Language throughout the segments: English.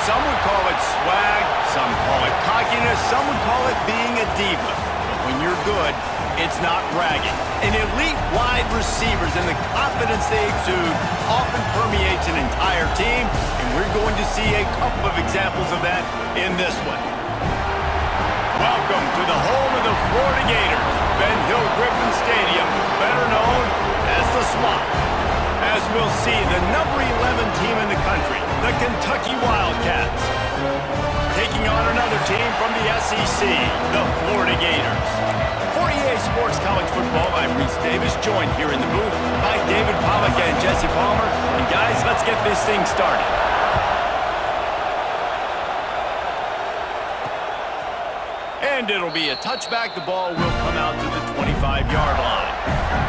Some would call it swag, some call it cockiness, some would call it being a diva. But when you're good, it's not bragging. An elite wide receivers and the confidence they exude often permeates an entire team, and we're going to see a couple of examples of that in this one. Welcome to the home of the Florida Gators, Ben Hill Griffin Stadium, better known as the Swamp. As we'll see, the number 11 team in the country, the Kentucky Wildcats, taking on another team from the SEC, the Florida Gators. For EA Sports College Football, I'm Reese Davis, joined here in the booth by David Pollack and Jesse Palmer. And guys, let's get this thing started. And it'll be a touchback. The ball will come out to the 25-yard line.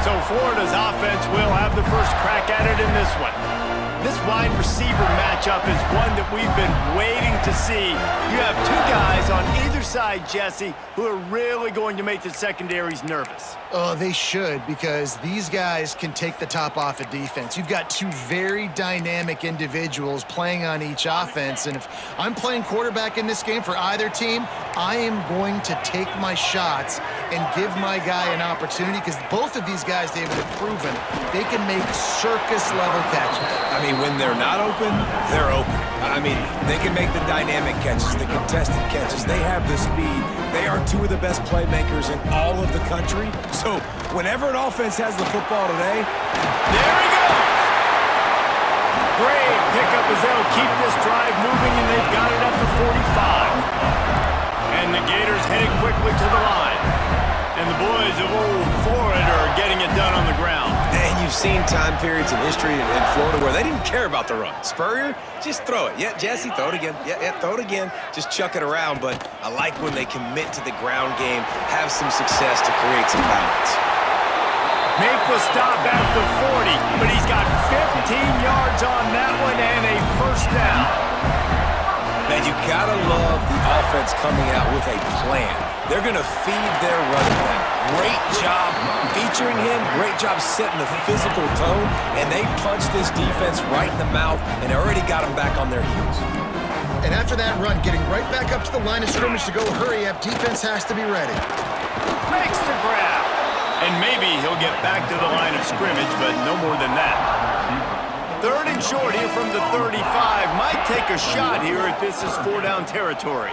So Florida's offense will have the first crack at it in this one. This wide receiver matchup is one that we've been waiting to see. You have two guys on either side, Jesse, who are really going to make the secondaries nervous. Oh, they should, because these guys can take the top off a defense. You've got two very dynamic individuals playing on each offense, and if I'm playing quarterback in this game for either team, I am going to take my shots and give my guy an opportunity, because both of these guys, David, have proven they can make circus-level catches. I mean, when they're not open, they're open. I mean, they can make the dynamic catches, the contested catches. They have the speed. They are two of the best playmakers in all of the country. So whenever an offense has the football today, there he goes! Great pickup as they'll keep this drive moving, and they've got it at the 45. And the Gators headed quickly to the line. And the boys of old Florida are getting it done on the ground. and you've seen time periods in history in Florida where they didn't care about the run. Spurrier, just throw it. Yeah, Jesse, throw it again. Yeah, throw it again. Just chuck it around. But I like when they commit to the ground game, have some success to create some balance. Make the stop at the 40, but he's got 15 yards on that one and a first down. Man, you gotta love the offense coming out with a plan. They're gonna feed their running back. Great job featuring him, great job setting the physical tone, and they punched this defense right in the mouth and already got them back on their heels. And after that run, getting right back up to the line of scrimmage to go hurry up, defense has to be ready. Makes the grab. And maybe he'll get back to the line of scrimmage, but no more than that. Third and short here from the 35. Might take a shot here if this is four-down territory.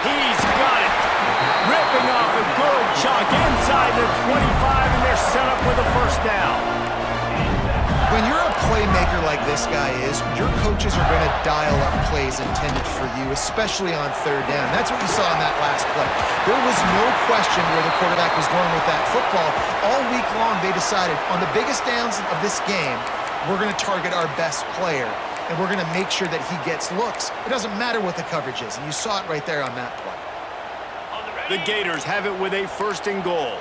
He's got it. Ripping off a good chunk inside the 25, and they're set up with a first down. When you're a playmaker like this guy is, your coaches are going to dial up plays intended for you, especially on third down. That's what you saw in that last play. There was no question where the quarterback was going with that football. All week long, they decided on the biggest downs of this game, we're going to target our best player, and we're going to make sure that he gets looks. It doesn't matter what the coverage is, and you saw it right there on that play. The Gators have it with a first and goal.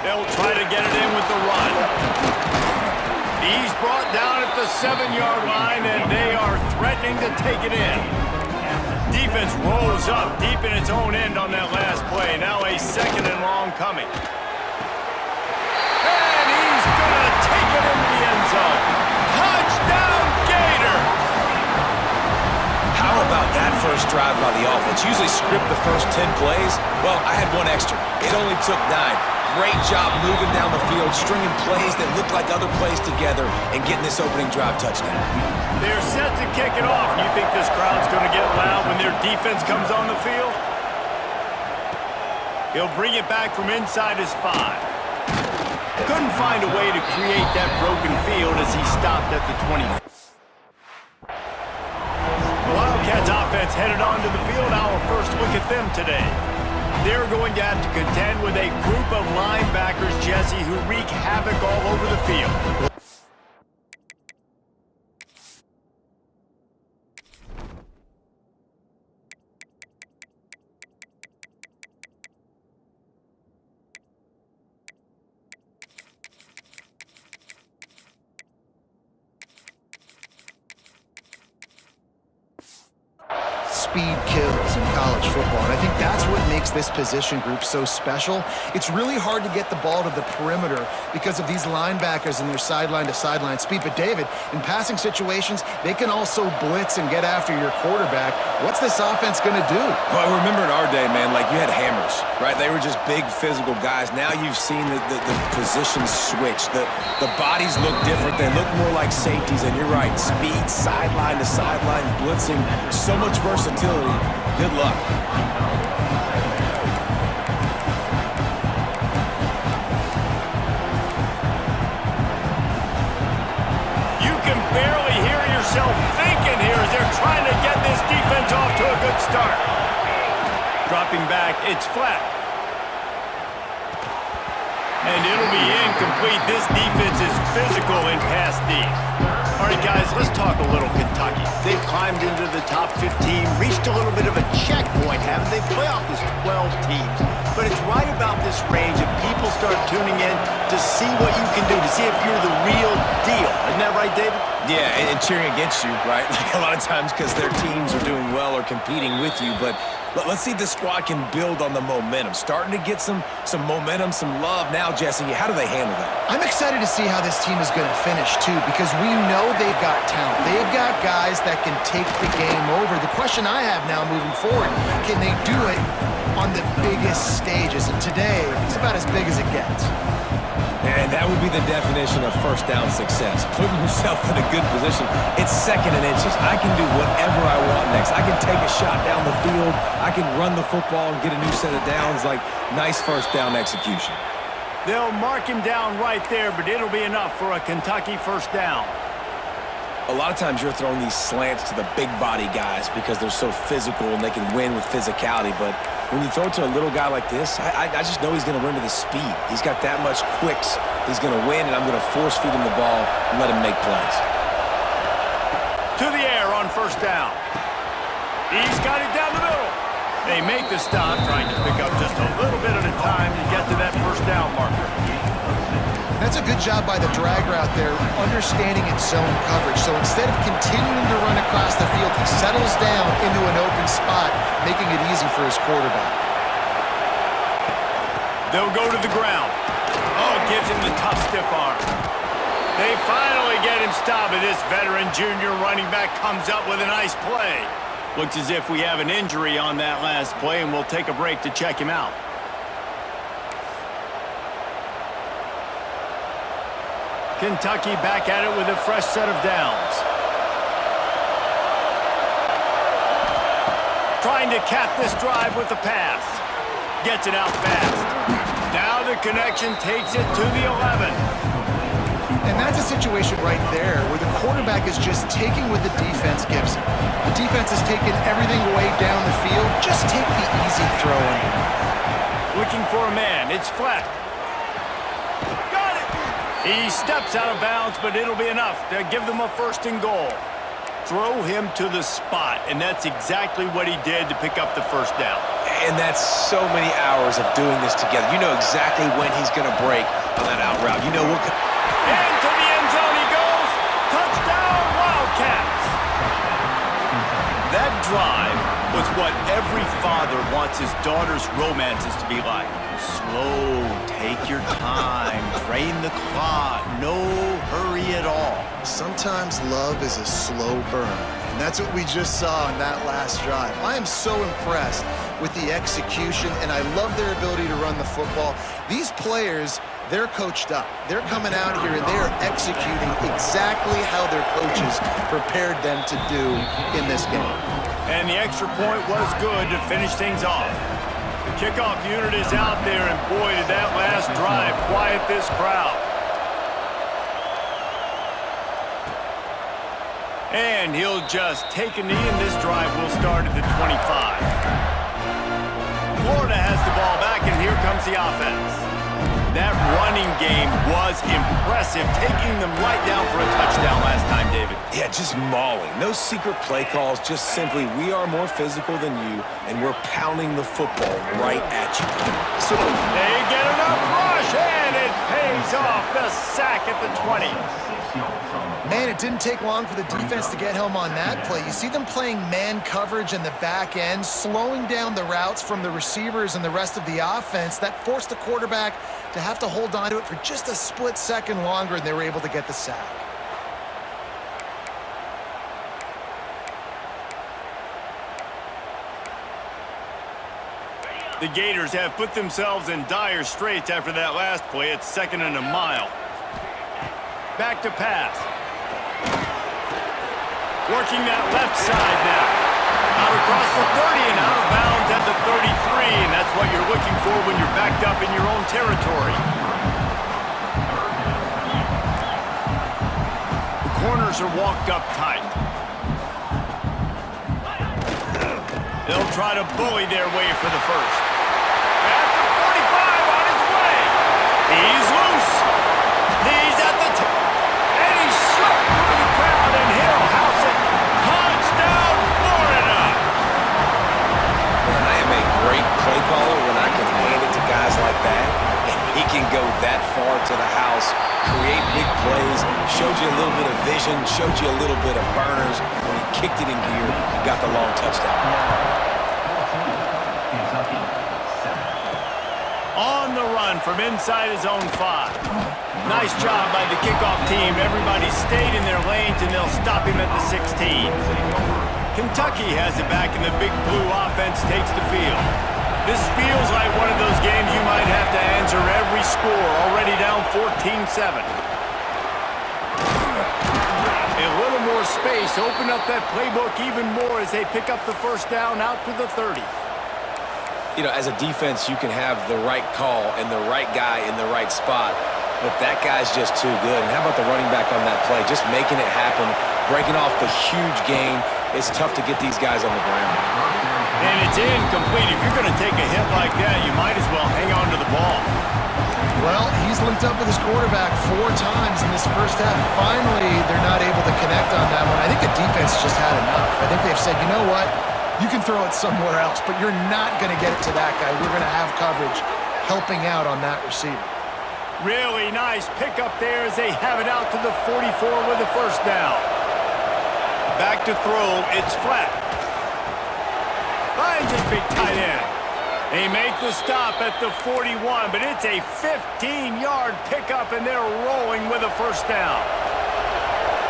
They'll try to get it in with the run. He's brought down at the 7-yard line, and they are threatening to take it in. Defense rolls up deep in its own end on that last play. Now a second and long coming. And he's going to take it into the end zone. Touchdown, Gators! How about that first drive by the offense? Usually script the first 10 plays. Well, I had one extra. It only took 9. Great job moving down the field, stringing plays that look like other plays together, and getting this opening drive touchdown. They're set to kick it off. You think this crowd's going to get loud when their defense comes on the field? He'll bring it back from inside his 5. Couldn't find a way to create that broken field as he stopped at the 20. The Wildcats offense headed onto the field. Our first look at them today. They're going to have to contend with a group of linebackers, Jesse, who wreak havoc all over the field. speed kills in college football, and I think that's what makes this position group so special. It's really hard to get the ball to the perimeter because of these linebackers and their sideline-to-sideline speed. But, David, in passing situations, they can also blitz and get after your quarterback. What's this offense going to do? Well, I remember in our day, man, like you had hammers, right? They were just big physical guys. Now you've seen the positions switch. The bodies look different. They look more like safeties, and you're right. Speed, sideline to sideline, blitzing, so much versatility. Good luck. You can barely hear yourself thinking here as they're trying to get this defense off to a good start. Dropping back, it's flat. And it'll be incomplete. This defense is physical in pass deep. All right, guys, let's talk a little Kentucky. They've climbed into the top 15, reached a little bit of a checkpoint, haven't they? Playoff is 12 teams. But it's right about this range and people start tuning in to see what you can do, to see if you're the real deal. Isn't that right, David? Yeah, and cheering against you, right? Like a lot of times because their teams are doing well or competing with you. But let's see if the squad can build on the momentum. Starting to get some momentum, some love now, Jesse. How do they handle that? I'm excited to see how this team is going to finish, too, because we know they've got talent. They've got guys that can take the game over. The question I have now moving forward, can they do it on the biggest stages? And today, it's about as big as it gets. And that would be the definition of first down success. Putting yourself in a good position. It's second and inches. I can do whatever I want next. I can take a shot down the field. I can run the football and get a new set of downs. Like, nice first down execution. They'll mark him down right there, but it'll be enough for a Kentucky first down. A lot of times you're throwing these slants to the big body guys because they're so physical and they can win with physicality. But when you throw it to a little guy like this, I just know he's going to run to the speed. He's got that much quicks. He's going to win, and I'm going to force feed him the ball and let him make plays. To the air on first down. He's got it down the middle. They make the stop, trying to pick up just a little bit at a time to get to that first down marker. That's a good job by the drag route there, understanding its zone coverage. So instead of continuing to run across the field, he settles down into an open spot, making it easy for his quarterback. They'll go to the ground. Oh, gives him the tough, stiff arm. They finally get him stopped, and this veteran junior running back comes up with a nice play. Looks as if we have an injury on that last play, and we'll take a break to check him out. Kentucky back at it with a fresh set of downs. Trying to cap this drive with the pass. Gets it out fast. Now the connection takes it to the 11. And that's a situation right there where the quarterback is just taking what the defense gives him. The defense is taking everything way down the field. Just take the easy throw in. Looking for a man. It's flat. Got it! He steps out of bounds, but it'll be enough to give them a first and goal. Throw him to the spot, and that's exactly what he did to pick up the first down. And that's so many hours of doing this together. You know exactly when he's going to break on that out route. You know what... And to the end zone he goes. Touchdown, Wildcats. That drive was what every father wants his daughter's romances to be like. Slow, take your time, drain the clock, no hurry at all. Sometimes love is a slow burn, and that's what we just saw in that last drive. I am so impressed with the execution, and I love their ability to run the football. These players, they're coached up. They're coming out here, and they are executing exactly how their coaches prepared them to do in this game. And the extra point was good to finish things off. The kickoff unit is out there, and boy, did that last drive quiet this crowd. And he'll just take a knee, and this drive will start at the 25. Florida has the ball back, and here comes the offense. That running game was impressive, taking them right down for a touchdown last time, David. Yeah, just mauling. No secret play calls, just simply we are more physical than you, and we're pounding the football right at you. So they get enough rush, and it pays off. The sack at the 20. Man, it didn't take long for the defense to get home on that play. You see them playing man coverage in the back end, slowing down the routes from the receivers and the rest of the offense. That forced the quarterback to have to hold on to it for just a split second longer, and they were able to get the sack. The Gators have put themselves in dire straits after that last play. It's 2nd and a mile. Back to pass. Working that left side now. Out across the 30 and out of bounds at the 33, and that's what you're looking for when you're backed up in your own territory. The corners are walked up tight. They'll try to bully their way for the first. At the 45 on his way. He's loose. He's at the top. And he's shot through the crowd, and he'll house it. Touchdown, Florida. Man, I am a great play caller when I can hand it to guys like that. And he can go that far to the house, create big plays, showed you a little bit of vision, showed you a little bit of burners. When he kicked it in gear, he got the long touchdown. On the run from inside his own 5. Nice job by the kickoff team. Everybody stayed in their lanes, and they'll stop him at the 16. Kentucky has it back, and the big blue offense takes the field. This feels like one of those games you might have to answer every score, already down 14-7. A little more space, open up that playbook even more as they pick up the first down out to the 30. You know, as a defense, you can have the right call and the right guy in the right spot, but that guy's just too good. And how about the running back on that play? Just making it happen, breaking off the huge gain. It's tough to get these guys on the ground. And it's incomplete. If you're going to take a hit like that, you might as well hang on to the ball. Well, he's linked up with his quarterback 4 times in this first half. Finally, they're not able to connect on that one. I think the defense just had enough. I think they've said, you know what? You can throw it somewhere else, but you're not going to get it to that guy. We're going to have coverage helping out on that receiver. Really nice pickup there as they have it out to the 44 with the first down. Back to throw, it's flat. Finds his big tight end. They make the stop at the 41, but it's a 15-yard pickup, and they're rolling with a first down.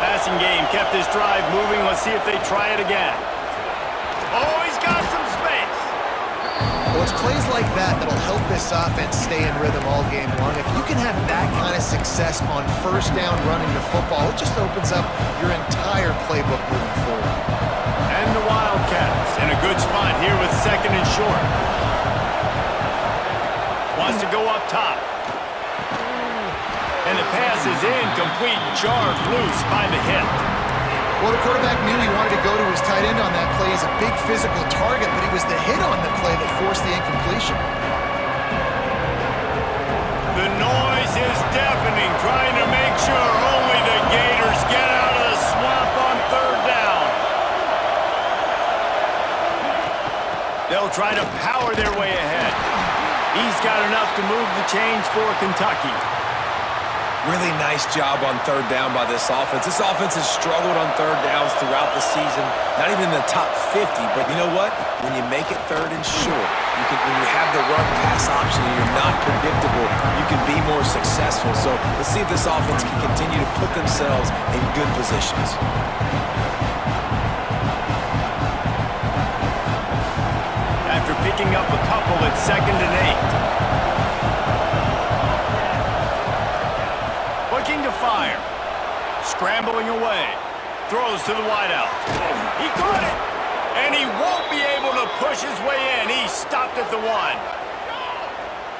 Passing game kept this drive moving. Let's see if they try it again. Oh, he's got some space. Well, it's plays like that that'll help this offense stay in rhythm all game long. If you can have that kind of success on first down running the football, it just opens up your entire playbook moving forward. And the Wildcats in a good spot here with 2nd and short. Wants to go up top. And the pass is incomplete, jarred loose by the hit. Well, the quarterback knew he wanted to go to his tight end on that play. He's a big physical target, but it was the hit on the play that forced the incompletion. The noise is deafening, trying to make sure only the Gators get out of the swamp on 3rd down. They'll try to power their way ahead. He's got enough to move the chains for Kentucky. Really nice job on 3rd down by this offense. This offense has struggled on 3rd downs throughout the season. Not even in the top 50, but you know what? When you make it 3rd and short, when you have the run-pass option and you're not predictable, you can be more successful. So let's see if this offense can continue to put themselves in good positions. After picking up a couple, it's 2nd and 8. Looking to fire. Scrambling away. Throws to the wideout. He caught it. And he won't be able to push his way in. He stopped at the 1.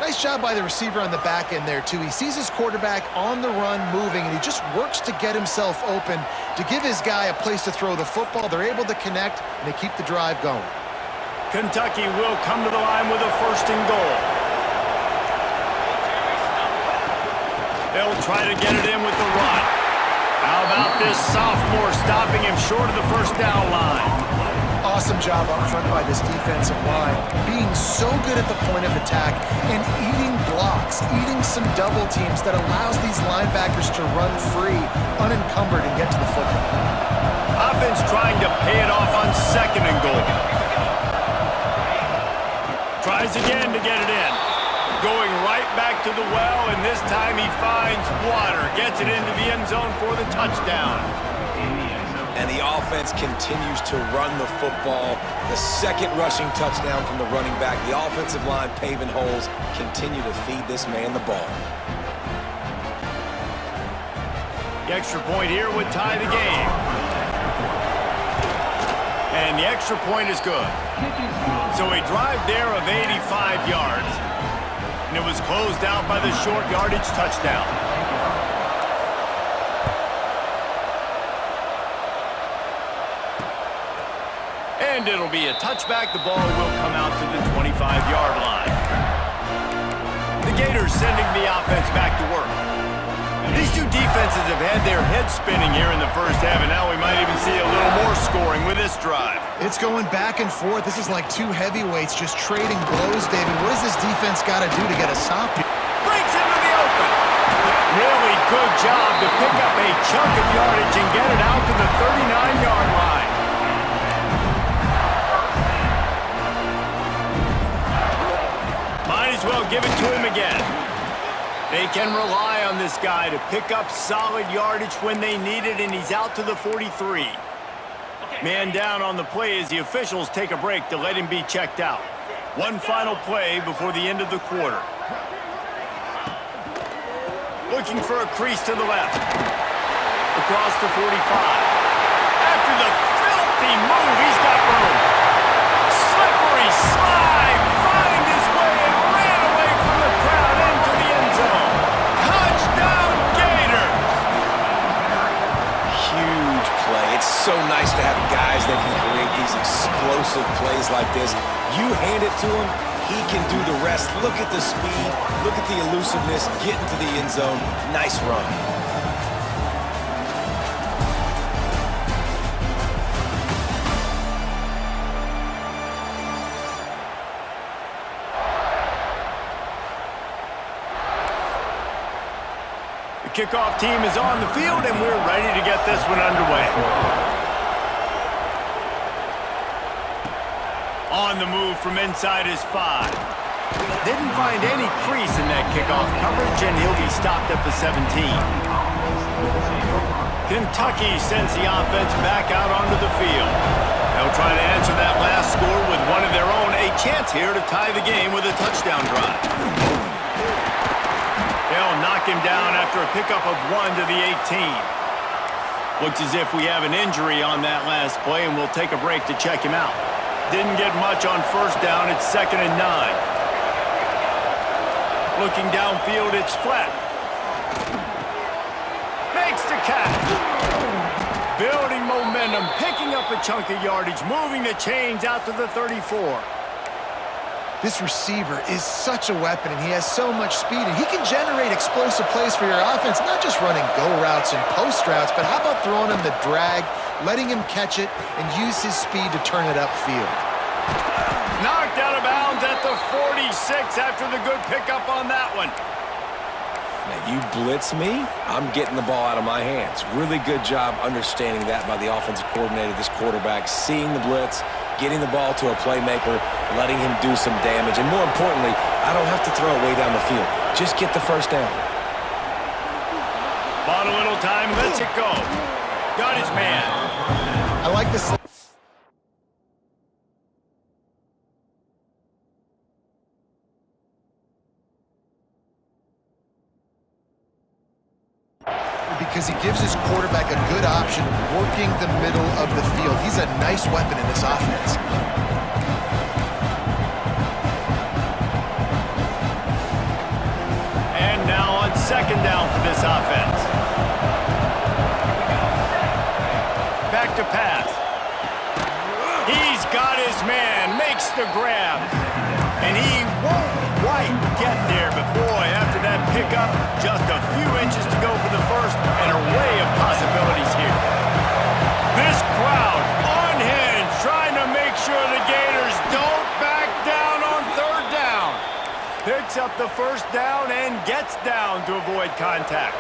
Nice job by the receiver on the back end there, too. He sees his quarterback on the run moving, and he just works to get himself open to give his guy a place to throw the football. They're able to connect, and they keep the drive going. Kentucky will come to the line with a 1st and goal. They'll try to get it in with the run. How about this sophomore stopping him short of the first down line? awesome job up front by this defensive line, being so good at the point of attack and eating blocks, eating some double teams that allows these linebackers to run free, unencumbered, and get to the football. Offense trying to pay it off on 2nd and goal. Tries again to get it in. Going right back to the well, and this time he finds water. Gets it into the end zone for the touchdown. And the offense continues to run the football. The 2nd rushing touchdown from the running back. The offensive line paving holes. Continue to feed this man the ball. The extra point here would tie the game. And the extra point is good. So a drive there of 85 yards. And it was closed out by the short yardage touchdown. And it'll be a touchback. The ball will come out to the 25-yard line. The Gators sending the offense back to work. These two defenses have had their heads spinning here in the first half, and now we might even see a little more scoring with this drive. It's going back and forth. This is like two heavyweights just trading blows, David. What does this defense got to do to get a stop here? Breaks into the open. Really good job to pick up a chunk of yardage and get it out to the 39-yard line. Might as well give it to him again. They can rely on this guy to pick up solid yardage when they need it, and he's out to the 43. Man down on the play as the officials take a break to let him be checked out. One final play before the end of the quarter. Looking for a crease to the left. Across the 45. After the filthy move, he's got room. Slippery slide. Find his way and ran away from the crowd into the end zone. Touchdown, Gators! Huge play. It's so nice to have guys that can create these explosive plays like this. You hand it to him, he can do the rest. Look at the speed. Look at the elusiveness. Get into the end zone. Nice run. Kickoff team is on the field, and we're ready to get this one underway. On the move from inside his 5. Didn't find any crease in that kickoff coverage, and he'll be stopped at the 17. Kentucky sends the offense back out onto the field. They'll try to answer that last score with one of their own. A chance here to tie the game with a touchdown drive. They'll knock him down after a pickup of 1 to the 18. Looks as if we have an injury on that last play, and we'll take a break to check him out. Didn't get much on first down. It's 2nd and 9. Looking downfield, it's flat. Makes the catch. Building momentum, picking up a chunk of yardage, moving the chains out to the 34. This receiver is such a weapon, and he has so much speed, and he can generate explosive plays for your offense, not just running go routes and post routes, but how about throwing him the drag, letting him catch it, and use his speed to turn it upfield. Knocked out of bounds at the 46 after the good pickup on that one. Now, you blitz me, I'm getting the ball out of my hands. Really good job understanding that by the offensive coordinator, this quarterback, seeing the blitz, getting the ball to a playmaker, letting him do some damage. And more importantly, I don't have to throw it way down the field. Just get the first down. Bought a little time, lets it go. Got his man. I like this. Because he gives his quarterback a good option working the middle of the field. He's a nice weapon in this offense. And now on 2nd down for this offense. Back to pass. He's got his man, makes the grab. And he won't quite get there, but boy, after that pickup, just a few inches to go for the first, and an array of possibilities here. This crowd unhinged, trying to make picks up the first down and gets down to avoid contact.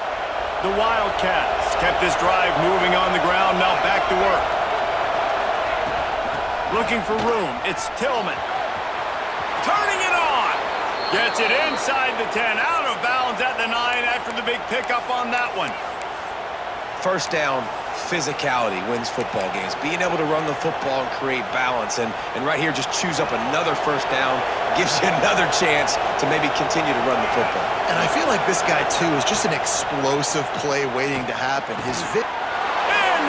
The Wildcats kept this drive moving on the ground, now back to work. Looking for room, it's Tillman. Turning it on! Gets it inside the 10, out of bounds at the 9 after the big pickup on that one. First down, physicality wins football games. Being able to run the football and create balance. And right here, just choose up another first down, gives you another chance to maybe continue to run the football. And I feel like this guy, too, is just an explosive play waiting to happen. Into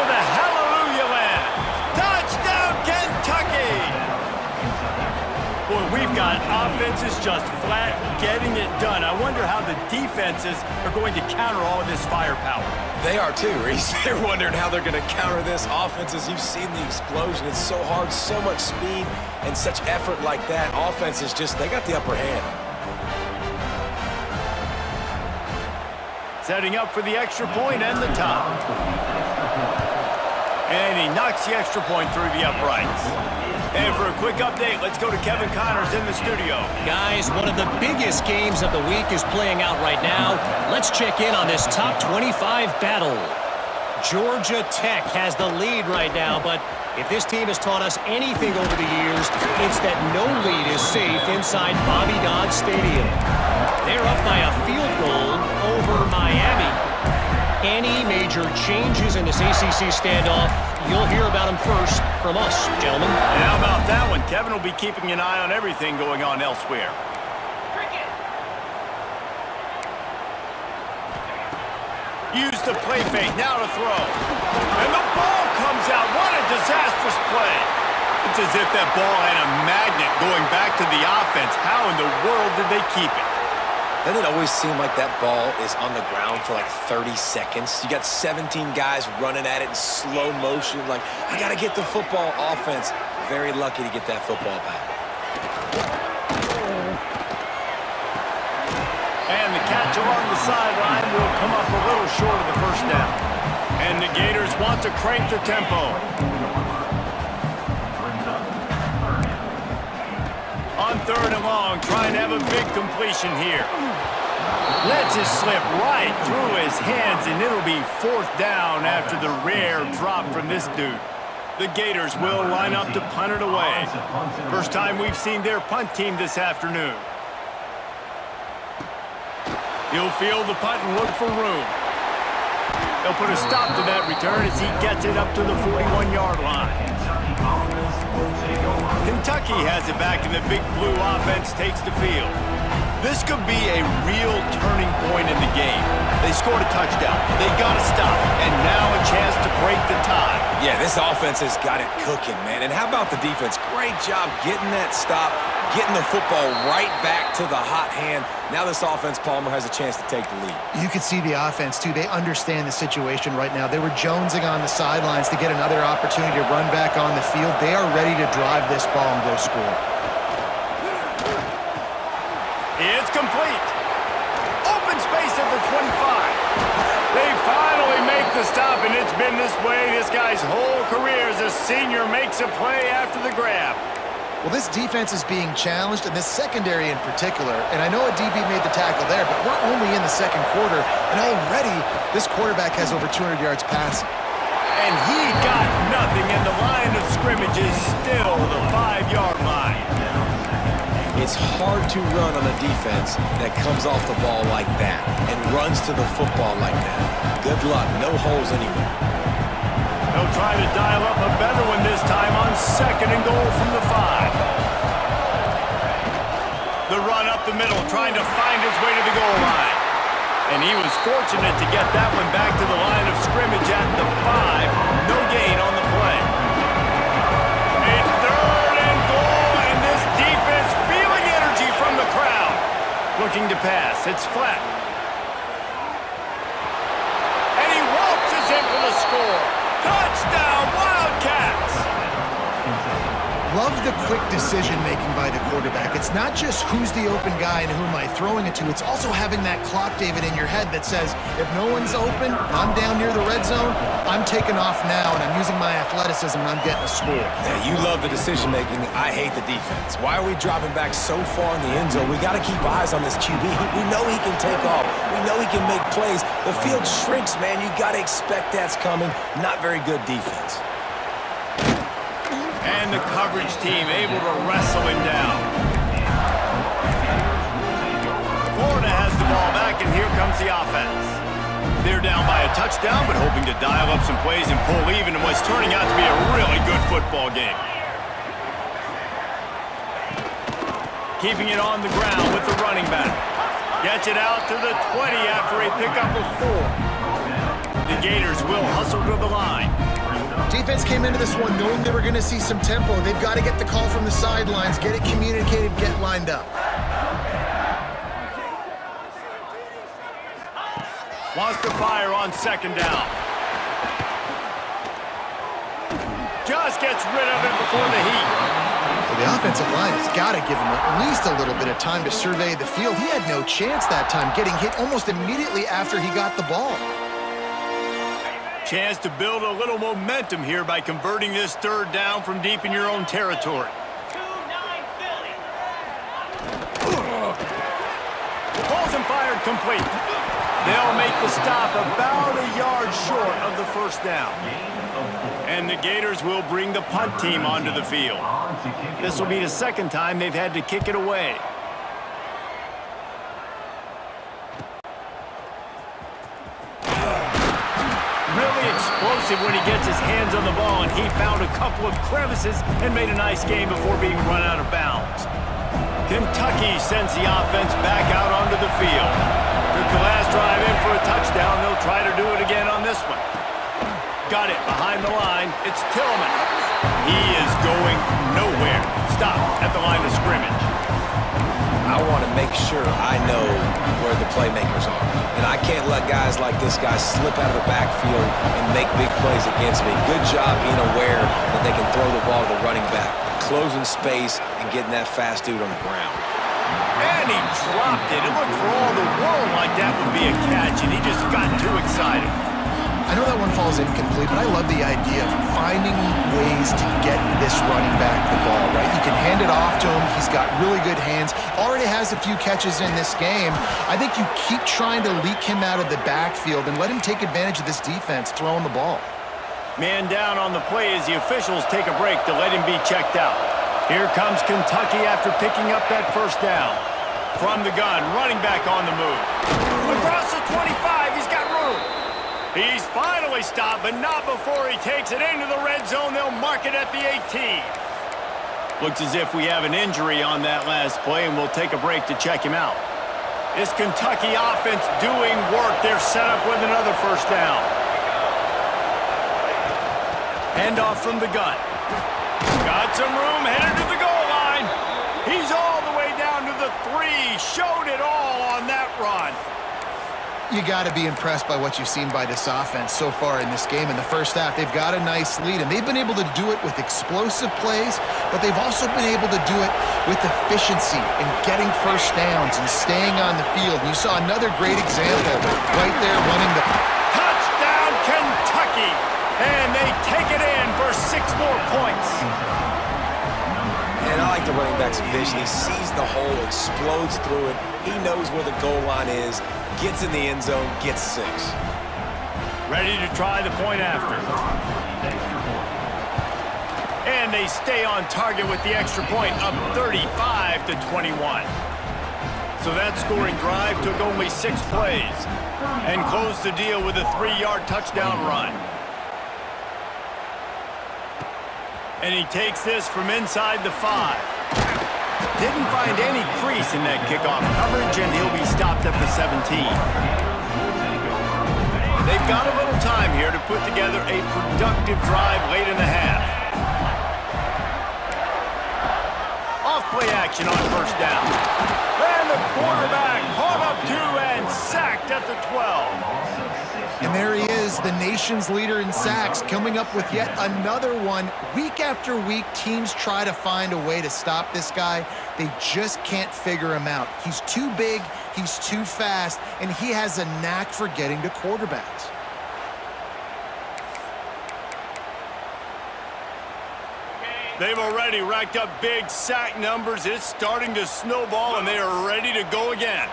the hallelujah land. Touchdown, Kentucky! Boy, we've got offenses just flat getting it done. I wonder how the defenses are going to counter all of this firepower. They are too, Reese. They're wondering how they're going to counter this offenses. You've seen the explosion. It's so hard, so much speed, and such effort like that. Offenses just, they got the upper hand. Setting up for the extra point and the top. And he knocks the extra point through the uprights. And for a quick update, let's go to Kevin Connors in the studio. Guys, one of the biggest games of the week is playing out right now. Let's check in on this top 25 battle. Georgia Tech has the lead right now, but if this team has taught us anything over the years, it's that no lead is safe inside Bobby Dodd Stadium. They're up by a field goal over Miami. Any major changes in this ACC standoff, you'll hear about them first from us, gentlemen. And how about that one? Kevin will be keeping an eye on everything going on elsewhere. Use the play fake, now to throw. And the ball comes out. What a disastrous play. It's as if that ball had a magnet going back to the offense. How in the world did they keep it? Doesn't it always seem like that ball is on the ground for like 30 seconds? You got 17 guys running at it in slow motion. Like, I got to get the football. Offense, very lucky to get that football back. And the catch along the sideline will come up a little short of the first down. And the Gators want to crank the tempo. On 3rd and long, trying to have a big completion here. Lets it slip right through his hands, and it'll be 4th down after the rare drop from this dude. The Gators will line up to punt it away. First time we've seen their punt team this afternoon. He'll field the punt and look for room. They'll put a stop to that return as he gets it up to the 41-yard line. Kentucky has it back, and the big blue offense takes the field. This could be a real turning point in the game. They scored a touchdown. They got to stop, and now a chance to break the tie. Yeah, this offense has got it cooking, man. And how about the defense? Great job getting that stop, getting the football right back to the hot hand. Now this offense, Palmer, has a chance to take the lead. You can see the offense, too. They understand the situation right now. They were jonesing on the sidelines to get another opportunity to run back on the field. They are ready to drive this ball and go score. It's complete. Open space at the 25. They finally make the stop, and it's been this way this guy's whole career as a senior makes a play after the grab. Well, this defense is being challenged, and this secondary in particular. And I know a DB made the tackle there, but we're only in the 2nd quarter, and already this quarterback has over 200 yards passing. And he got nothing, and the line of scrimmage is still the 5-yard line. It's hard to run on a defense that comes off the ball like that and runs to the football like that. Good luck. No holes anywhere. They'll try to dial up a better one this time on 2nd and goal from the 5. The run up the middle, trying to find his way to the goal line. And he was fortunate to get that one back to the line of scrimmage at the 5. No gain on the play. It's 3rd and goal, and this defense feeling energy from the crowd. Looking to pass. It's flat. And he waltzes in for the score. Touchdown, Wildcats! love the quick decision-making by the quarterback. It's not just who's the open guy and who am I throwing it to. It's also having that clock, David, in your head that says, if no one's open, I'm down near the red zone, I'm taking off now, and I'm using my athleticism, and I'm getting a score. Yeah, you love the decision-making. I hate the defense. Why are we dropping back so far in the end zone? We got to keep eyes on this QB. We know he can take off. We know he can make plays. The field shrinks, man. You got to expect that's coming. Not very good defense. And the coverage team able to wrestle him down. Florida has the ball back, and here comes the offense. They're down by a touchdown, but hoping to dial up some plays and pull even in what's turning out to be a really good football game. Keeping it on the ground with the running back. Gets it out to the 20 after a pickup of 4. The Gators will hustle to the line. Defense came into this one knowing they were going to see some tempo. They've got to get the call from the sidelines, get it communicated, get lined up. Wants to fire on second down. Just gets rid of it before the heat. Well, the offensive line has got to give him at least a little bit of time to survey the field. He had no chance that time, getting hit almost immediately after he got the ball. Chance to build a little momentum here by converting this third down from deep in your own territory. Balls and fired complete. They'll make the stop about a yard short of the first down. And the Gators will bring the punt team onto the field. This will be the second time they've had to kick it away. Really explosive when he gets his hands on the ball, and he found a couple of crevices and made a nice game before being run out of bounds. Kentucky sends the offense back out onto the field. Took the last drive in for a touchdown. They'll try to do it again on this one. Got it behind the line. It's Tillman. He is going nowhere. Stop at the line of scrimmage. I want to make sure I know where the playmakers are. And I can't let guys like this guy slip out of the backfield and make big plays against me. Good job being aware that they can throw the ball to the running back, closing space, and getting that fast dude on the ground. And he dropped it. It looked for all the world like that would be a catch, and he just got too excited. I know that one falls incomplete, but I love the idea of finding ways to get this running back the ball, right? You can hand it off to him. He's got really good hands. Already has a few catches in this game. I think you keep trying to leak him out of the backfield and let him take advantage of this defense throwing the ball. Man down on the play as the officials take a break to let him be checked out. Here comes Kentucky after picking up that first down. From the gun, running back on the move. Across the 25, he's got room. He's finally stopped, but not before he takes it into the red zone. They'll mark it at the 18. Looks as if we have an injury on that last play, and we'll take a break to check him out. This Kentucky offense doing work. They're set up with another first down. Handoff from the gun. Got some room, headed to the goal line. He's all the way down to the 3. Showed it all on that run. You got to be impressed by what you've seen by this offense so far in this game. In the first half, they've got a nice lead, and they've been able to do it with explosive plays, but they've also been able to do it with efficiency and getting first downs and staying on the field. And you saw another great example right there running the touchdown Kentucky, and they take it in for 6 more points. And I like the running back's vision. He sees the hole, explodes through it. He knows where the goal line is, gets in the end zone, gets 6. Ready to try the point after. And they stay on target with the extra point, up 35-21. So that scoring drive took only 6 plays and closed the deal with a 3-yard touchdown run. And he takes this from inside the 5. Didn't find any crease in that kickoff coverage, and he'll be stopped at the 17. They've got a little time here to put together a productive drive late in the half. Off-play action on first down. And the quarterback caught up to and sacked at the 12. And there he is, the nation's leader in sacks, coming up with yet another one. Week after week, teams try to find a way to stop this guy. They just can't figure him out. He's too big, he's too fast, and he has a knack for getting to quarterbacks. They've already racked up big sack numbers. It's starting to snowball, and they are ready to go again.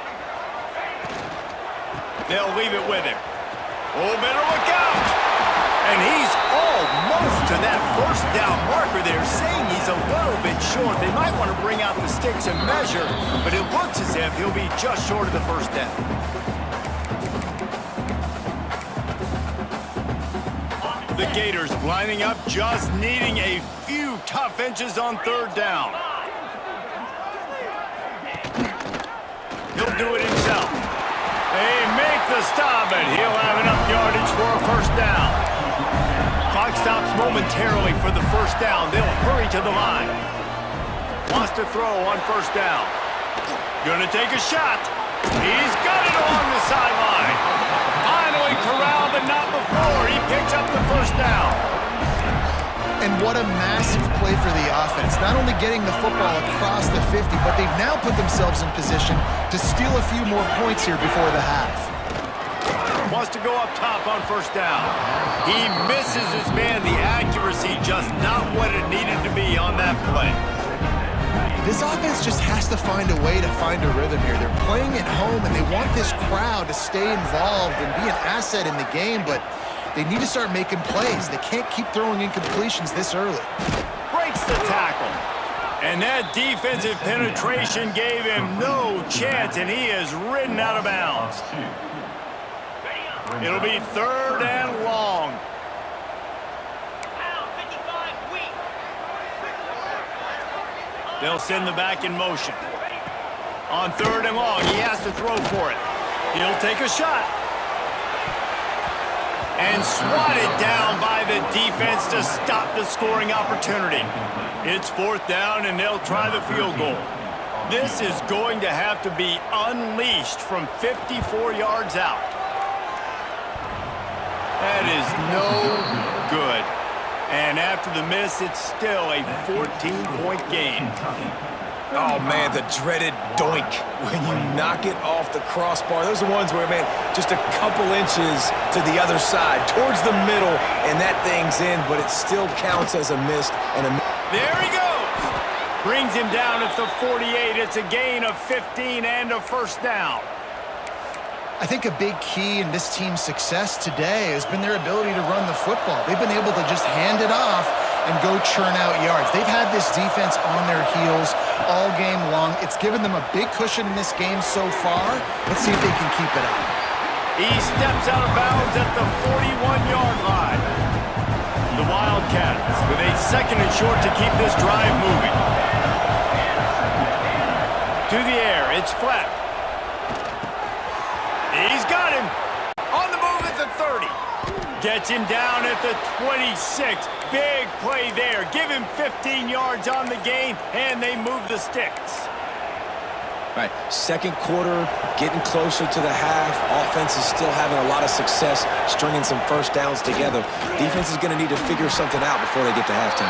They'll leave it with him. Oh, better look out! And he's almost to that first down marker there, saying he's a little bit short. They might want to bring out the sticks and measure, but it looks as if he'll be just short of the first down. The Gators lining up, just needing a few tough inches on third down. He'll do it himself. They make the stop, and he'll have enough yardage for a first down. Clock stops momentarily for the first down. They'll hurry to the line. Wants to throw on first down. Gonna take a shot. He's got it along the sideline. Finally corralled, but not before. He picks up the first down. And what a massive play for the offense. Not only getting the football across the 50, but they've now put themselves in position to steal a few more points here before the half. Wants to go up top on first down. He misses his man. The accuracy just not what it needed to be on that play. This offense just has to find a way to find a rhythm here. They're playing at home, and they want this crowd to stay involved and be an asset in the game, but they need to start making plays. They can't keep throwing incompletions this early. Breaks the tackle. And that defensive penetration gave him no chance, and he is ridden out of bounds. It'll be third and long. They'll send the back in motion. On third and long, he has to throw for it. He'll take a shot. And swatted down by the defense to stop the scoring opportunity. It's fourth down, and they'll try the field goal. This is going to have to be unleashed from 54 yards out. That is no good. And after the miss, it's still a 14-point game. Oh, man, the dreaded doink when you knock it off the crossbar. Those are ones where, man, just a couple inches to the other side, towards the middle, and that thing's in, but it still counts as a miss. There he goes. Brings him down at the 48. It's a gain of 15 and a first down. I think a big key in this team's success today has been their ability to run the football. They've been able to just hand it off and go churn out yards. They've had this defense on their heels all game long. It's given them a big cushion in this game so far. Let's see if they can keep it up. He steps out of bounds at the 41-yard line. The Wildcats with a second and short to keep this drive moving. To the air, it's flat. He's got him. On the move at the 30. Gets him down at the 26. Big play there. Give him 15 yards on the gain, and they move the sticks. Right, second quarter, getting closer to the half. Offense is still having a lot of success stringing some first downs together. Defense is going to need to figure something out before they get to halftime.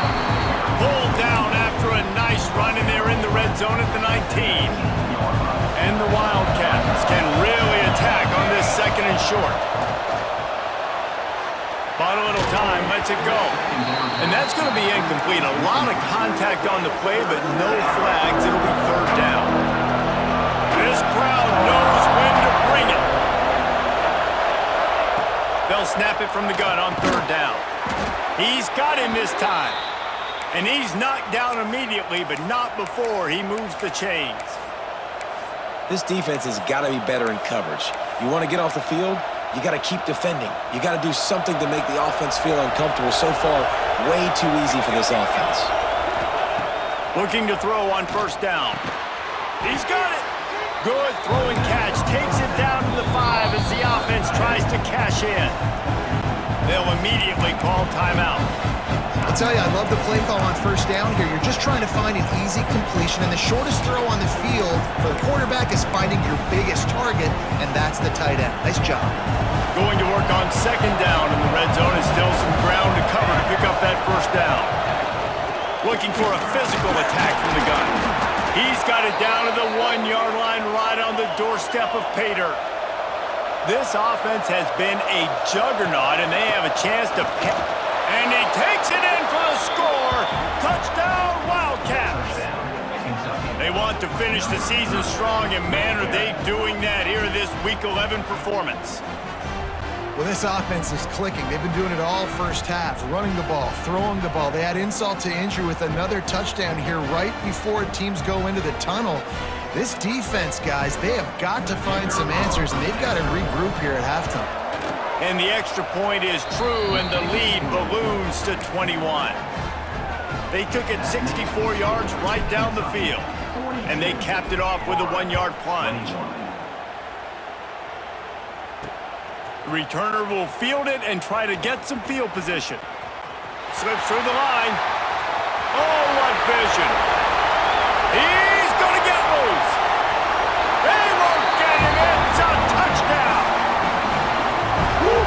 Pulled down after a nice run, and they're in the red zone at the 19. And the Wildcats can really attack on this second and short. Bought a little time, lets it go. And that's going to be incomplete. A lot of contact on the play, but no flags. It'll be third down. This crowd knows when to bring it. They'll snap it from the gun on third down. He's got him this time. And he's knocked down immediately, but not before he moves the chains. This defense has got to be better in coverage. You want to get off the field, you got to keep defending. You got to do something to make the offense feel uncomfortable. So far, way too easy for this offense. Looking to throw on first down. He's got it. Good throwing catch. Takes it down to the 5 as the offense tries to cash in. They'll immediately call timeout. I'll tell you, I love the play call on first down here. You're just trying to find an easy completion, and the shortest throw on the field for the quarterback is finding your biggest target, and that's the tight end. Nice job. Going to work on second down in the red zone is still some ground to cover to pick up that first down. Looking for a physical attack from the gun. He's got it down to the 1-yard line right on the doorstep of pay dirt. This offense has been a juggernaut, and they have a chance to pick. And he takes it in for the score. Touchdown, Wildcats. They want to finish the season strong, and man, are they doing that here in this Week 11 performance. Well, this offense is clicking. They've been doing it all first half, running the ball, throwing the ball. They had insult to injury with another touchdown here right before teams go into the tunnel. This defense, guys, they have got to find some answers, and they've got to regroup here at halftime. And the extra point is true, and the lead balloons to 21. They took it 64 yards right down the field, and they capped it off with a 1-yard plunge. The returner will field it and try to get some field position. Slips through the line. Oh, what vision. He's going to get loose. They won't get him. It's a touchdown.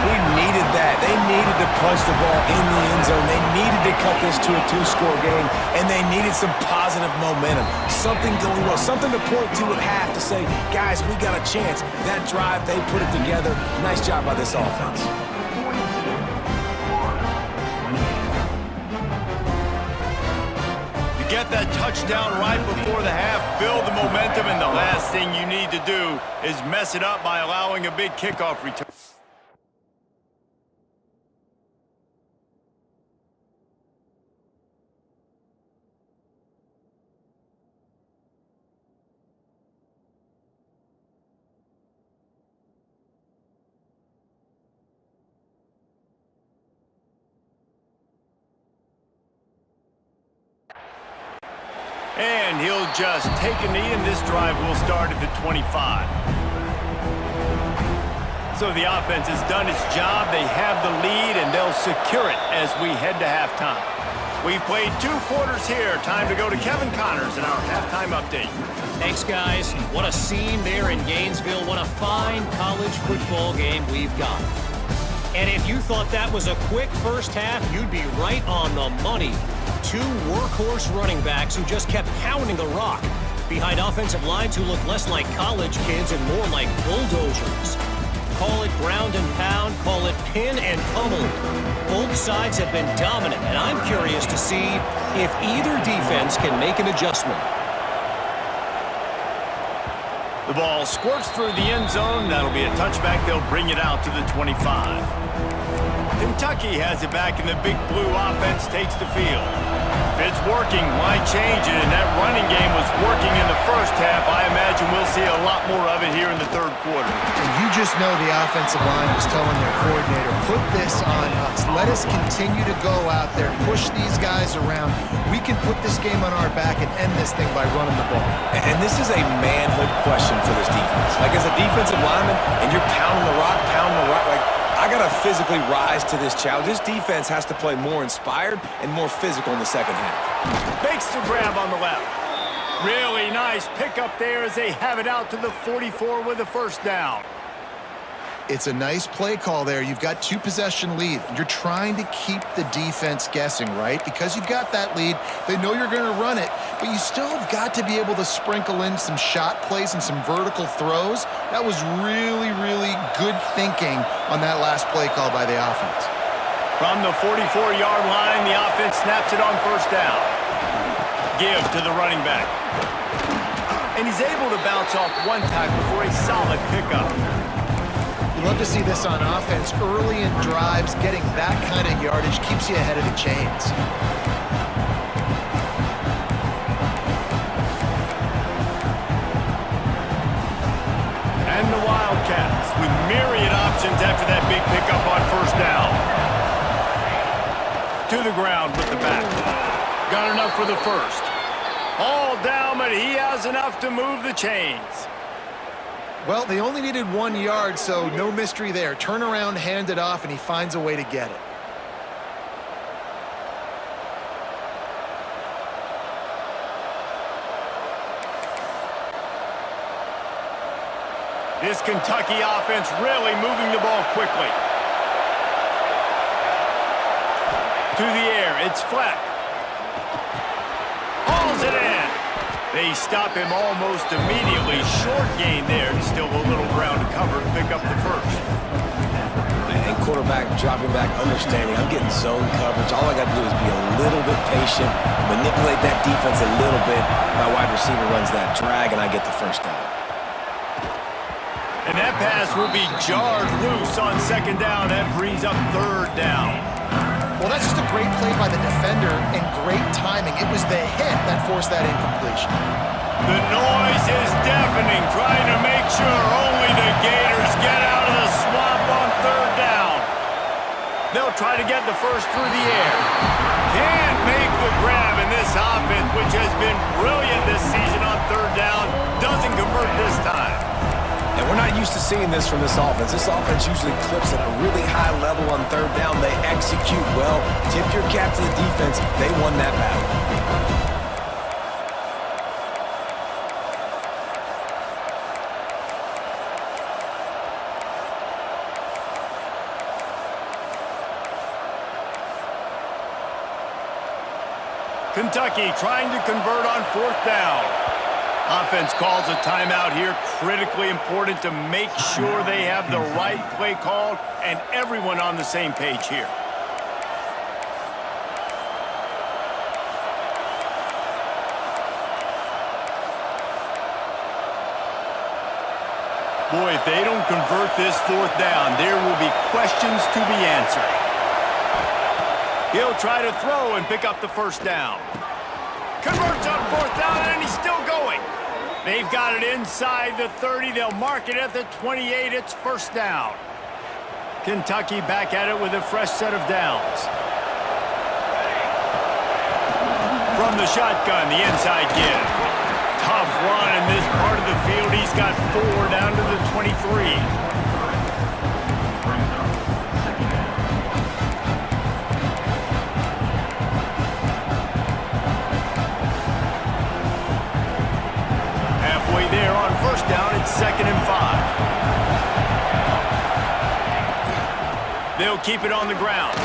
He needed that. They needed to punch the ball in the end zone. They needed to cut this to a 2-score game, and they needed some positive momentum. Something going well, something to point to at half to say, guys, we got a chance. That drive, they put it together. Nice job by this offense. You get that touchdown right before the half, build the momentum, and the last thing you need to do is mess it up by allowing a big kickoff return. And he'll just take a knee, and this drive will start at the 25. So the offense has done its job. They have the lead, and they'll secure it as we head to halftime. We've played 2 quarters here. Time to go to Kevin Connors in our halftime update. Thanks, guys. What a scene there in Gainesville. What a fine college football game we've got. And if you thought that was a quick first half, you'd be right on the money. 2 workhorse running backs who just kept pounding the rock behind offensive lines who look less like college kids and more like bulldozers. Call it ground and pound, call it pin and pummel. Both sides have been dominant, and I'm curious to see if either defense can make an adjustment. The ball squirts through the end zone. That'll be a touchback. They'll bring it out to the 25. Kentucky has it back, and the big blue offense takes the field. If it's working, why change it? And that running game was working in the first half. I imagine we'll see a lot more of it here in the third quarter. And you just know the offensive line was telling their coordinator, put this on us. Let us continue to go out there, push these guys around. We can put this game on our back and end this thing by running the ball. And this is a manhood question for this defense. Like, as a defensive lineman, and you're pounding the rock, like, I got to physically rise to this challenge. This defense has to play more inspired and more physical in the second half. Makes the grab on the left. Really nice pickup there as they have it out to the 44 with a first down. It's a nice play call there. You've got 2-possession lead. You're trying to keep the defense guessing, right? Because you've got that lead. They know you're going to run it, but you still have got to be able to sprinkle in some shot plays and some vertical throws. That was really, really good thinking on that last play call by the offense. From the 44-yard line, the offense snaps it on first down. Give to the running back. And he's able to bounce off one tackle for a solid pickup. You love to see this on offense. Early in drives, getting that kind of yardage keeps you ahead of the chains. And the Wildcats with myriad options after that big pickup on first down. To the ground with the back. Got enough for the first. All down, but he has enough to move the chains. Well, they only needed 1 yard, so no mystery there. Turn around, hand it off, and he finds a way to get it. This Kentucky offense really moving the ball quickly. To the air, it's Fleck. Hauls it in. They stop him almost immediately. Short gain there, and still a little ground to cover to pick up the first. And quarterback dropping back, understanding I'm getting zone coverage. All I got to do is be a little bit patient, manipulate that defense a little bit. My wide receiver runs that drag, and I get the first down. And that pass will be jarred loose on second down. That brings up third down. Well, that's just a great play by the defender and great timing. It was the hit that forced that incompletion. The noise is deafening, trying to make sure only the Gators get out of the swamp on third down. They'll try to get the first through the air. Can't make the grab, in this offense, which has been brilliant this season on third down, doesn't convert this time. And we're not used to seeing this from this offense. This offense usually clips at a really high level on third down. They execute well. Tip your cap to the defense. They won that battle. Kentucky trying to convert on fourth down. Offense calls a timeout here. Critically important to make sure they have the right play called and everyone on the same page here. Boy, if they don't convert this fourth down, there will be questions to be answered. He'll try to throw and pick up the first down. Converts on fourth down, and he's still going. They've got it inside the 30. They'll mark it at the 28. It's first down. Kentucky back at it with a fresh set of downs. From the shotgun, the inside give. Tough run in this part of the field. He's got 4 down to the 23. There on first down, it's 2nd and 5. They'll keep it on the ground.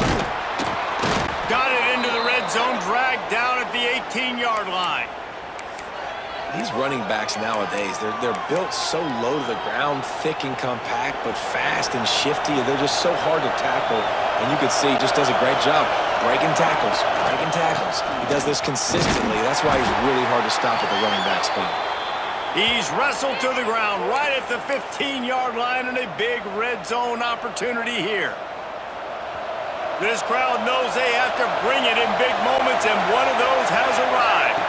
Got it into the red zone, dragged down at the 18-yard line. These running backs nowadays, they're built so low to the ground, thick and compact, but fast and shifty, and they're just so hard to tackle. And you can see he just does a great job breaking tackles, breaking tackles. He does this consistently. That's why he's really hard to stop at the running back spot. He's wrestled to the ground right at the 15-yard line, and a big red zone opportunity here. This crowd knows they have to bring it in big moments, and one of those has arrived.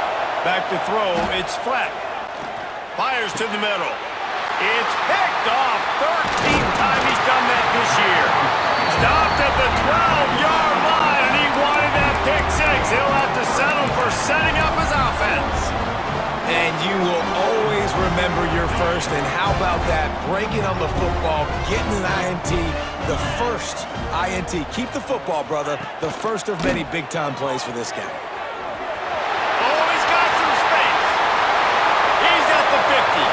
Back to throw, it's Fleck. Fires to the middle. It's picked off. 13th time he's done that this year. Stopped at the 12-yard line, and he wanted that pick six. He'll have to settle for setting up his offense. And you will always remember your first. And how about that? Breaking on the football, getting an INT, the first INT. Keep the football, brother. The first of many big-time plays for this guy. Oh, he's got some space. He's at the 50.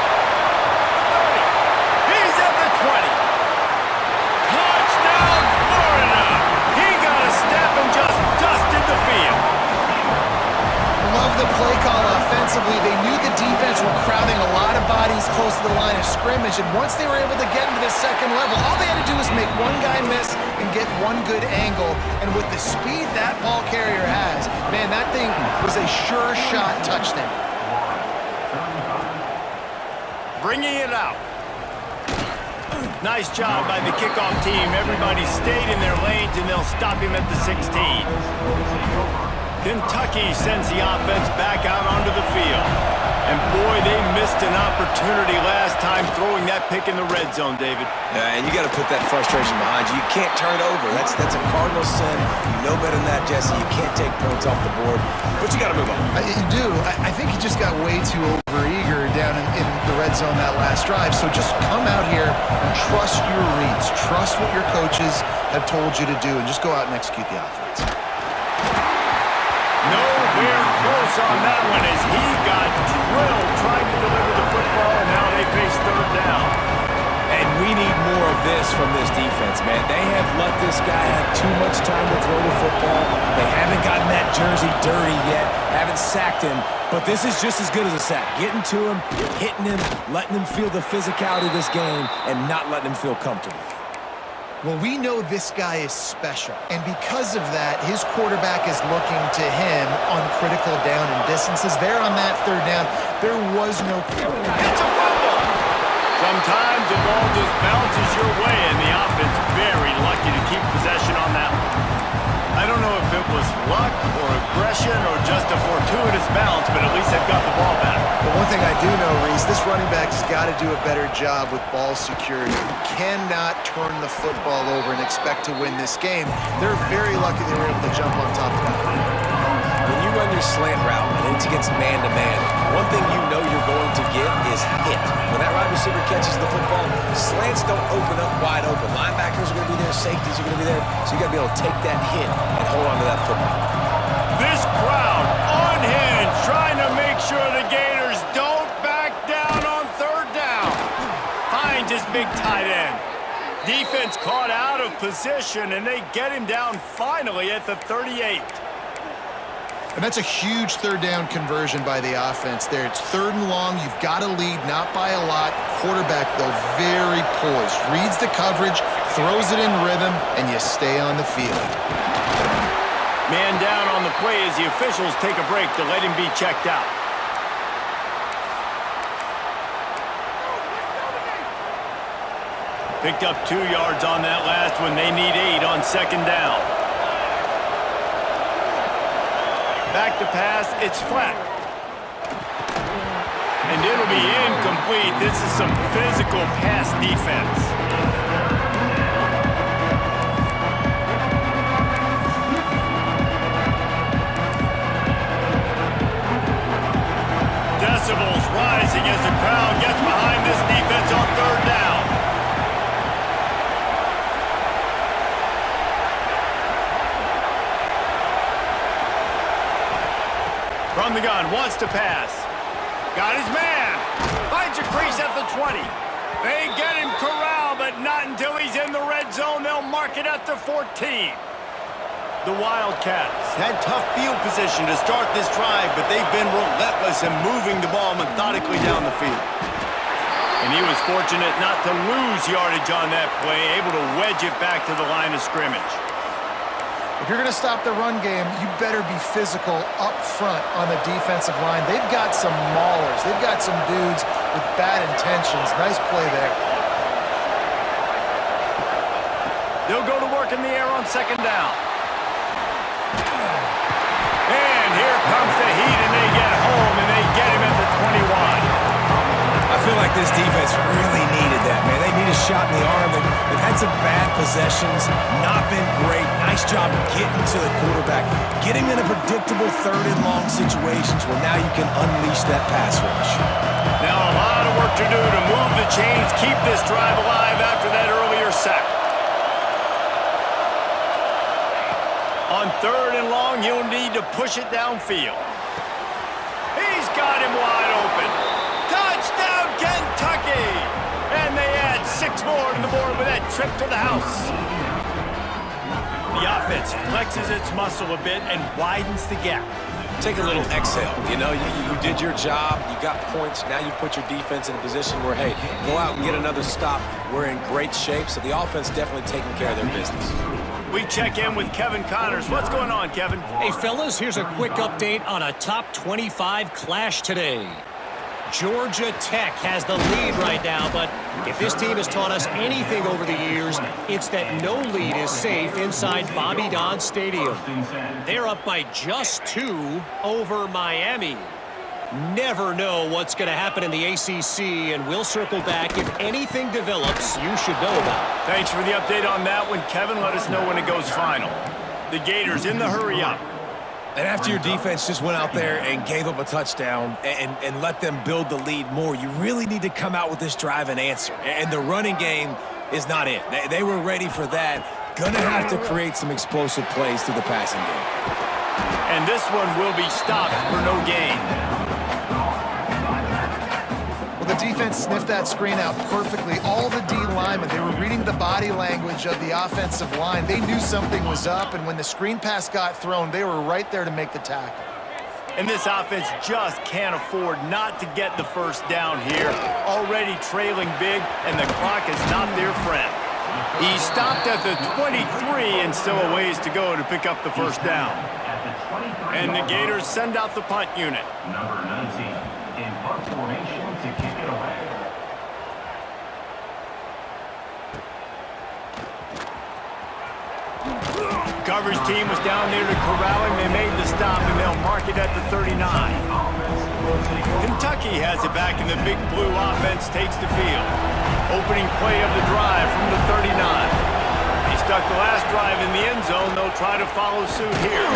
30. He's at the 20. Touchdown, Florida. He got a step and just dusted the field. Love the play call offensively. They knew the defense were crowding a lot of bodies close to the line of scrimmage, and once they were able to get into the second level, all they had to do was make one guy miss and get one good angle. And with the speed that ball carrier has, man, that thing was a sure shot touchdown. Bringing it out. Nice job by the kickoff team. Everybody stayed in their lanes, and they'll stop him at the 16. Kentucky sends the offense back out onto the field. And boy, they missed an opportunity last time throwing that pick in the red zone, David. And you got to put that frustration behind you. You can't turn it over. That's a cardinal sin. You know better than that, Jesse. You can't take points off the board. But you got to move on. You do. I think he just got way too overeager down in the red zone that last drive. So just come out here and trust your reads. Trust what your coaches have told you to do, and just go out and execute the offense. Nowhere close on that one as he got drilled trying to deliver the football, and now they face third down. We need more of this from this defense, man. They have let this guy have too much time to throw the football. They haven't gotten that jersey dirty yet, haven't sacked him, but this is just as good as a sack. Getting to him, hitting him, letting him feel the physicality of this game, and not letting him feel comfortable. Well, we know this guy is special, and because of that, his quarterback is looking to him on critical down and distances. There on that third down, there was no... It's a fumble! Sometimes the ball just bounces your way, and the offense very lucky to keep possession on that one. I don't know if it was luck or aggression or just a fortuitous bounce, but at least they've got the ball back. But one thing I do know, Reese, this running back's got to do a better job with ball security. You cannot turn the football over and expect to win this game. They're very lucky they were able to jump on top of that. When you run your slant route and it's against man-to-man, one thing you know you're going to get is hit. When that wide receiver catches the football, slants don't open up wide open. Linebackers are going to be there, safeties are going to be there, so you got to be able to take that hit and hold on to that football. This crowd unhinged, trying to make sure the Gators don't back down on third down. Finds his big tight end. Defense caught out of position, and they get him down finally at the 38. And that's a huge third down conversion by the offense there. It's third and long. You've got to lead, not by a lot. Quarterback, though, very poised. Reads the coverage, throws it in rhythm, and you stay on the field. Man down on the play as the officials take a break to let him be checked out. Picked up 2 yards on that last one. They need 8 on second down. Back to pass, it's flat. And it'll be incomplete. This is some physical pass defense. Decibels rising as the crowd gets behind this defense on third down. From the gun, wants to pass. Got his man. Finds a crease at the 20. They get him corralled, but not until he's in the red zone. They'll mark it at the 14. The Wildcats had tough field position to start this drive, but they've been relentless in moving the ball methodically down the field. And he was fortunate not to lose yardage on that play, able to wedge it back to the line of scrimmage. If you're going to stop the run game, you better be physical up front on the defensive line. They've got some maulers. They've got some dudes with bad intentions. Nice play there. They'll go to work in the air on second down. And here comes the heat, and they get home, and they get him at the 21. I feel like this defense really needed that, man. They need a shot in the arm. They've had some bad possessions, not been great. Nice job getting to the quarterback, getting in a predictable third and long situations where now you can unleash that pass rush. Now a lot of work to do to move the chains, keep this drive alive after that earlier sack. On third and long, you'll need to push it downfield. He's got him wide open. Touchdown, Kentucky! And they add 6 more to the board with that trip to the house. The offense flexes its muscle a bit and widens the gap. Take a little exhale. You know, you did your job. You got points. Now you put your defense in a position where, hey, go out and get another stop. We're in great shape, so the offense definitely taking care of their business. We check in with Kevin Connors. What's going on, Kevin? Hey, fellas, here's a quick update on a top 25 clash today. Georgia Tech has the lead right now, but if this team has taught us anything over the years, it's that no lead is safe inside Bobby Don Stadium. They're up by just 2 over Miami. Never know what's going to happen in the ACC, and we'll circle back if anything develops you should know about. Thanks for the update on that one, Kevin. Let us know when it goes final. The Gators in the hurry up. And after your defense just went out there and gave up a touchdown and let them build the lead more, you really need to come out with this drive and answer. And the running game is not it. They were ready for that. Gonna have to create some explosive plays through the passing game. And this one will be stopped for no gain. Well, the defense sniffed that screen out perfectly. All the D linemen, they were reading the body language of the offensive line. They knew something was up, and when the screen pass got thrown, they were right there to make the tackle. And this offense just can't afford not to get the first down here. Already trailing big, and the clock is not their friend. He stopped at the 23 and still a ways to go to pick up the first down. And the Gators send out the punt unit. Number 19 in punt formation to kick it away. Coverage team was down there to corral him. They made the stop, and they'll mark it at the 39. Kentucky has it back, and the big blue offense takes the field. Opening play of the drive from the 39. He stuck the last drive in the end zone. They'll try to follow suit here.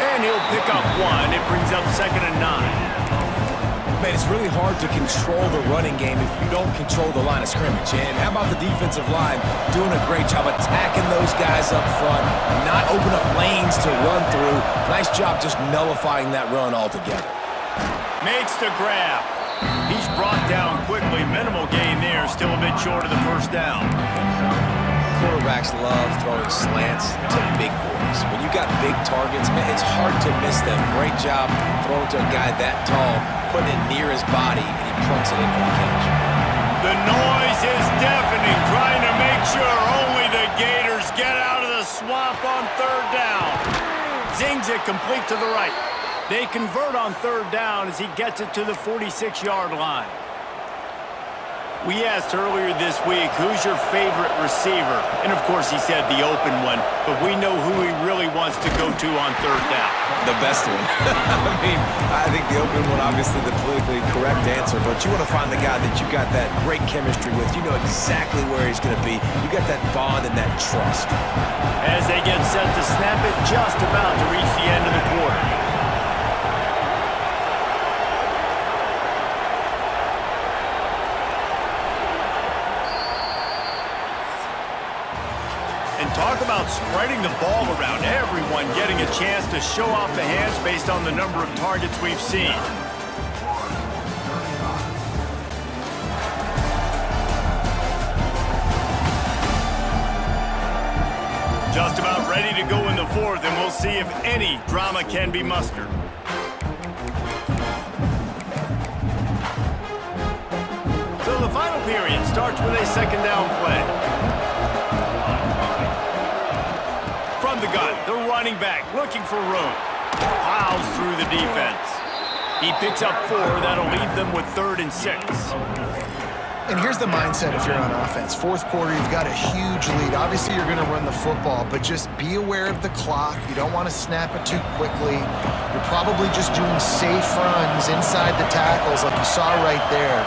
And he'll pick up one. It brings up 2nd and 9. Man, it's really hard to control the running game if you don't control the line of scrimmage. And how about the defensive line doing a great job attacking those guys up front, not open up lanes to run through. Nice job just nullifying that run altogether. Makes the grab. He's brought down quickly. Minimal gain there. Still a bit short of the first down. Quarterbacks love throwing slants to big boys. When you got big targets, man, it's hard to miss them. Great job throwing to a guy that tall, putting it near his body, and he plunks it in for the catch. The noise is deafening, trying to make sure only the Gators get out of the swamp on 3rd down. Zings it complete to the right. They convert on 3rd down as he gets it to the 46-yard line. We asked earlier this week, who's your favorite receiver? And, of course, he said the open one, but we know who he really wants to go to on 3rd down. The best one. I think the open one, obviously the politically correct answer, but you want to find the guy that you got that great chemistry with. You know exactly where he's going to be. You got that bond and that trust. As they get set to snap it, just about to reach the end of the quarter. Talk about spreading the ball around. Everyone getting a chance to show off the hands based on the number of targets we've seen. Just about ready to go in the 4th, and we'll see if any drama can be mustered. So the final period starts with a 2nd down play. From the gun, the running back looking for room. Plows through the defense. He picks up 4. That'll leave them with 3rd and 6. And here's the mindset if you're on offense. 4th quarter, you've got a huge lead. Obviously, you're going to run the football, but just be aware of the clock. You don't want to snap it too quickly. You're probably just doing safe runs inside the tackles like you saw right there.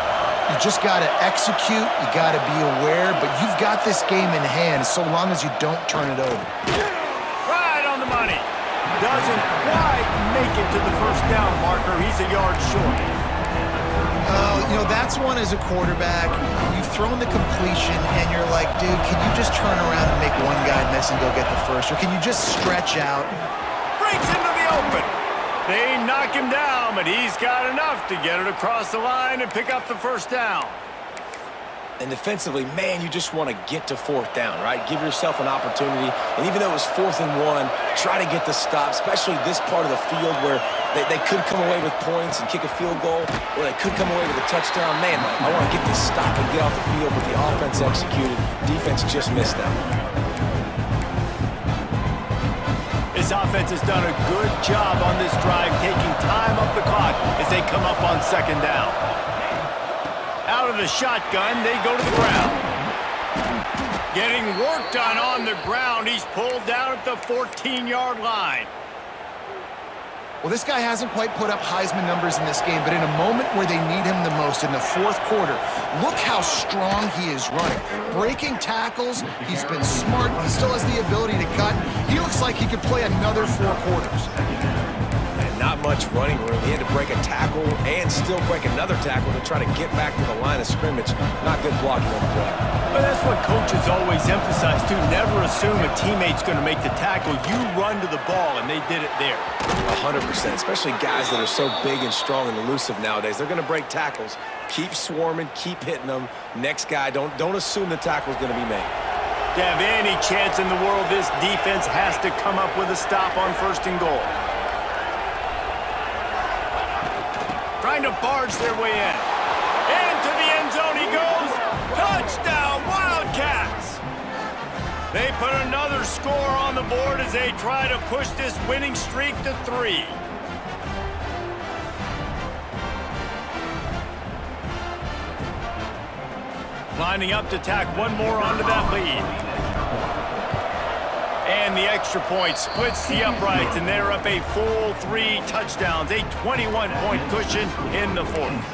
You just got to execute. You got to be aware, but you've got this game in hand so long as you don't turn it over. Money. Doesn't quite make it to the first down marker. He's a yard short. You know, that's one as a quarterback. You've thrown the completion, and you're like, dude, can you just turn around and make one guy miss and go get the first? Or can you just stretch out? Breaks into the open. They knock him down, but he's got enough to get it across the line and pick up the first down. And defensively, man, you just want to get to 4th down, right? Give yourself an opportunity. And even though it was 4th and 1, try to get the stop, especially this part of the field where they could come away with points and kick a field goal, or they could come away with a touchdown. Man, I want to get this stop and get off the field, but the offense executed. Defense just missed out. This offense has done a good job on this drive, taking time off the clock as they come up on 2nd down. Out of the shotgun, they go to the ground. Getting work done on the ground. He's pulled down at the 14-yard line. Well, this guy hasn't quite put up Heisman numbers in this game, but in a moment where they need him the most, in the 4th quarter, look how strong he is running. Breaking tackles, he's been smart, he still has the ability to cut. He looks like he could play another 4 quarters. And not much running room. He had to break a tackle and still break another tackle to try to get back to the line of scrimmage. Not good blocking on the play. But that's what coaches always emphasize, too. Never assume a teammate's going to make the tackle. You run to the ball, and they did it there. 100%, especially guys that are so big and strong and elusive nowadays. They're going to break tackles. Keep swarming, keep hitting them. Next guy, don't assume the tackle's going to be made. To have any chance in the world, this defense has to come up with a stop on 1st and goal. Trying to barge their way in. Into the end zone he goes. Touchdown, Wildcats! They put another score on the board as they try to push this winning streak to 3. Lining up to tack one more onto that lead. And the extra point splits the uprights, and they're up a full 3 touchdowns, a 21-point cushion in the 4th.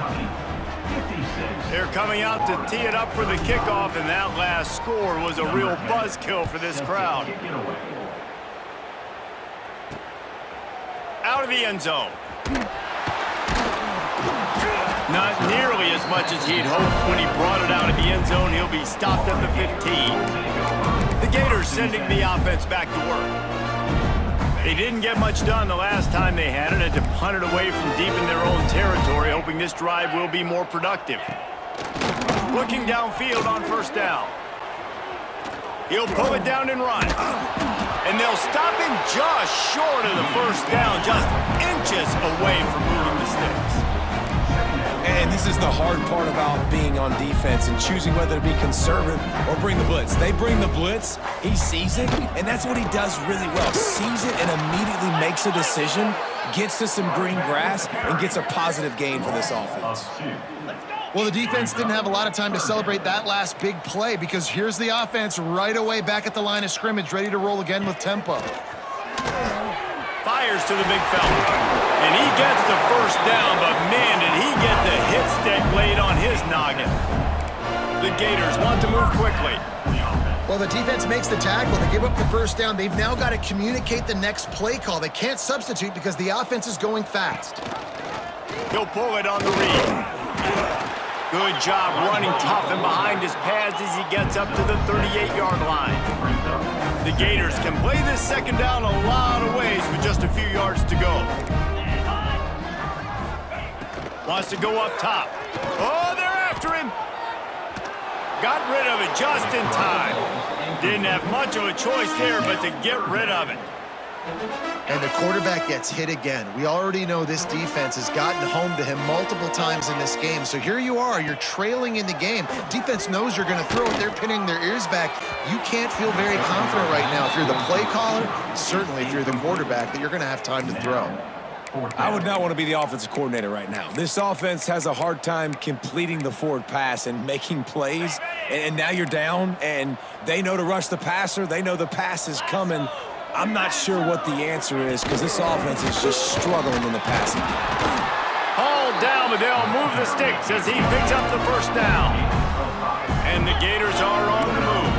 They're coming out to tee it up for the kickoff, and that last score was a real buzzkill for this crowd. Out of the end zone. Not nearly as much as he'd hoped when he brought it out of the end zone. He'll be stopped at the 15. The Gators sending the offense back to work. They didn't get much done the last time they had it. Had to punt it away from deep in their own territory, hoping this drive will be more productive. Looking downfield on 1st down. He'll pull it down and run. And they'll stop him just short of the 1st down, just inches away from moving the sticks. And this is the hard part about being on defense and choosing whether to be conservative or bring the blitz. They bring the blitz, he sees it, and that's what he does really well. Sees it and immediately makes a decision, gets to some green grass, and gets a positive gain for this offense. Well, the defense didn't have a lot of time to celebrate that last big play because here's the offense right away back at the line of scrimmage, ready to roll again with tempo. Fires to the big fella. And he gets the 1st down, but man, did he get the hit stick laid on his noggin. The Gators want to move quickly. Well, the defense makes the tackle. They give up the 1st down. They've now got to communicate the next play call. They can't substitute because the offense is going fast. He'll pull it on the read. Good job running tough and behind his pads as he gets up to the 38-yard line. The Gators can play this 2nd down a lot of ways with just a few yards to go. Wants to go up top. Oh, they're after him. Got rid of it just in time. Didn't have much of a choice there, but to get rid of it. And the quarterback gets hit again. We already know this defense has gotten home to him multiple times in this game. So here you are, you're trailing in the game. Defense knows you're going to throw it. They're pinning their ears back. You can't feel very confident right now if you're the play caller, certainly if you're the quarterback, that you're going to have time to throw. I would not want to be the offensive coordinator right now. This offense has a hard time completing the forward pass and making plays. And now you're down, and they know to rush the passer. They know the pass is coming. I'm not sure what the answer is because this offense is just struggling in the passing game. Hauled down, but they'll move the sticks as he picks up the 1st down. And the Gators are on the move.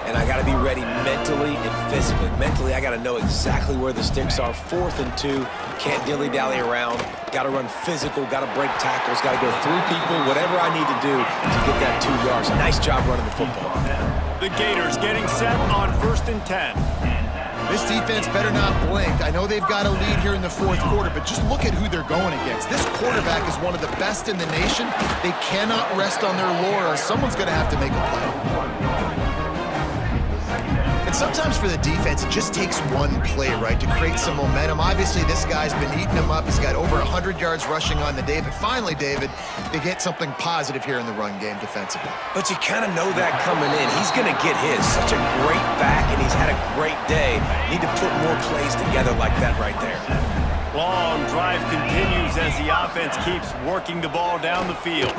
And I got to be ready mentally and physically. Mentally, I got to know exactly where the sticks are. 4th and 2. Can't dilly-dally around. Got to run physical. Got to break tackles. Got to go through people. Whatever I need to do to get that 2 yards. Nice job running the football. The Gators getting set on 1st and 10. This defense better not blink. I know they've got a lead here in the 4th quarter, but just look at who they're going against. This quarterback is one of the best in the nation. They cannot rest on their laurels. Someone's going to have to make a play. And sometimes for the defense, it just takes one play, right, to create some momentum. Obviously, this guy's been eating them up. He's got over 100 yards rushing on the day. But finally, David, they get something positive here in the run game defensively. But you kind of know that coming in. He's going to get his. Such a great back, and he's had a great day. Need to put more plays together like that right there. Long drive continues as the offense keeps working the ball down the field.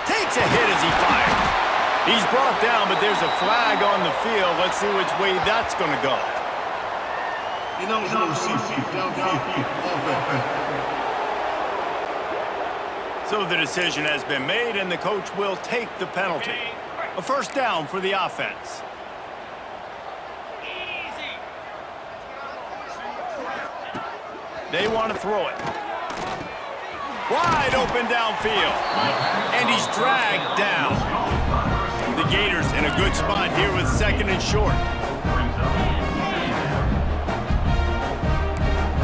Takes a hit as he fires. He's brought down, but there's a flag on the field. Let's see which way that's going to go. So the decision has been made, and the coach will take the penalty. A 1st down for the offense. They want to throw it. Wide open downfield. And he's dragged down. The Gators in a good spot here with 2nd and short.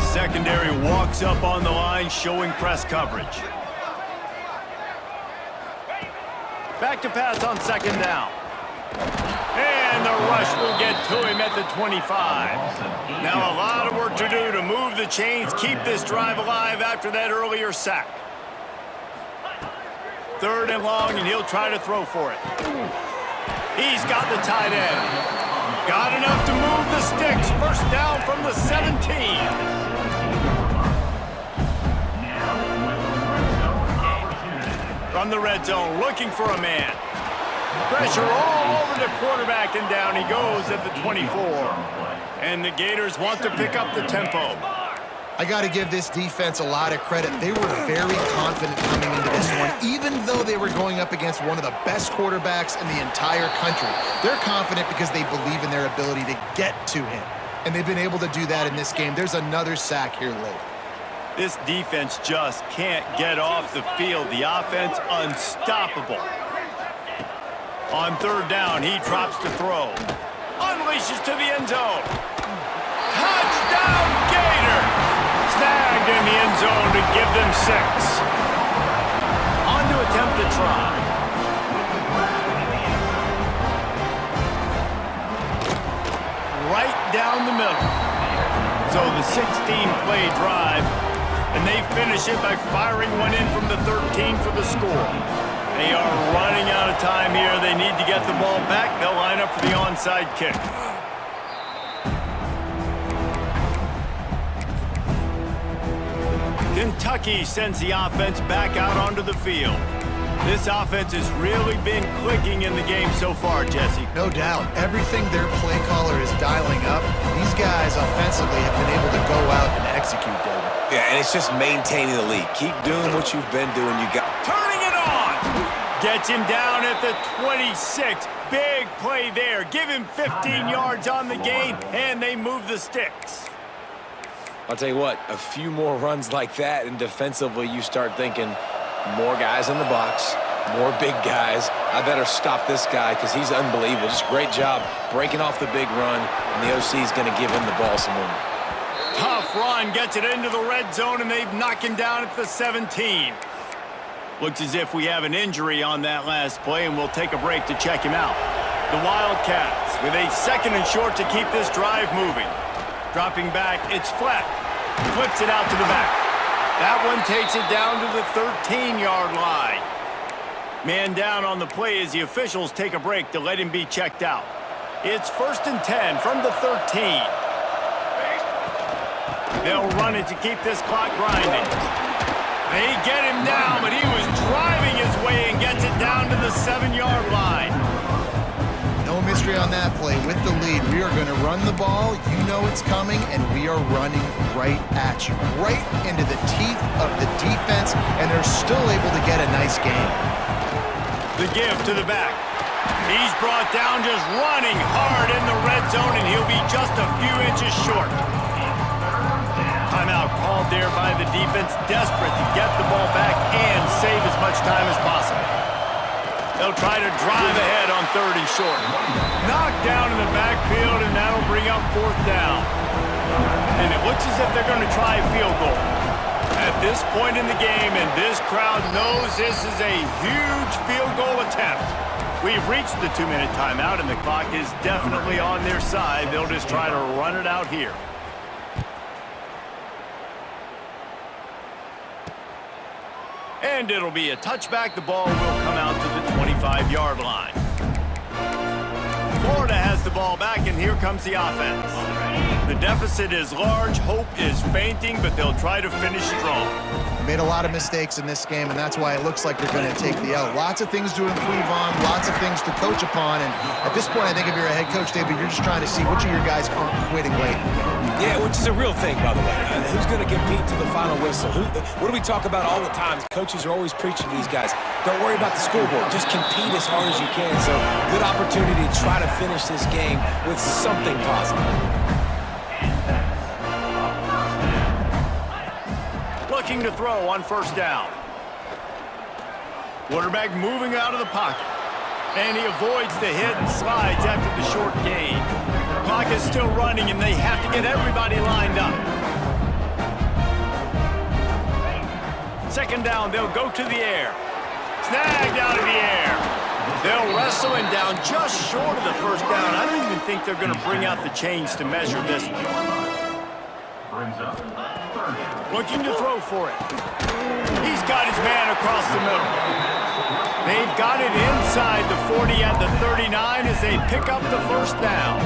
Secondary walks up on the line, showing press coverage. Back to pass on 2nd down. And the rush will get to him at the 25. Now a lot of work to do to move the chains, keep this drive alive after that earlier sack. 3rd and long, and he'll try to throw for it. He's got the tight end. Got enough to move the sticks. 1st down from the 17. From the red zone, looking for a man. Pressure all over the quarterback, and down he goes at the 24. And the Gators want to pick up the tempo. I got to give this defense a lot of credit. They were very confident coming into this one, even though they were going up against one of the best quarterbacks in the entire country. They're confident because they believe in their ability to get to him. And they've been able to do that in this game. There's another sack here late. This defense just can't get off the field. The offense unstoppable. On 3rd down, he drops to throw. Unleashes to the end zone. Touchdown, Gator! Snagged in the end zone to give them 6. On to attempt to try. Right down the middle. So the 16-play drive, and they finish it by firing one in from the 13 for the score. They are running out of time here. They need to get the ball back. They'll line up for the onside kick. Kentucky sends the offense back out onto the field. This offense has really been clicking in the game so far, Jesse. No doubt. Everything their play caller is dialing up, these guys offensively have been able to go out and execute, David. Yeah, and it's just maintaining the lead. Keep doing what you've been doing. You got turning it on. Gets him down at the 26. Big play there. Give him 15 yards on the gain, and they move the sticks. I'll tell you what, a few more runs like that, and defensively you start thinking more guys in the box, more big guys. I better stop this guy because he's unbelievable. Just great job breaking off the big run, and the OC is going to give him the ball some more. Tough run, gets it into the red zone, and they've knocked him down at the 17. Looks as if we have an injury on that last play, and we'll take a break to check him out. The Wildcats with a 2nd and short to keep this drive moving. Dropping back, it's flat. Flips it out to the back. That one takes it down to the 13-yard line. Man down on the play as the officials take a break to let him be checked out. It's 1st and 10 from the 13. They'll run it to keep this clock grinding. They get him down, but he was driving his way and gets it down to the 7-yard line. No mystery on that play. With the lead, we are going to run the ball. You know it's coming, and we are running right at you. Right into the teeth of the defense, and they're still able to get a nice game. The give to the back. He's brought down just running hard in the red zone, and he'll be just a few inches short. Timeout called there by the defense, desperate to get the ball back and save as much time as possible. They'll try to drive ahead on 3rd and short. Knocked down in the backfield, and that'll bring up 4th down. And it looks as if they're going to try a field goal. At this point in the game, and this crowd knows this is a huge field goal attempt. We've reached the 2-minute timeout, and the clock is definitely on their side. They'll just try to run it out here. And it'll be a touchback. The ball will come out to the 25-yard line. Florida has the ball back, and here comes the offense. The deficit is large, hope is fainting, but they'll try to finish strong. Made a lot of mistakes in this game, and that's why it looks like they're going to take the L. Lots of things to improve on, lots of things to coach upon, and at this point, I think if you're a head coach, David, you're just trying to see which of your guys aren't quitting late. Yeah, which is a real thing, by the way. Who's going to compete to the final whistle? What do we talk about all the time? Coaches are always preaching to these guys. Don't worry about the scoreboard. Just compete as hard as you can. So, good opportunity to try to finish this game with something positive. Looking to throw on first down. Quarterback moving out of the pocket. And he avoids the hit and slides after the short gain. Clock is still running, and they have to get everybody lined up. Second down, they'll go to the air. Snagged out of the air. They'll wrestle him down just short of the first down. I don't even think they're going to bring out the chains to measure this one. Looking to throw for it. He's got his man across the middle. They've got it inside the 40 at the 39 as they pick up the first down.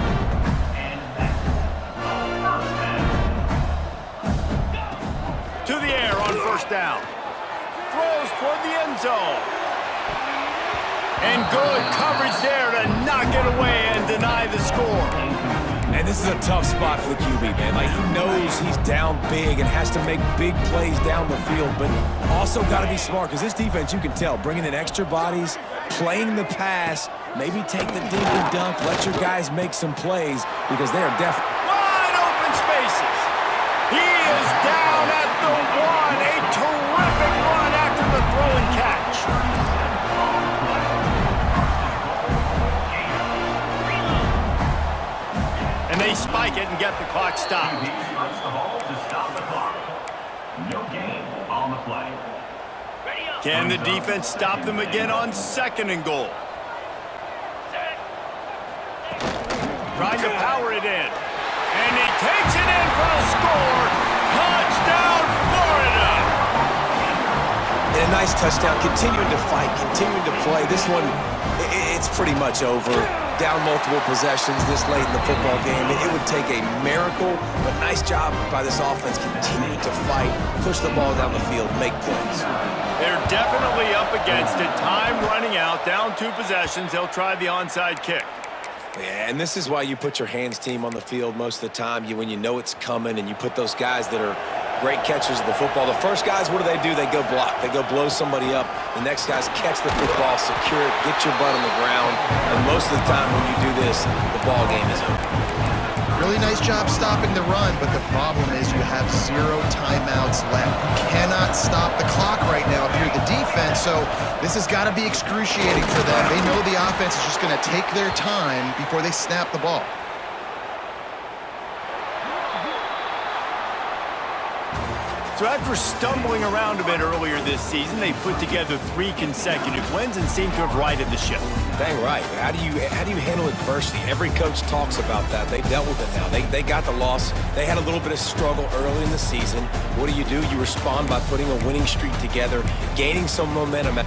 To the air on first down. Throws toward the end zone. And good coverage there to knock it away and deny the score. And this is a tough spot for the QB, man. Like, he knows he's down big and has to make big plays down the field, but also got to be smart because this defense, you can tell, bringing in extra bodies, playing the pass, maybe take the dink and dunk, let your guys make some plays because they are definitely Wide open spaces. He is down at the 1. A terrific run after the throw and catch. And they spike it and get the clock stopped. First of all, to stop the clock. No gain on the play. Can the defense stop them again on second and goal? Trying to power it in. And he takes it in for a score. Touchdown, Florida! And a nice touchdown, continuing to fight, continuing to play. This one, it's pretty much over. Down multiple possessions this late in the football game. It would take a miracle, but nice job by this offense continuing to fight, push the ball down the field, make plays. They're definitely up against it. Time running out, down 2 possessions. They'll try the onside kick. Yeah, and this is why you put your hands team on the field most of the time. When you know it's coming and you put those guys that are great catchers of the football. The first guys, what do? They go block. They go blow somebody up. The next guys catch the football, secure it, get your butt on the ground. And most of the time when you do this, the ball game is over. Really nice job stopping the run, but the problem is you have 0 timeouts left. You cannot stop the clock right now if you're the defense, so this has got to be excruciating for them. They know the offense is just going to take their time before they snap the ball. So after stumbling around a bit earlier this season, they put together 3 consecutive wins and seem to have righted the ship. Dang right. How do you handle adversity? Every coach talks about that. They dealt with it now. They got the loss. They had a little bit of struggle early in the season. What do? You respond by putting a winning streak together, gaining some momentum.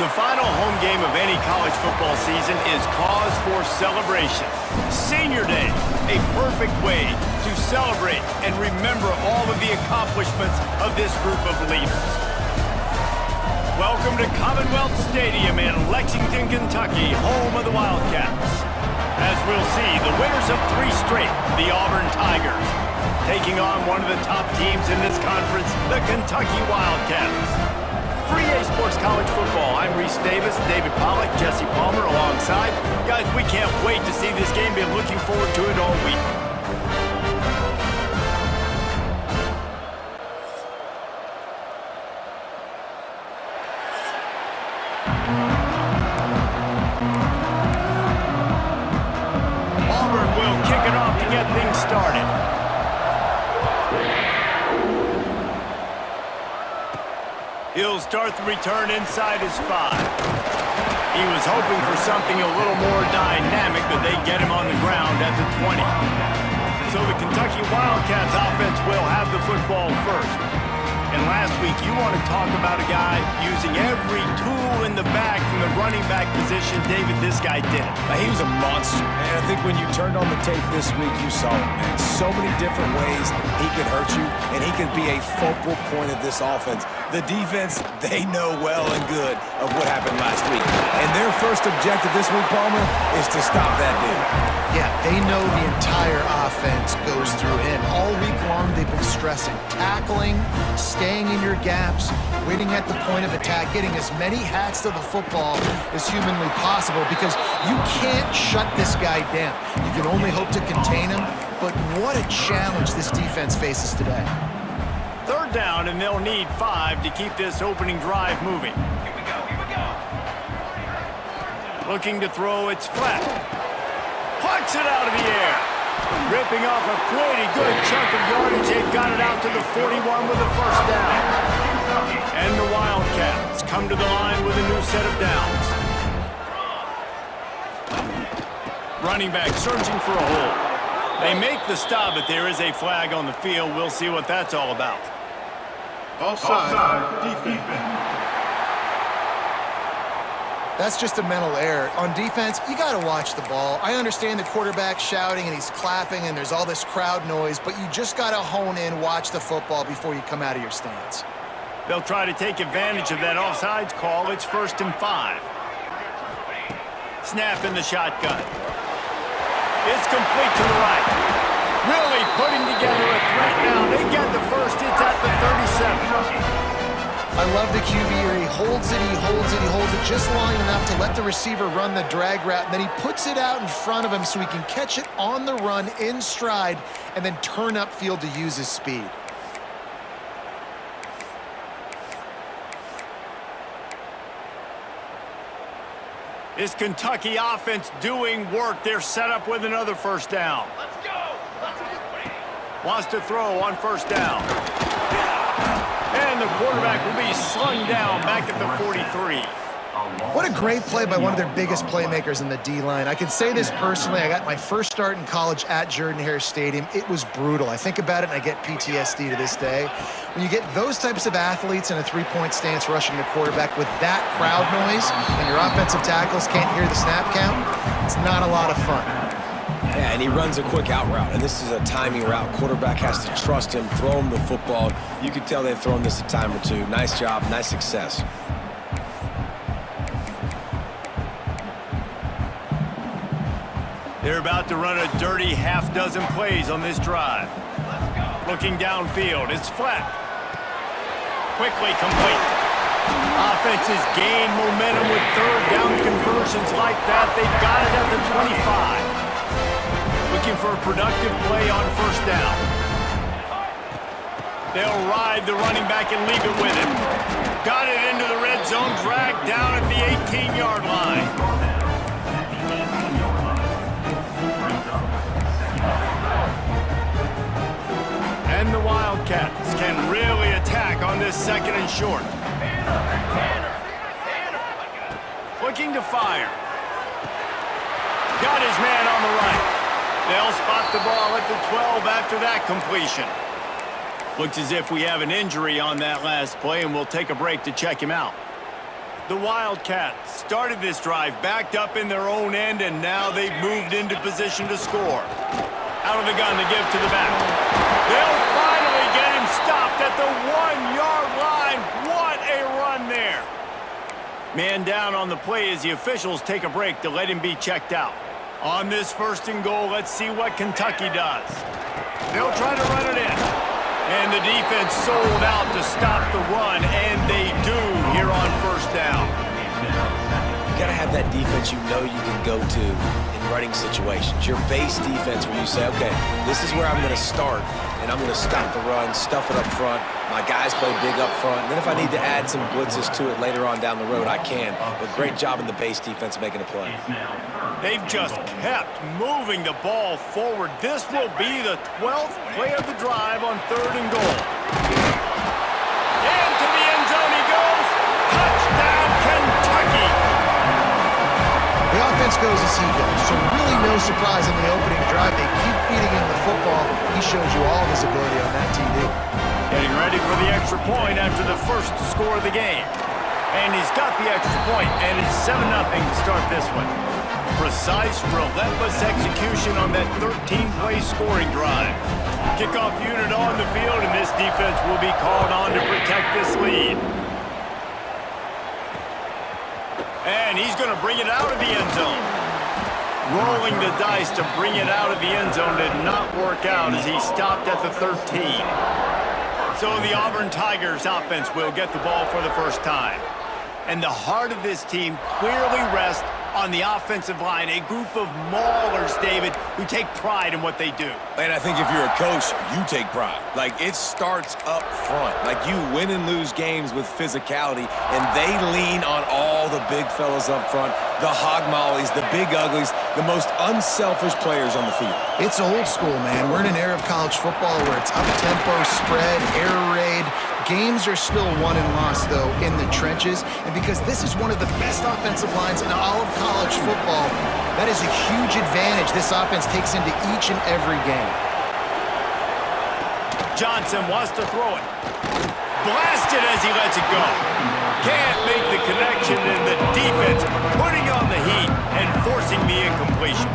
The final home game of any college football season is cause for celebration. Senior Day, a perfect way to celebrate and remember all of the accomplishments of this group of leaders. Welcome to Commonwealth Stadium in Lexington, Kentucky, home of the Wildcats. As we'll see, the winners of 3 straight, the Auburn Tigers, taking on one of the top teams in this conference, the Kentucky Wildcats. For EA Sports College Football, I'm Reese Davis, David Pollack, Jesse Palmer alongside. Guys, we can't wait to see this game. Been looking forward to it all week. Auburn will kick it off to get things started. He'll start the return inside his 5. He was hoping for something a little more dynamic, but they get him on the ground at the 20. So the Kentucky Wildcats offense will have the football first. And last week, you want to talk about a guy using every tool in the bag from the running back position. David, this guy did it. He was a monster. And I think when you turned on the tape this week, you saw it, man. So many different ways he could hurt you, and he could be a focal point of this offense. The defense, they know well and good of what happened last week. And their first objective this week, Palmer, is to stop that dude. Yeah, they know the entire offense goes through him. All week long, they've been stressing tackling, staying in your gaps, waiting at the point of attack, getting as many hats to the football as humanly possible because you can't shut this guy down. You can only hope to contain him, but what a challenge this defense faces today. 3rd down, and they'll need 5 to keep this opening drive moving. Here we go. Looking to throw, it's flat. Plucks it out of the air. Ripping off a pretty good chunk of yardage. They've got it out to the 41 with a 1st down. And the Wildcats come to the line with a new set of downs. Running back searching for a hole. They make the stop, but there is a flag on the field. We'll see what that's all about. Offside, defense. That's just a mental error. On defense, you got to watch the ball. I understand the quarterback shouting and he's clapping and there's all this crowd noise, but you just got to hone in, watch the football before you come out of your stance. They'll try to take advantage of that offsides call. It's 1st and 5. Snap in the shotgun. It's complete to the right. Really putting together a threat now. They get the first. It's at the 37. I love the QB here. He holds it just long enough to let the receiver run the drag route, and then he puts it out in front of him so he can catch it on the run in stride and then turn upfield to use his speed. This Kentucky offense doing work. They're set up with another 1st down. Let's go. Wants to throw on 1st down. And the quarterback will be slung down back at the 43. What a great play by one of their biggest playmakers in the D-line. I can say this personally. I got my first start in college at Jordan-Hare Stadium. It was brutal. I think about it and I get PTSD to this day. When you get those types of athletes in a 3-point stance rushing the quarterback with that crowd noise and your offensive tackles can't hear the snap count, it's not a lot of fun. Yeah, and he runs a quick out route, and this is a timing route. Quarterback has to trust him, throw him the football. You can tell they've thrown this a time or two. Nice job, nice success. They're about to run a dirty half-dozen plays on this drive. Looking downfield, it's flat. Quickly complete. Offenses gain momentum with 3rd down conversions like that. They've got it at the 25. Looking for a productive play on 1st down. They'll ride the running back and leave it with him. Got it into the red zone, dragged down at the 18-yard line. And the Wildcats can really attack on this 2nd and short. Looking to fire. Got his man on the right. They'll spot the ball at the 12 after that completion. Looks as if we have an injury on that last play, and we'll take a break to check him out. The Wildcats started this drive backed up in their own end, and now they've moved into position to score. Out of the gun to give to the back. They'll finally get him stopped at the 1-yard line. What a run there. Man down on the play as the officials take a break to let him be checked out. On this 1st and goal, let's see what Kentucky does. They'll try to run it in. And the defense sold out to stop the run, and they do here on 1st down. You got to have that defense you know you can go to in running situations. Your base defense where you say, okay, this is where I'm going to start, and I'm going to stop the run, stuff it up front. My guys play big up front. And then if I need to add some blitzes to it later on down the road, I can. But great job in the base defense making a play. They've just kept moving the ball forward. This will be the 12th play of the drive on 3rd and goal. Into the end zone he goes. Touchdown, Kentucky. The offense goes as he goes, so really no surprise in the opening drive. They keep feeding him the football. He shows you all of his ability on that TV. Getting ready for the extra point after the first score of the game. And he's got the extra point, and it's 7-0 to start this one. Precise, relentless execution on that 13-play scoring drive. Kickoff unit on the field, and this defense will be called on to protect this lead. And he's going to bring it out of the end zone. Rolling the dice to bring it out of the end zone did not work out as he stopped at the 13. So the Auburn Tigers offense will get the ball for the first time. And the heart of this team clearly rests on the offensive line, a group of maulers, David, who take pride in what they do. And I think if you're a coach, you take pride. Like, it starts up front. Like, you win and lose games with physicality, and they lean on all the big fellas up front, the hog mollies, the big uglies, the most unselfish players on the field. It's old school, man. We're in an era of college football where it's up-tempo, spread, air raid. Games are still won and lost, though, in the trenches. And because this is one of the best offensive lines in all of college football, that is a huge advantage this offense takes into each and every game. Johnson wants to throw it. Blasted as he lets it go. Can't make the connection, and the defense putting on the heat and forcing the incompletion.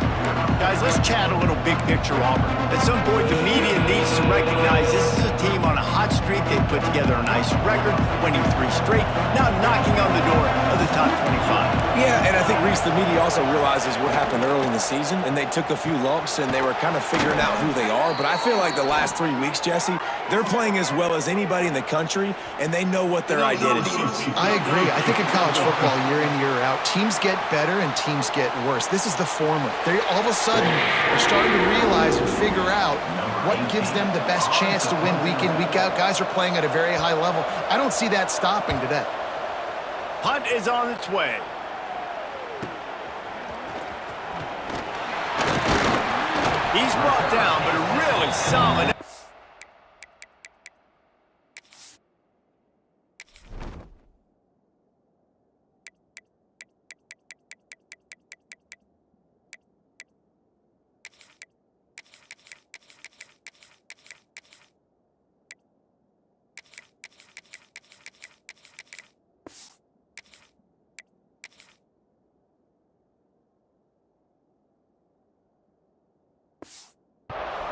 Guys, let's chat a little big picture Auburn. At some point, the media needs to recognize this is a team on a hot streak. They put together a nice record, winning 3 straight, now knocking on the door of the top 25. Yeah, and I think, Reese, the media also realizes what happened early in the season, and they took a few lumps, and they were kind of figuring out who they are. But I feel like the last 3 weeks, Jesse, they're playing as well as anybody in the country, and they know what their identity is. I agree. I think in college football, year in, year out, teams get better and teams get worse. This is the former. They all of a sudden are starting to realize and figure out what gives them the best chance to win week in, week out. Guys are playing at a very high level. I don't see that stopping today. Punt is on its way. He's brought down, but a really solid.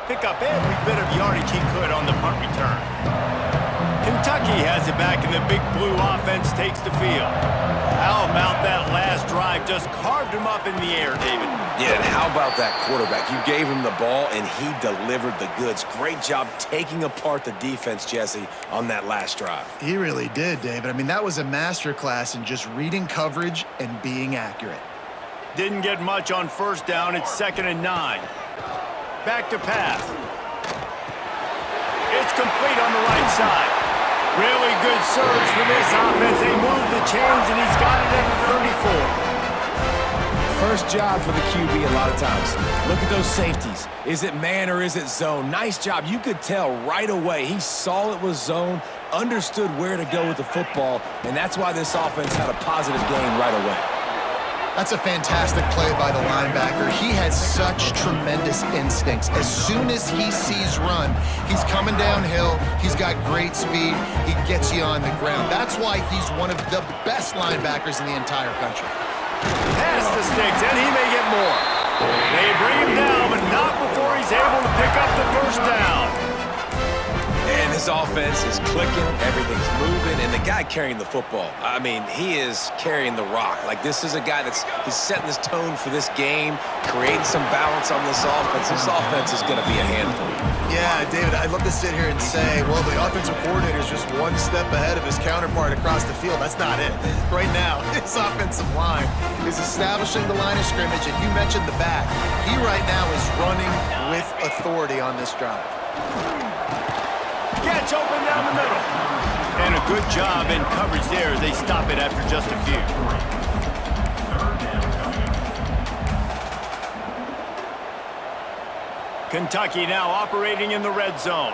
Pick up every bit of yardage he could on the punt return. Kentucky has it back, and the big blue offense takes the field. How about that last drive? Just carved him up in the air, David. Yeah, and how about that quarterback? You gave him the ball, and he delivered the goods. Great job taking apart the defense, Jesse, on that last drive. He really did, David. I mean, that was a masterclass in just reading coverage and being accurate. Didn't get much on 1st down. It's 2nd and 9. Back to pass. It's complete on the right side. Really good surge for this offense. They move the chains, and he's got it at the 34. First job for the QB a lot of times. Look at those safeties. Is it man or is it zone? Nice job. You could tell right away. He saw it was zone, understood where to go with the football, and that's why this offense had a positive game right away. That's a fantastic play by the linebacker. He has such tremendous instincts. As soon as he sees run, he's coming downhill. He's got great speed. He gets you on the ground. That's why he's one of the best linebackers in the entire country. Pass the sticks, and he may get more. They bring him down, but not before he's able to pick up the first down. And his offense is clicking, everything's moving, and the guy carrying the football, I mean, he is carrying the rock. Like, this is a guy he's setting this tone for this game, creating some balance on this offense. This offense is going to be a handful. Yeah, David, I'd love to sit here and say, well, the offensive coordinator is just one step ahead of his counterpart across the field. That's not it. Right now, his offensive line is establishing the line of scrimmage, and you mentioned the back. He right now is running with authority on this drive. Catch open down the middle. And a good job in coverage there as they stop it after just a few. Kentucky now operating in the red zone.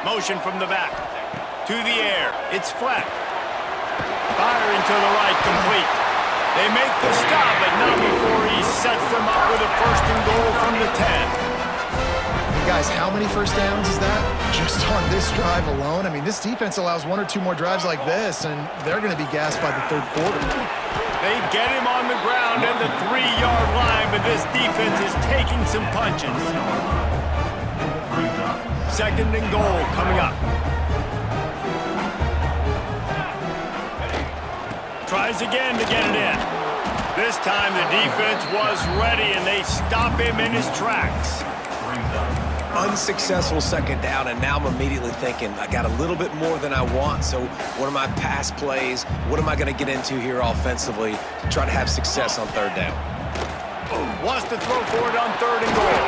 Motion from the back. To the air. It's flat. Firing to the right, complete. They make the stop, but not before he sets them up with a first and goal from the 10. Guys, how many first downs is that just on this drive alone? I mean, this defense allows one or two more drives like this, and they're going to be gassed by the third quarter. They get him on the ground at the 3-yard line, but this defense is taking some punches. Second and goal coming up. Tries again to get it in. This time the defense was ready, and they stop him in his tracks. Unsuccessful second down, and now I'm immediately thinking, I got a little bit more than I want, so what are my pass plays? What am I going to get into here offensively to try to have success on third down? Wants to throw for it on third and goal.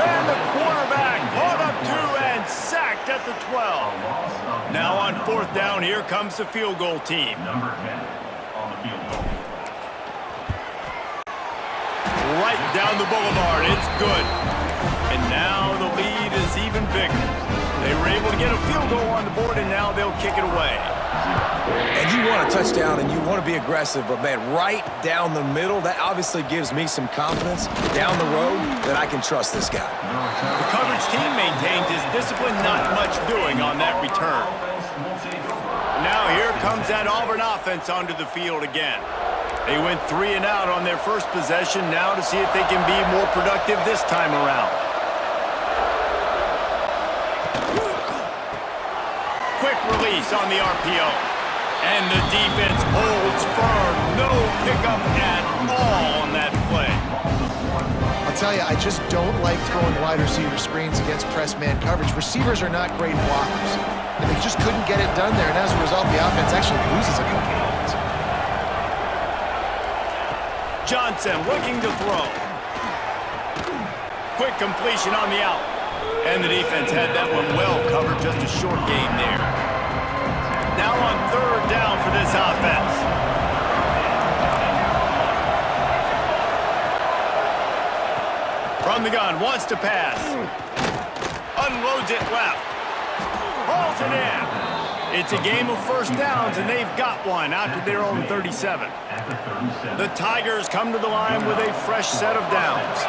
And the quarterback caught up to and sacked at the 12. Now on fourth down, here comes the field goal team. Number 10 on the field goal. Right down the boulevard, it's good. And now the lead is even bigger. They were able to get a field goal on the board, and now they'll kick it away. And you want a touchdown, and you want to be aggressive, but, man, right down the middle, that obviously gives me some confidence down the road that I can trust this guy. The coverage team maintains his discipline, not much doing on that return. Now here comes that Auburn offense onto the field again. They went 3 and out on their first possession, now to see if they can be more productive this time around. Quick release on the RPO. And the defense holds firm. No pickup at all on that play. I'll tell you, I just don't like throwing wide receiver screens against press man coverage. Receivers are not great blockers. And they just couldn't get it done there, and as a result, the offense actually loses a couple points. Johnson looking to throw. Quick completion on the out. And the defense had that one well covered, just a short gain there. Now on third down for this offense. From the gun, wants to pass. Unloads it left. Hauls it in. It's a game of first downs, and they've got one out to their own 37. The Tigers come to the line with a fresh set of downs.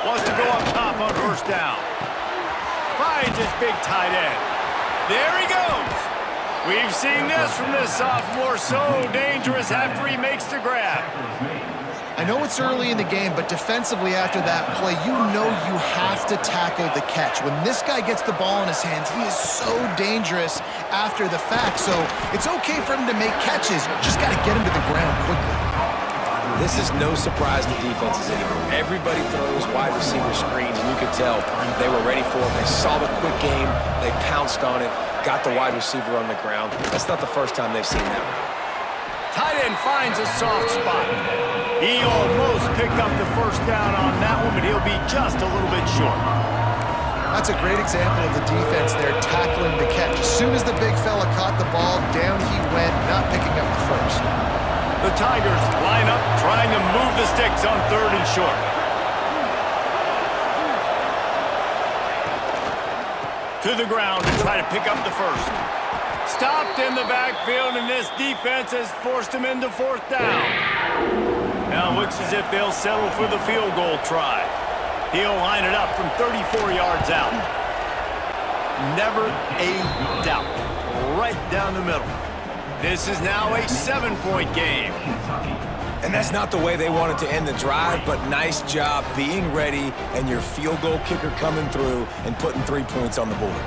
Wants to go up top on first down. Finds his big tight end. There he goes. We've seen this from this sophomore, so dangerous after he makes the grab. I know it's early in the game, but defensively after that play, you know you have to tackle the catch. When this guy gets the ball in his hands, he is so dangerous after the fact. So it's okay for him to make catches. Just got to get him to the ground quickly. This is no surprise to defenses anymore. Everybody throws wide receiver screens, and you could tell they were ready for it. They saw the quick game. They pounced on it, got the wide receiver on the ground. That's not the first time they've seen that. Tight end finds a soft spot. He almost picked up the first down on that one, but he'll be just a little bit short. That's a great example of the defense there tackling the catch. As soon as the big fella caught the ball, down he went, not picking up the first. The Tigers line up, trying to move the sticks on third and short. To the ground to try to pick up the first. Stopped in the backfield, and this defense has forced him into fourth down. Now it looks as if they'll settle for the field goal try. He'll line it up from 34 yards out. Never a doubt. Right down the middle. This is now a 7-point game. And that's not the way they wanted to end the drive, but nice job being ready and your field goal kicker coming through and putting 3 points on the board.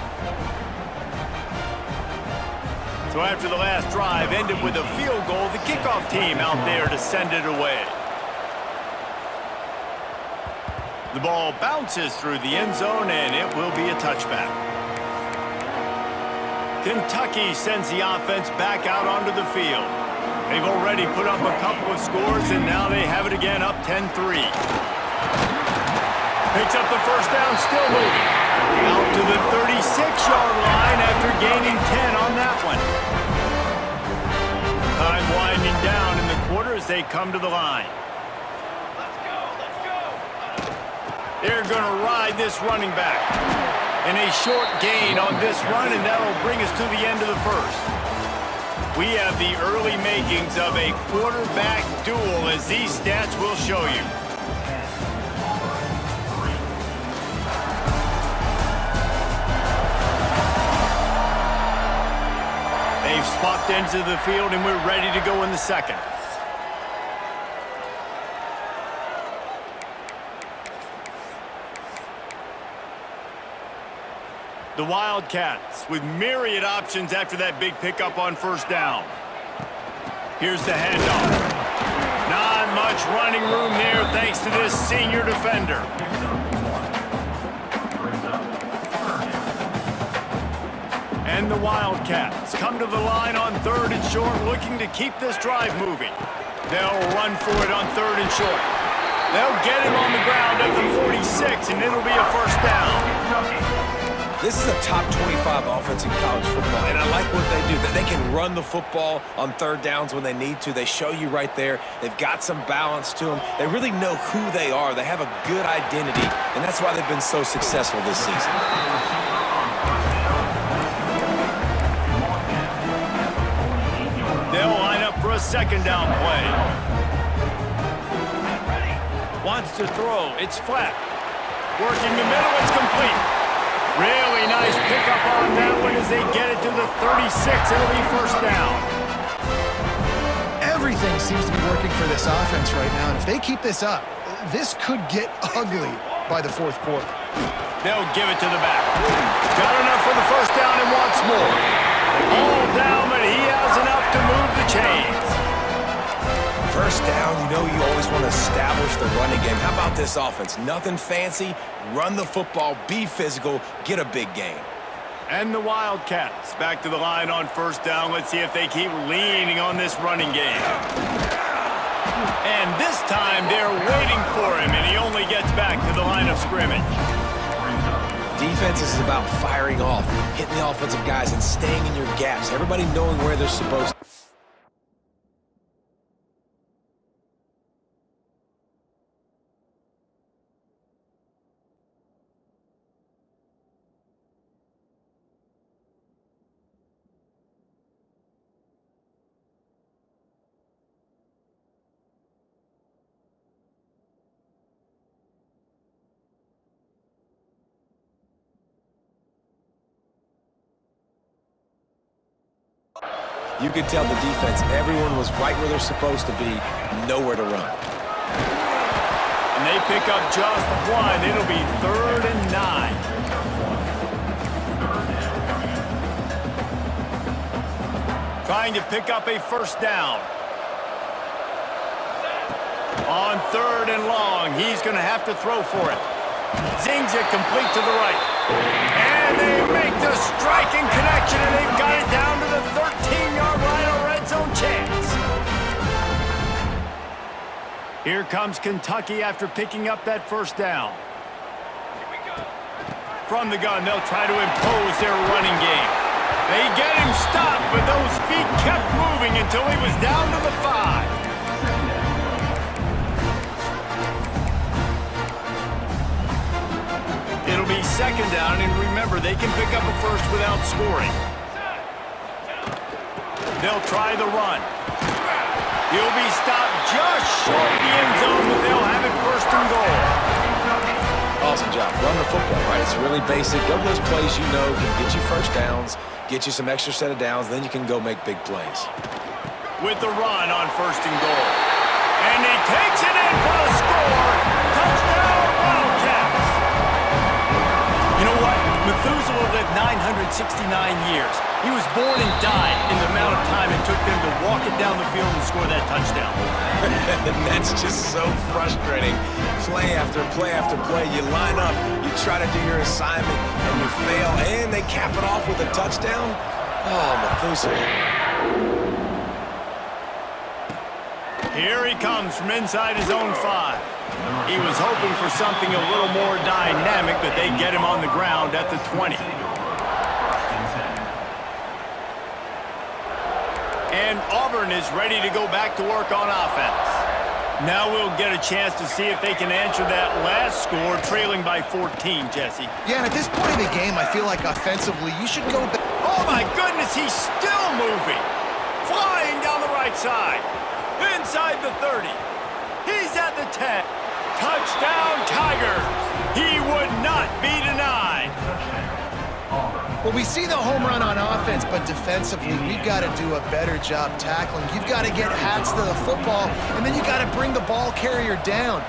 So after the last drive ended with a field goal, the kickoff team out there to send it away. The ball bounces through the end zone, and it will be a touchback. Kentucky sends the offense back out onto the field. They've already put up a couple of scores, and now they have it again up 10-3. Picks up the first down, still moving. Out to the 36-yard line after gaining 10 on that one. Time winding down in the quarter as they come to the line. They're going to ride this running back. And a short gain on this run, and that'll bring us to the end of the first. We have the early makings of a quarterback duel, as these stats will show you. They've swapped ends of the field, and we're ready to go in the second. The Wildcats with myriad options after that big pickup on first down. Here's the handoff. Not much running room there thanks to this senior defender. And the Wildcats come to the line on third and short, looking to keep this drive moving. They'll run for it on third and short. They'll get him on the ground at the 46, and it'll be a first down. This is a top 25 offense in college football, and I like what they do. They can run the football on third downs when they need to. They show you right there. They've got some balance to them. They really know who they are. They have a good identity, and that's why they've been so successful this season. They'll line up for a second down play. Wants to throw. It's flat. Working the middle. It's complete. Really nice pickup on that one as they get it to the 36. It'll be first down. Everything seems to be working for this offense right now, and if they keep this up, this could get ugly by the fourth quarter. They'll give it to the back. Got enough for the first down and wants more. All down, but he has enough to move the chains. First down, you know you always want to establish the running game. How about this offense? Nothing fancy. Run the football, be physical, get a big gain. And the Wildcats back to the line on first down. Let's see if they keep leaning on this running game. And this time they're waiting for him, and he only gets back to the line of scrimmage. Defense is about firing off, hitting the offensive guys, and staying in your gaps. Everybody knowing where they're supposed to. You could tell the defense, everyone was right where they're supposed to be, nowhere to run. And they pick up just one. It'll be 3rd and 9. Trying to pick up a first down. On 3rd and long, he's going to have to throw for it. Zings it complete to the right. And they make the striking connection, and they've got it down to the 13-yard line, a red zone chance. Here comes Kentucky after picking up that first down. From the gun, they'll try to impose their running game. They get him stopped, but those feet kept moving until he was down to the 5. It'll be second down, and remember, they can pick up a first without scoring. They'll try the run. He'll be stopped just short of the end zone, but they'll have it first and goal. Awesome job. Run the football, right? It's really basic. Go to those plays you know can get you first downs, get you some extra set of downs, then you can go make big plays. With the run on first and goal. And he takes it in for the score. Touchdown, Wildcats. You know what? Methuselah lived 969 years. He was born and died in the amount of time it took them to walk it down the field and score that touchdown. That's just so frustrating. Play after play after play. You line up, you try to do your assignment, and you fail, and they cap it off with a touchdown. Oh, Methuselah. Here he comes from inside his own 5. He was hoping for something a little more dynamic, but they get him on the ground at the 20. And Auburn is ready to go back to work on offense. Now we'll get a chance to see if they can answer that last score, trailing by 14, Jesse. Yeah, and at this point in the game, I feel like offensively, you should go back. Oh, my goodness, he's still moving. Flying down the right side. Inside the 30. He's at the 10. Touchdown, Tigers. He would not be denied. Well, we see the home run on offense, but defensively, we've got to do a better job tackling. You've got to get hats to the football, and then you got to bring the ball carrier down.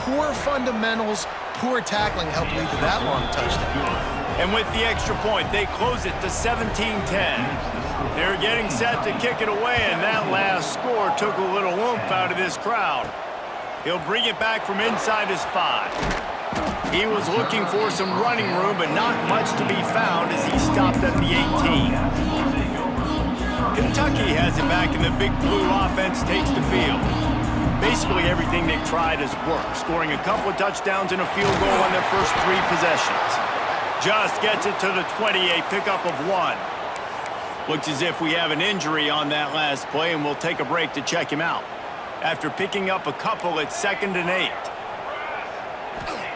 Poor fundamentals, poor tackling helped lead to that long touchdown. And with the extra point, they close it to 17-10. They're getting set to kick it away, and that last score took a little oomph out of this crowd. He'll bring it back from inside his 5. He was looking for some running room, but not much to be found as he stopped at the 18. Kentucky has it back, and the Big Blue offense takes the field. Basically everything they've tried has worked, scoring a couple of touchdowns and a field goal on their first 3 possessions. Just gets it to the 20, a pickup of 1. Looks as if we have an injury on that last play, and we'll take a break to check him out. After picking up a couple, it's 2nd and 8.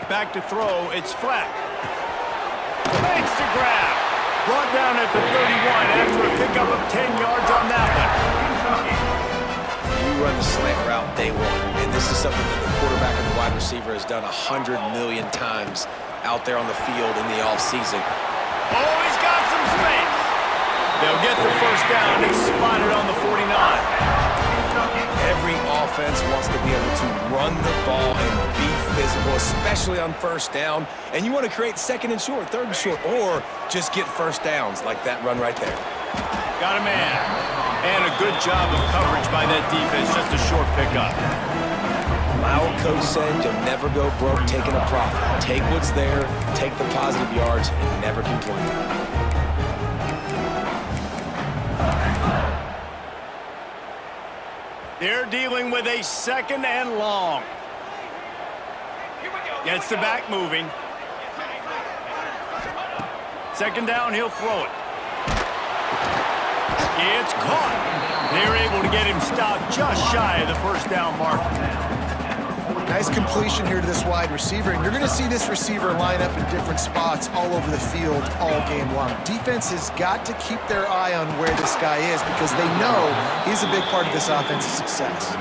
Back to throw, it's Fleck. Makes the grab. Brought down at the 31 after a pickup of 10 yards on that one. You run the slant route day one, and this is something that the quarterback and the wide receiver has done 100 million times out there on the field in the offseason. Oh, he's got some space. They'll get the first down. He's spotted on the 49. Every offense wants to be able to run the ball and be physical, especially on first down. And you want to create 2nd and short, 3rd and short, or just get first downs like that run right there. Got a man. And a good job of coverage by that defense. Just a short pickup. My old coach said you'll never go broke taking a profit. Take what's there, take the positive yards, and never complain. They're dealing with a 2nd and long. Gets the back moving. 2nd down, he'll throw it. It's caught. They're able to get him stopped just shy of the first down mark. Nice completion here to this wide receiver, and you're going to see this receiver line up in different spots all over the field all game long. Defense has got to keep their eye on where this guy is because they know he's a big part of this offense's success.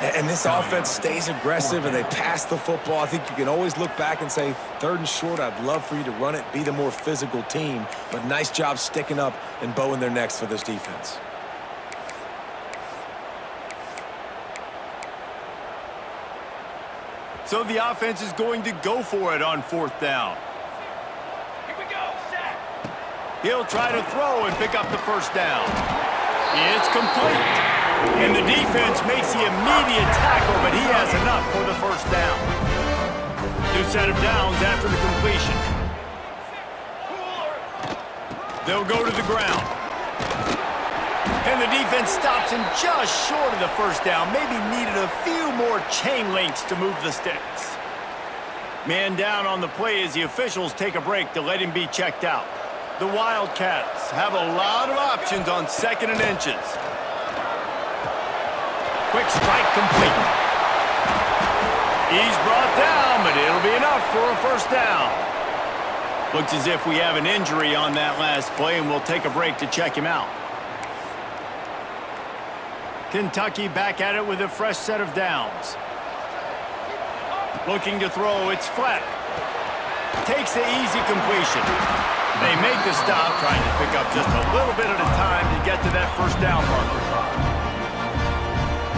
And this offense stays aggressive, and they pass the football. I think you can always look back and say, 3rd and short, I'd love for you to run it, be the more physical team. But nice job sticking up and bowing their necks for this defense. So the offense is going to go for it on 4th down. Here we go, set. He'll try to throw and pick up the first down. It's complete. And the defense makes the immediate tackle, but he has enough for the first down. New set of downs after the completion. They'll go to the ground. And the defense stops him just short of the first down. Maybe needed a few more chain links to move the sticks. Man down on the play as the officials take a break to let him be checked out. The Wildcats have a lot of options on 2nd and inches. Quick strike complete. He's brought down, but it'll be enough for a first down. Looks as if we have an injury on that last play, and we'll take a break to check him out. Kentucky back at it with a fresh set of downs. Looking to throw, it's Fleck. Takes the easy completion. They make the stop, trying to pick up just a little bit at a time to get to that first down marker.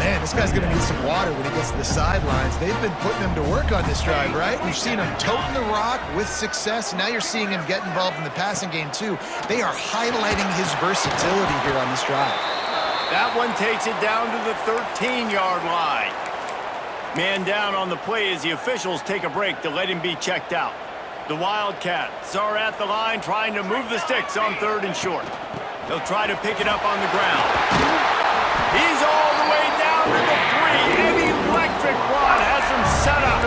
Man, this guy's going to need some water when he gets to the sidelines. They've been putting him to work on this drive, right? We've seen him toting the rock with success. Now you're seeing him get involved in the passing game, too. They are highlighting his versatility here on this drive. That one takes it down to the 13-yard line. Man down on the play as the officials take a break to let him be checked out. The Wildcats are at the line trying to move the sticks on 3rd and short. They'll try to pick it up on the ground. He's all the way down to the 3. An electric run has him set up.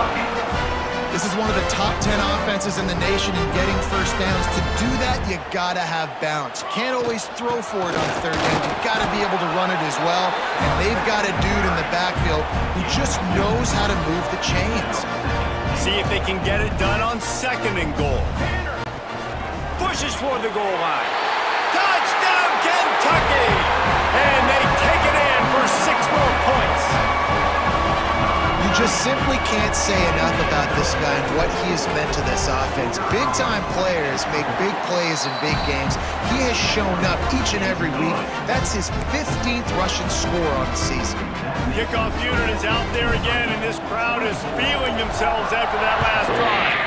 This is one of the top 10 offenses in the nation in getting first downs. To do that, you gotta have balance. You can't always throw for it on 3rd down. You've got to be able to run it as well. And they've got a dude in the backfield who just knows how to move the chains. See if they can get it done on 2nd and goal. Pushes for the goal line. Touchdown, Kentucky! And they take it in for 6 more points. You just simply can't say enough about this guy and what he has meant to this offense. Big-time players make big plays in big games. He has shown up each and every week. That's his 15th rushing score on the season. Kickoff unit is out there again, and this crowd is feeling themselves after that last drive.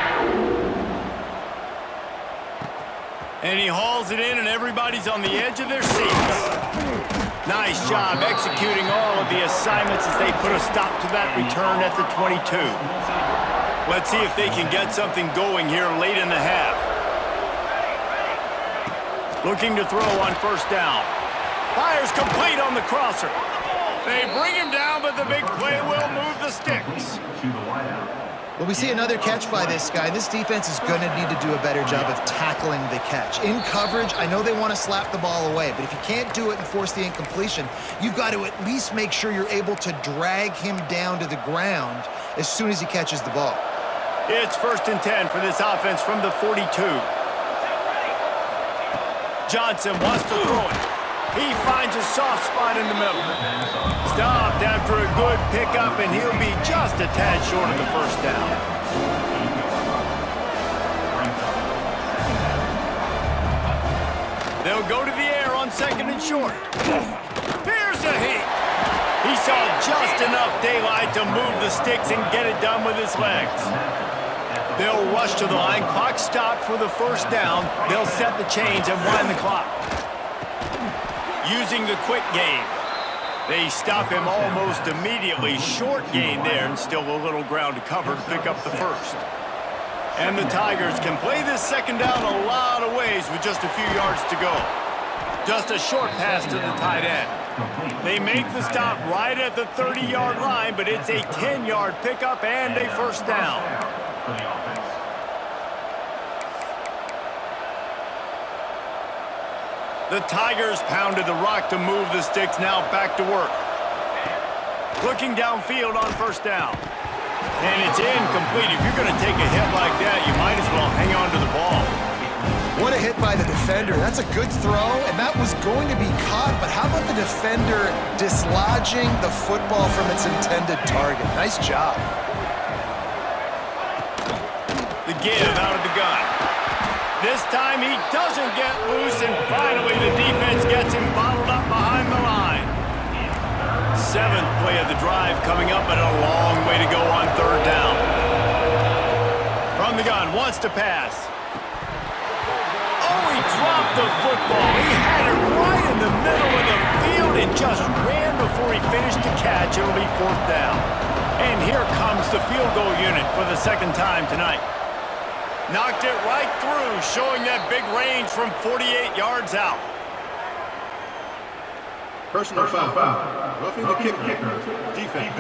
And he hauls it in, and everybody's on the edge of their seats. Nice job executing all of the assignments as they put a stop to that return at the 22. Let's see if they can get something going here late in the half. Looking to throw on 1st down. Fires complete on the crosser. They bring him down, but the big play will move the sticks. Well, we see another catch by this guy. This defense is going to need to do a better job of tackling the catch. In coverage, I know they want to slap the ball away, but if you can't do it and force the incompletion, you've got to at least make sure you're able to drag him down to the ground as soon as he catches the ball. It's 1st and 10 for this offense from the 42. Johnson wants to throw it. He finds a soft spot in the middle. Stopped after a good pickup, and he'll be just a tad short of the 1st down. They'll go to the air on 2nd and short. Here's a hit. He saw just enough daylight to move the sticks and get it done with his legs. They'll rush to the line. Clock stopped for the 1st down. They'll set the chains and wind the clock. Using the quick game. They stop him almost immediately. Short gain there, and still a little ground to cover to pick up the 1st. And the Tigers can play this 2nd down a lot of ways with just a few yards to go. Just a short pass to the tight end. They make the stop right at the 30-yard line, but it's a 10-yard pickup and a 1st down. The Tigers pounded the rock to move the sticks, now back to work. Looking downfield on 1st down. And it's incomplete. If you're going to take a hit like that, you might as well hang on to the ball. What a hit by the defender. That's a good throw, and that was going to be caught, but how about the defender dislodging the football from its intended target? Nice job. The give out of the gun. This time he doesn't get loose, and finally the defense gets him bottled up behind the line. 7th play of the drive coming up, but a long way to go on 3rd down. From the gun, wants to pass. Oh, he dropped the football. He had it right in the middle of the field and just ran before he finished the catch. It'll be 4th down. And here comes the field goal unit for the 2nd time tonight. Knocked it right through, showing that big range from 48 yards out. Personal foul. Roughing the kicker. Defense.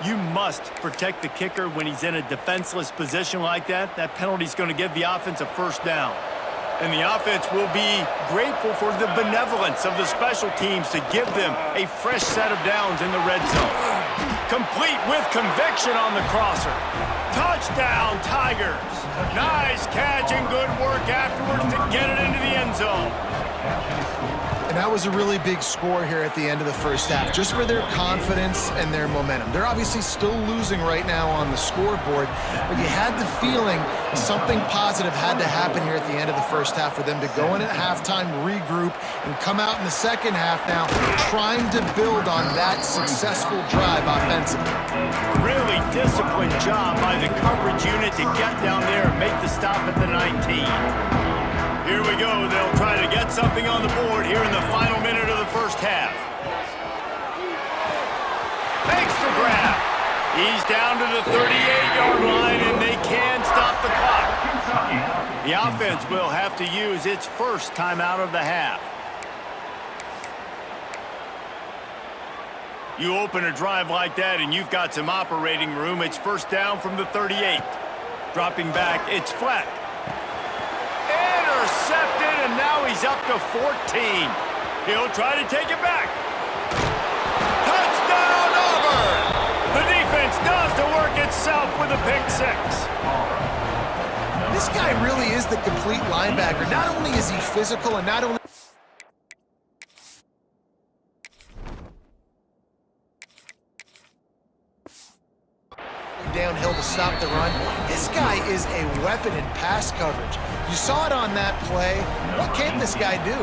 You must protect the kicker when he's in a defenseless position like that. That penalty's going to give the offense a 1st down. And the offense will be grateful for the benevolence of the special teams to give them a fresh set of downs in the red zone. Complete with conviction on the crosser. Touchdown, Tigers. Nice catch and good work afterwards to get it into the end zone. that was a really big score here at the end of the first half, just for their confidence and their momentum. They're obviously still losing right now on the scoreboard, but you had the feeling something positive had to happen here at the end of the first half for them to go in at halftime, regroup, and come out in the second half now trying to build on that successful drive offensively. Really disciplined job by the coverage unit to get down there and make the stop at the 19. Here we go. They'll try to get something on the board here in the final minute of the first half. Makes the grab. He's down to the 38-yard line, and they can stop the clock. The offense will have to use its first timeout of the half. You open a drive like that, and you've got some operating room. It's first down from the 38. Dropping back, it's flat. Intercepted, and now he's up to 14. He'll try to take it back. Touchdown, Auburn! The defense does the work itself with a pick six. This guy really is the complete linebacker. Not only is he physical, and not only downhill to stop the run. This guy is a weapon in pass coverage. You saw it on that play. What can this guy do?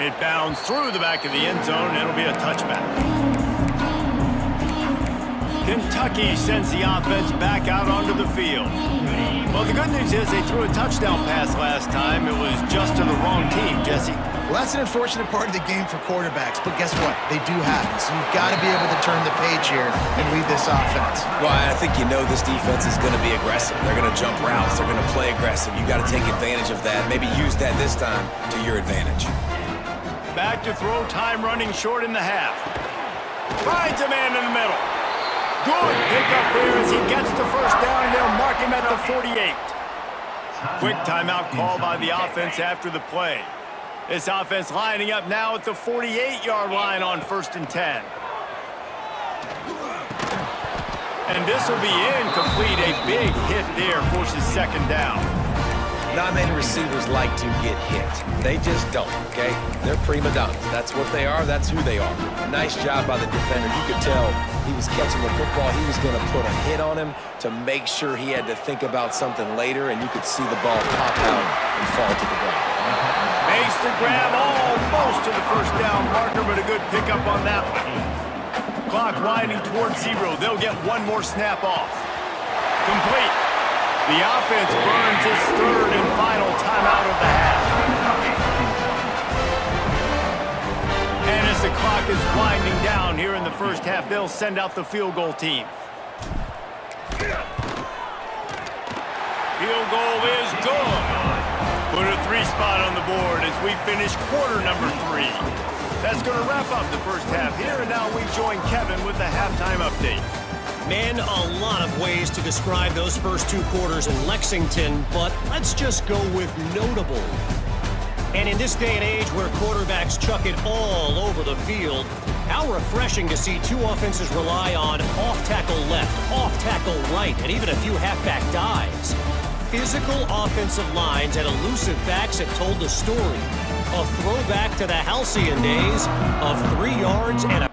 It bounds through the back of the end zone, and it'll be a touchback. Kentucky sends the offense back out onto the field. Well, the good news is they threw a touchdown pass last time. It was just to the wrong team, Jesse. Well, that's an unfortunate part of the game for quarterbacks, but guess what? They do happen, so you've got to be able to turn the page here and lead this offense. Well, I think you know this defense is going to be aggressive. They're going to jump routes. They're going to play aggressive. You got to take advantage of that. Maybe use that this time to your advantage. Back to throw, time running short in the half. Finds a man in the middle. Good pickup there as he gets the first down, and they'll mark him at the 48. Quick timeout call by the offense after the play. This offense lining up now at the 48-yard line on 1st and 10. And this will be incomplete. A big hit there forces second down. Not many receivers like to get hit. They just don't, okay? They're prima donnas. That's what they are. That's who they are. Nice job by the defender. You could tell he was catching the football. He was going to put a hit on him to make sure he had to think about something later, and you could see the ball pop out and fall to the ground. Makes the grab almost to the first down marker, but a good pickup on that one. Clock winding towards 0. They'll get one more snap off. Complete. The offense burns its third and final timeout of the half. And as the clock is winding down here in the first half, they'll send out the field goal team. Field goal is good. Put a 3 spot on the board as we finish quarter number 3. That's going to wrap up the first half here, and now we join Kevin with the halftime update. Man, a lot of ways to describe those first 2 quarters in Lexington, but let's just go with notable. And in this day and age where quarterbacks chuck it all over the field, how refreshing to see 2 offenses rely on off-tackle left, off-tackle right, and even a few halfback dives. Physical offensive lines and elusive backs have told the story. A throwback to the halcyon days of 3 yards and a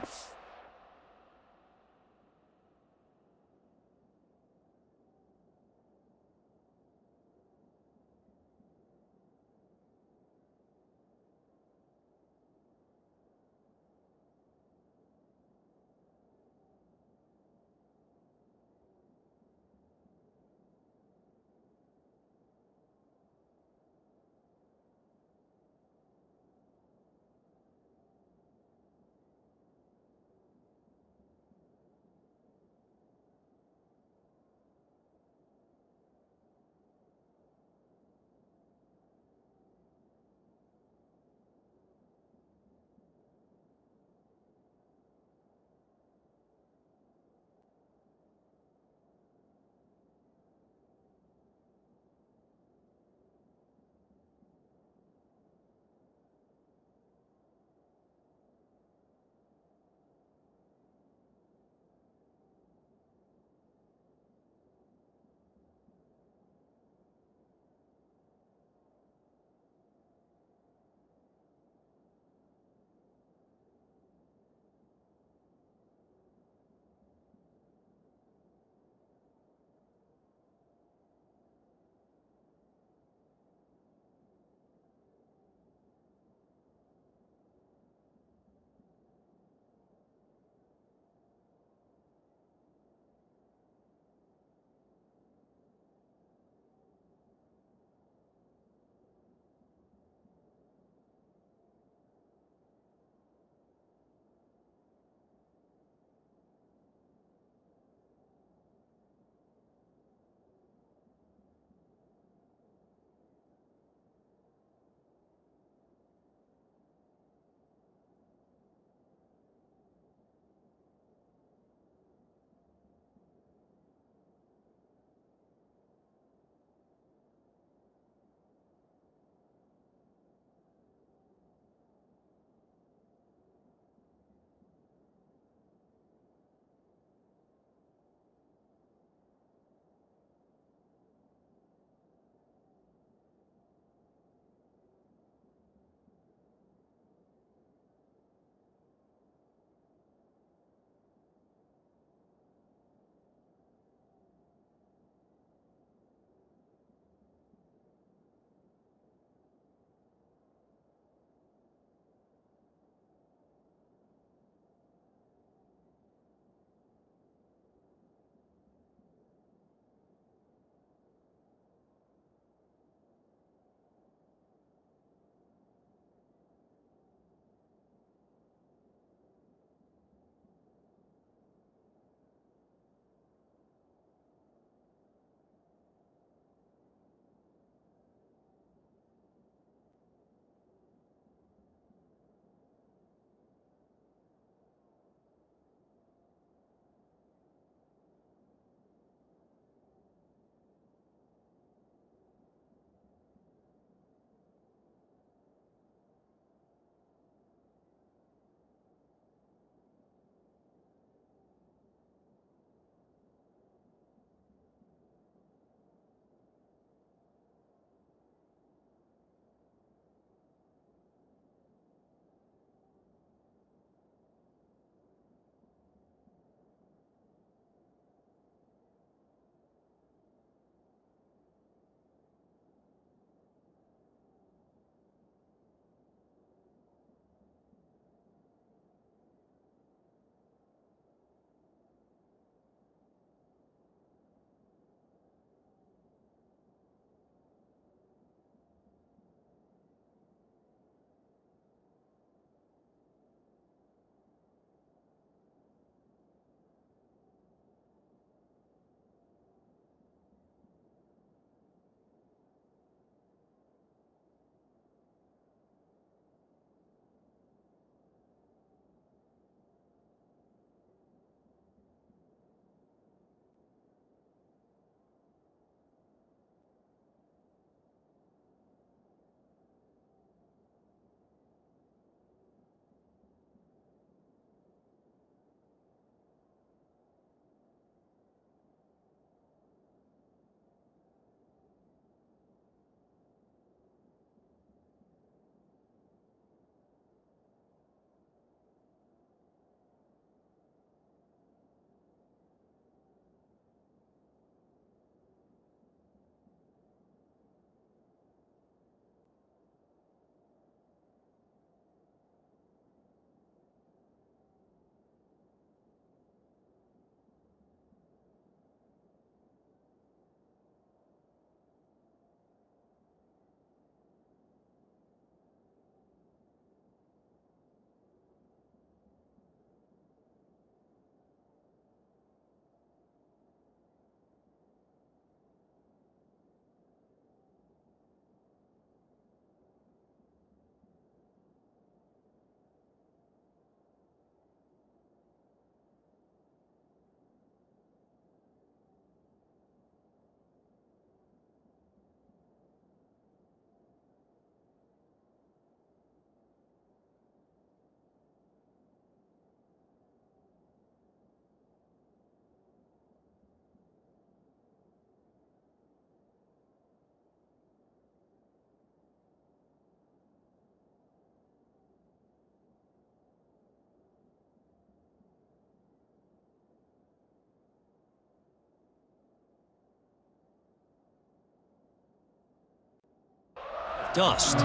dust.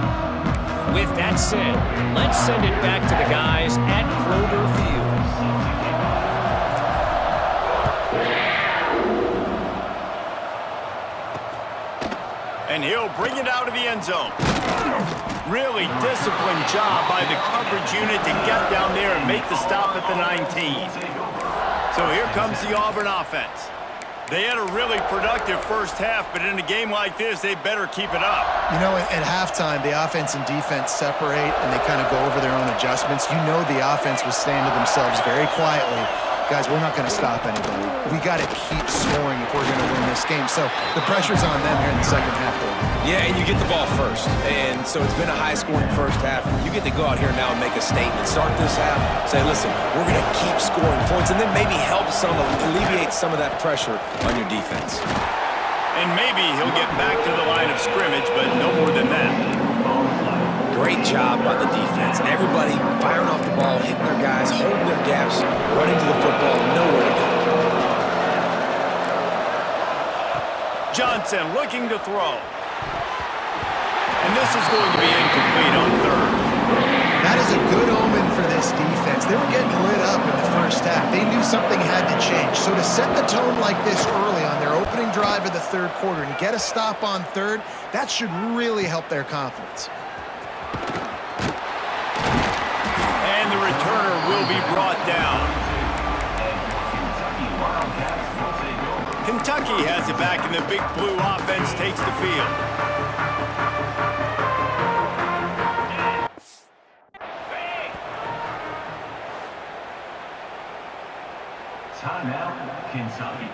With that said, let's send it back to the guys at Kroger Field. And he'll bring it out of the end zone. Really disciplined job by the coverage unit to get down there and make the stop at the 19. So here comes the Auburn offense. They had a really productive first half, but in a game like this, they better keep it up. You know, at halftime, the offense and defense separate, and they kind of go over their own adjustments. You know the offense was saying to themselves very quietly, guys, we're not going to stop anybody. We got to keep scoring if we're going to win this game. So the pressure's on them here in the second half. Yeah, and you get the ball first. And so it's been a high-scoring first half. You get to go out here now and make a statement. Start this half, say, listen, we're going to keep scoring points, and then maybe help alleviate some of that pressure on your defense. And maybe he'll get back to the line of scrimmage, but no more than that. Great job by the defense. Everybody firing off the ball, hitting their guys, holding their gaps, running to the football, nowhere to go. Johnson looking to throw. And this is going to be incomplete on third. That is a good omen for this defense. They were getting lit up in the first half. They knew something had to change. So to set the tone like this early on their opening drive of the third quarter and get a stop on third, that should really help their confidence. And the returner will be brought down. Kentucky has it back, and the big blue offense takes the field. Timeout, Kentucky.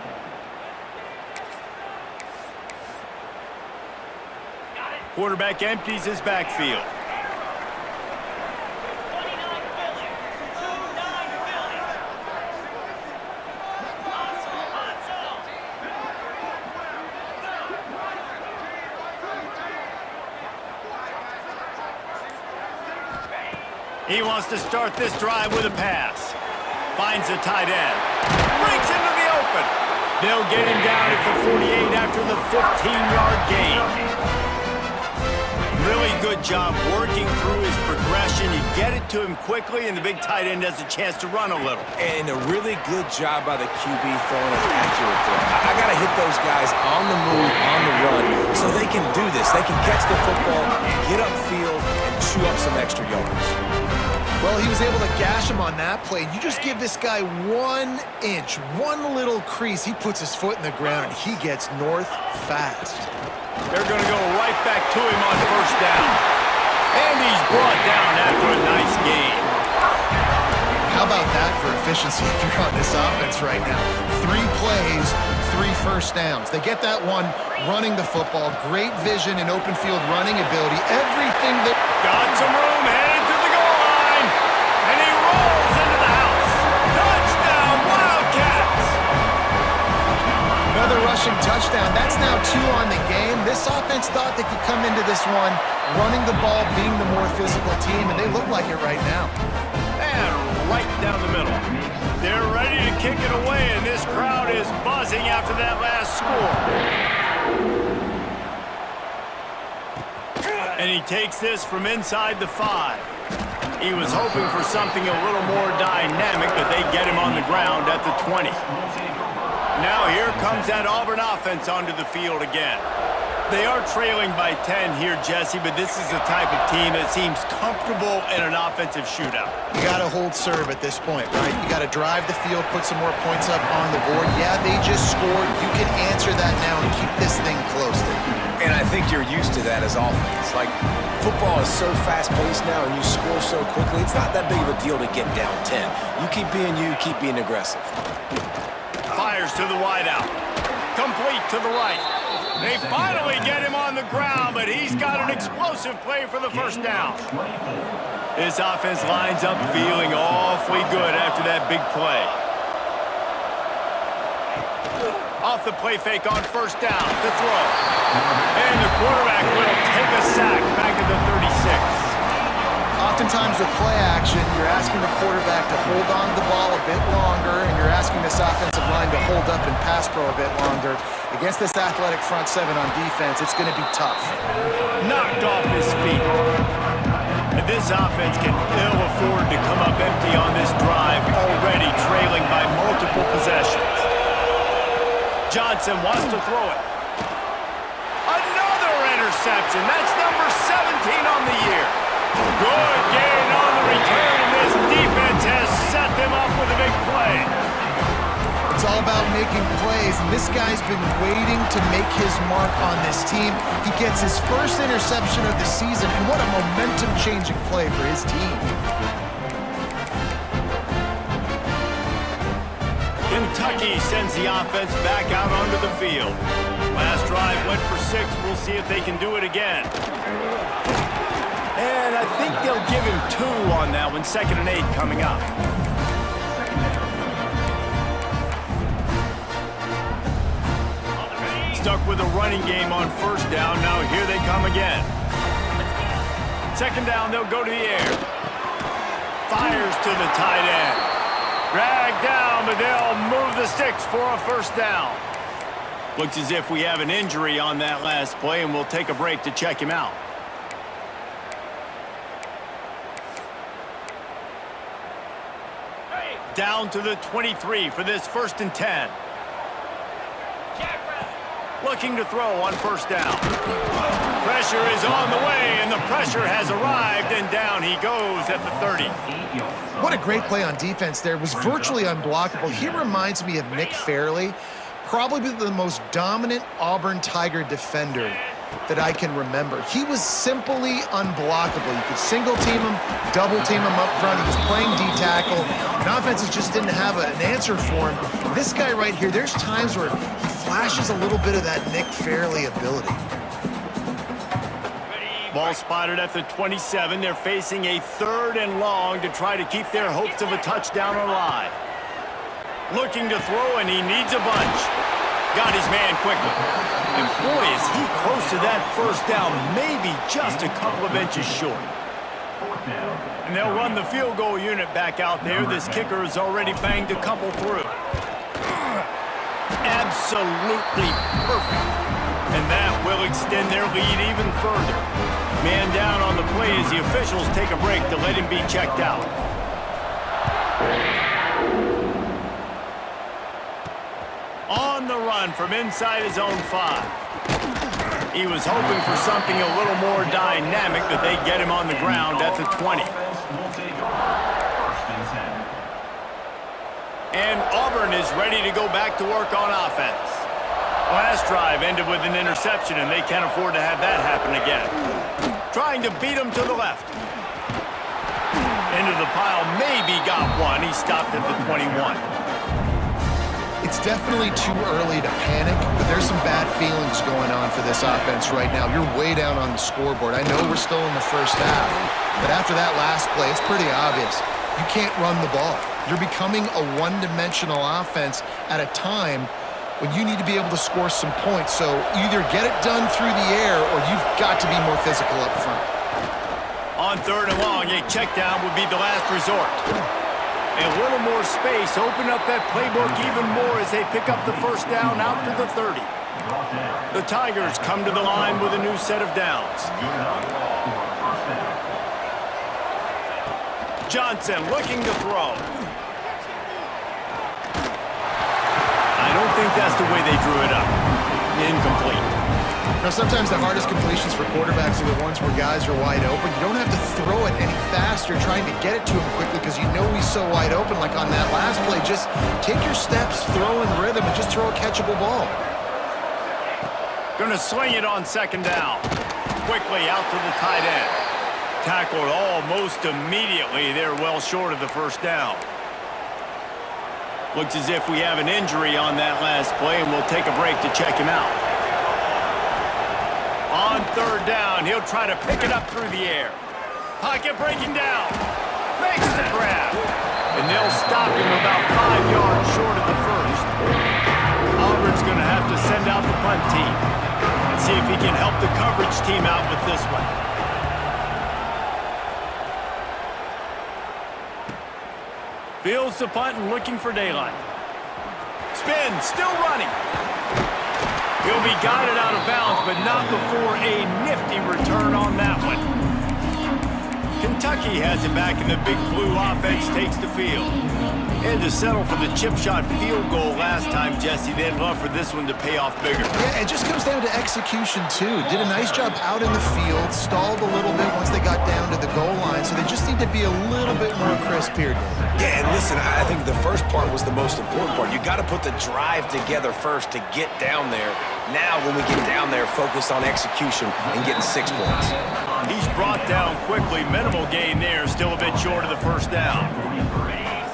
Quarterback empties his backfield. He wants to start this drive with a pass. Finds the tight end. Breaks into the open. They'll get him down at the 48 after the 15-yard gain. Really good job working through his progression. You get it to him quickly, and the big tight end has a chance to run a little. And a really good job by the QB throwing an accurate throw. I got to hit those guys on the move, on the run, so they can do this. They can catch the football, get upfield, and chew up some extra yards. Well, he was able to gash him on that play. You just give this guy 1 inch, one little crease. He puts his foot in the ground, and he gets north fast. They're going to go right back to him on first down. And he's brought down after a nice gain. How about that for efficiency if you're on this offense right now? 3 plays, 3 first downs. They get that one running the football. Great vision and open field running ability. Everything that... Got some room, headed to the goal line. And he rolls into the house. Touchdown, Wildcats! Another rushing touchdown. That's now 2 on the game. This offense thought they could come into this one running the ball, being the more physical team, and they look like it right now. And right down the middle. They're ready to kick it away, and this crowd is buzzing after that last score. And he takes this from inside the 5. He was hoping for something a little more dynamic, but they get him on the ground at the 20. Now here comes that Auburn offense onto the field again. They are trailing by 10 here, Jesse, but this is the type of team that seems comfortable in an offensive shootout. You got to hold serve at this point, right? You got to drive the field, put some more points up on the board. Yeah, they just scored. You can answer that now and keep this thing close. And I think you're used to that as offense. Like, football is so fast-paced now, and you score so quickly, it's not that big of a deal to get down 10. You keep being aggressive. Fires to the wideout. Complete to the right. They finally get him on the ground, but he's got an explosive play for the first down. This offense lines up feeling awfully good after that big play. Off the play fake on first down to throw. And the quarterback will take a sack back at the 36. Oftentimes with play action, you're asking the quarterback to hold on to the ball a bit longer, and you're asking this offensive line to hold up and pass pro a bit longer. Against this athletic front seven on defense, it's going to be tough. Knocked off his feet. And this offense can ill afford to come up empty on this drive, already trailing by multiple possessions. Johnson wants to throw it. Another interception. That's number 17 on the year. Good gain on the return, and this defense has set them up with a big play. It's all about making plays, and this guy's been waiting to make his mark on this team. He gets his first interception of the season, and what a momentum-changing play for his team. Kentucky sends the offense back out onto the field. Last drive went for 6. We'll see if they can do it again. And I think they'll give him 2 on that one. 2nd and 8 coming up. Stuck with a running game on 1st down. Now here they come again. 2nd down, they'll go to the air. Fires to the tight end. Dragged down, but they'll move the sticks for a 1st down. Looks as if we have an injury on that last play, and we'll take a break to check him out. Down to the 23 for this 1st and 10. Looking to throw on 1st down. Pressure is on the way, and the pressure has arrived, and down he goes at the 30. What a great play on defense there. It was virtually unblockable. He reminds me of Nick Fairley, probably the most dominant Auburn Tiger defender that I can remember. He was simply unblockable. You could single team him, double team him up front. He was playing D-tackle, and offenses just didn't have an answer for him. This guy right here, there's times where he flashes a little bit of that Nick Fairley ability. Ball spotted at the 27. They're facing a 3rd and long to try to keep their hopes of a touchdown alive. Looking to throw, and he needs a bunch. Got his man quickly. And boy, is he close to that 1st down, maybe just a couple of inches short. And they'll run the field goal unit back out there. This kicker has already banged a couple through. Absolutely perfect. And that will extend their lead even further. Man down on the play as the officials take a break to let him be checked out. On the run from inside his own 5. He was hoping for something a little more dynamic, that they'd get him on the ground at the 20. And Auburn is ready to go back to work on offense. Last drive ended with an interception, and they can't afford to have that happen again. Trying to beat him to the left. Into the pile, maybe got one. He stopped at the 21. It's definitely too early to panic, but there's some bad feelings going on for this offense right now. You're way down on the scoreboard. I know we're still in the 1st half, but after that last play, it's pretty obvious. You can't run the ball. You're becoming a one-dimensional offense at a time when you need to be able to score some points. So either get it done through the air, or you've got to be more physical up front. On 3rd and long, a check down would be the last resort. A little more space, open up that playbook even more as they pick up the 1st down out to the 30. The Tigers come to the line with a new set of downs. Johnson looking to throw. I don't think that's the way they drew it up. Incomplete. Now, sometimes the hardest completions for quarterbacks are the ones where guys are wide open. You don't have to throw it any faster trying to get it to him quickly because you know he's so wide open. Like on that last play, just take your steps, throw in rhythm, and just throw a catchable ball. Gonna swing it on 2nd down. Quickly out to the tight end. Tackled almost immediately. They're well short of the 1st down. Looks as if we have an injury on that last play, and we'll take a break to check him out. On 3rd down, he'll try to pick it up through the air. Pocket breaking down. Makes the grab. And they'll stop him about 5 yards short of the 1st. Auburn's going to have to send out the punt team and see if he can help the coverage team out with this one. Fields the punt and looking for daylight. Spin, still running. He'll be guided out of bounds, but not before a nifty return on that one. Kentucky has it back, and the big blue offense takes the field. And to settle for the chip shot field goal last time, Jesse, they'd love for this one to pay off bigger. Yeah, it just comes down to execution, too. Did a nice job out in the field, stalled a little bit once they got down to the goal line, so they just need to be a little bit more crisp here. Yeah, and listen, I think the first part was the most important part. You got to put the drive together first to get down there. Now, when we get down there, focus on execution and getting 6 points. He's brought down quickly. Minimal gain there, still a bit short of the first down.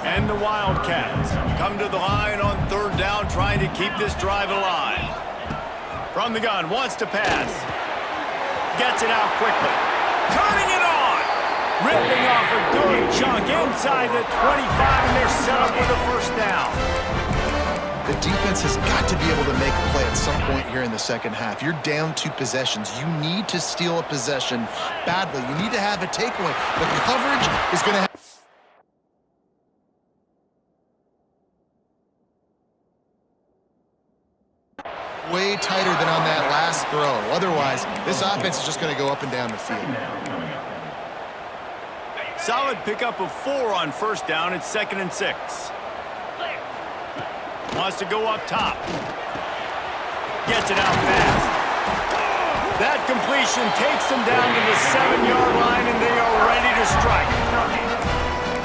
And the Wildcats come to the line on third down, trying to keep this drive alive. From the gun, wants to pass. Gets it out quickly. Turning it on! Ripping off a good chunk inside the 25, and they're set up with a first down. The defense has got to be able to make a play at some point here in the second half. You're down 2 possessions. You need to steal a possession badly. You need to have a takeaway. The coverage is going to have... way tighter than on that last throw. Otherwise, this offense is just going to go up and down the field. Solid pickup of 4 on first down. It's 2nd and 6. Wants to go up top. Gets it out fast. That completion takes them down to the 7-yard line, and they are ready to strike.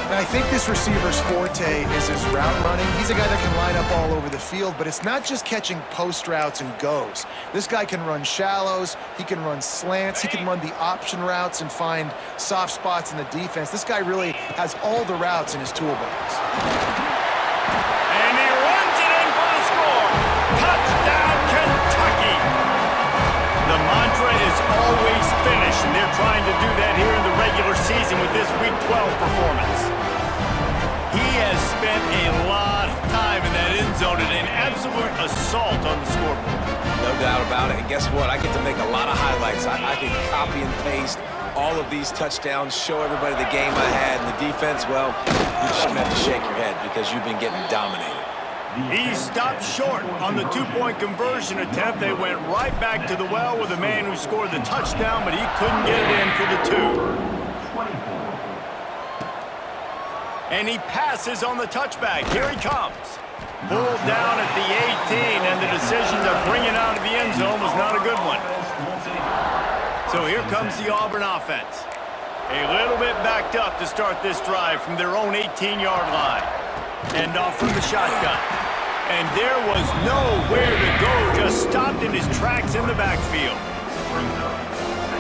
And I think this receiver's forte is his route running. He's a guy that can line up all over the field, but it's not just catching post routes and goes. This guy can run shallows, he can run slants, he can run the option routes and find soft spots in the defense. This guy really has all the routes in his toolbox. And he runs it in for the score. Touchdown, Kentucky. The mantra is always finish, and they're trying to do that here in the regular season with this Week 12 performance. He has spent a lot of time in that end zone and an absolute assault on the scoreboard. No doubt about it. And guess what? I get to make a lot of highlights. I can copy and paste all of these touchdowns, show everybody the game I had. And the defense, well, you're just going to have to shake your head because you've been getting dominated. He stopped short on the 2-point conversion attempt. They went right back to the well with the man who scored the touchdown, but he couldn't get it in for the 2. And he passes on the touchback. Here he comes. Pulled down at the 18, and the decision to bring it out of the end zone was not a good one. So here comes the Auburn offense. A little bit backed up to start this drive from their own 18-yard line. And off from the shotgun. And there was nowhere to go, just stopped in his tracks in the backfield.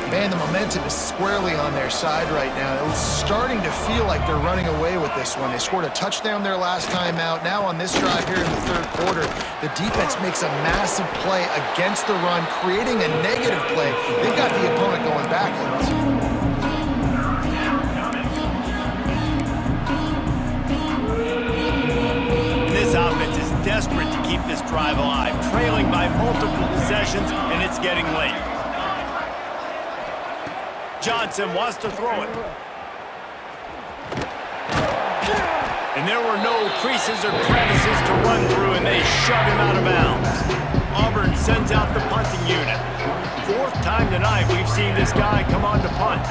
Man, the momentum is squarely on their side right now. It's starting to feel like they're running away with this one. They scored a touchdown their last time out. Now on this drive here in the third quarter, the defense makes a massive play against the run, creating a negative play. They've got the opponent going backwards. This offense is desperate to keep this drive alive, trailing by multiple possessions, and it's getting late. Johnson wants to throw it. And there were no creases or crevices to run through, and they shove him out of bounds. Auburn sends out the punting unit. 4th time tonight we've seen this guy come on to punt.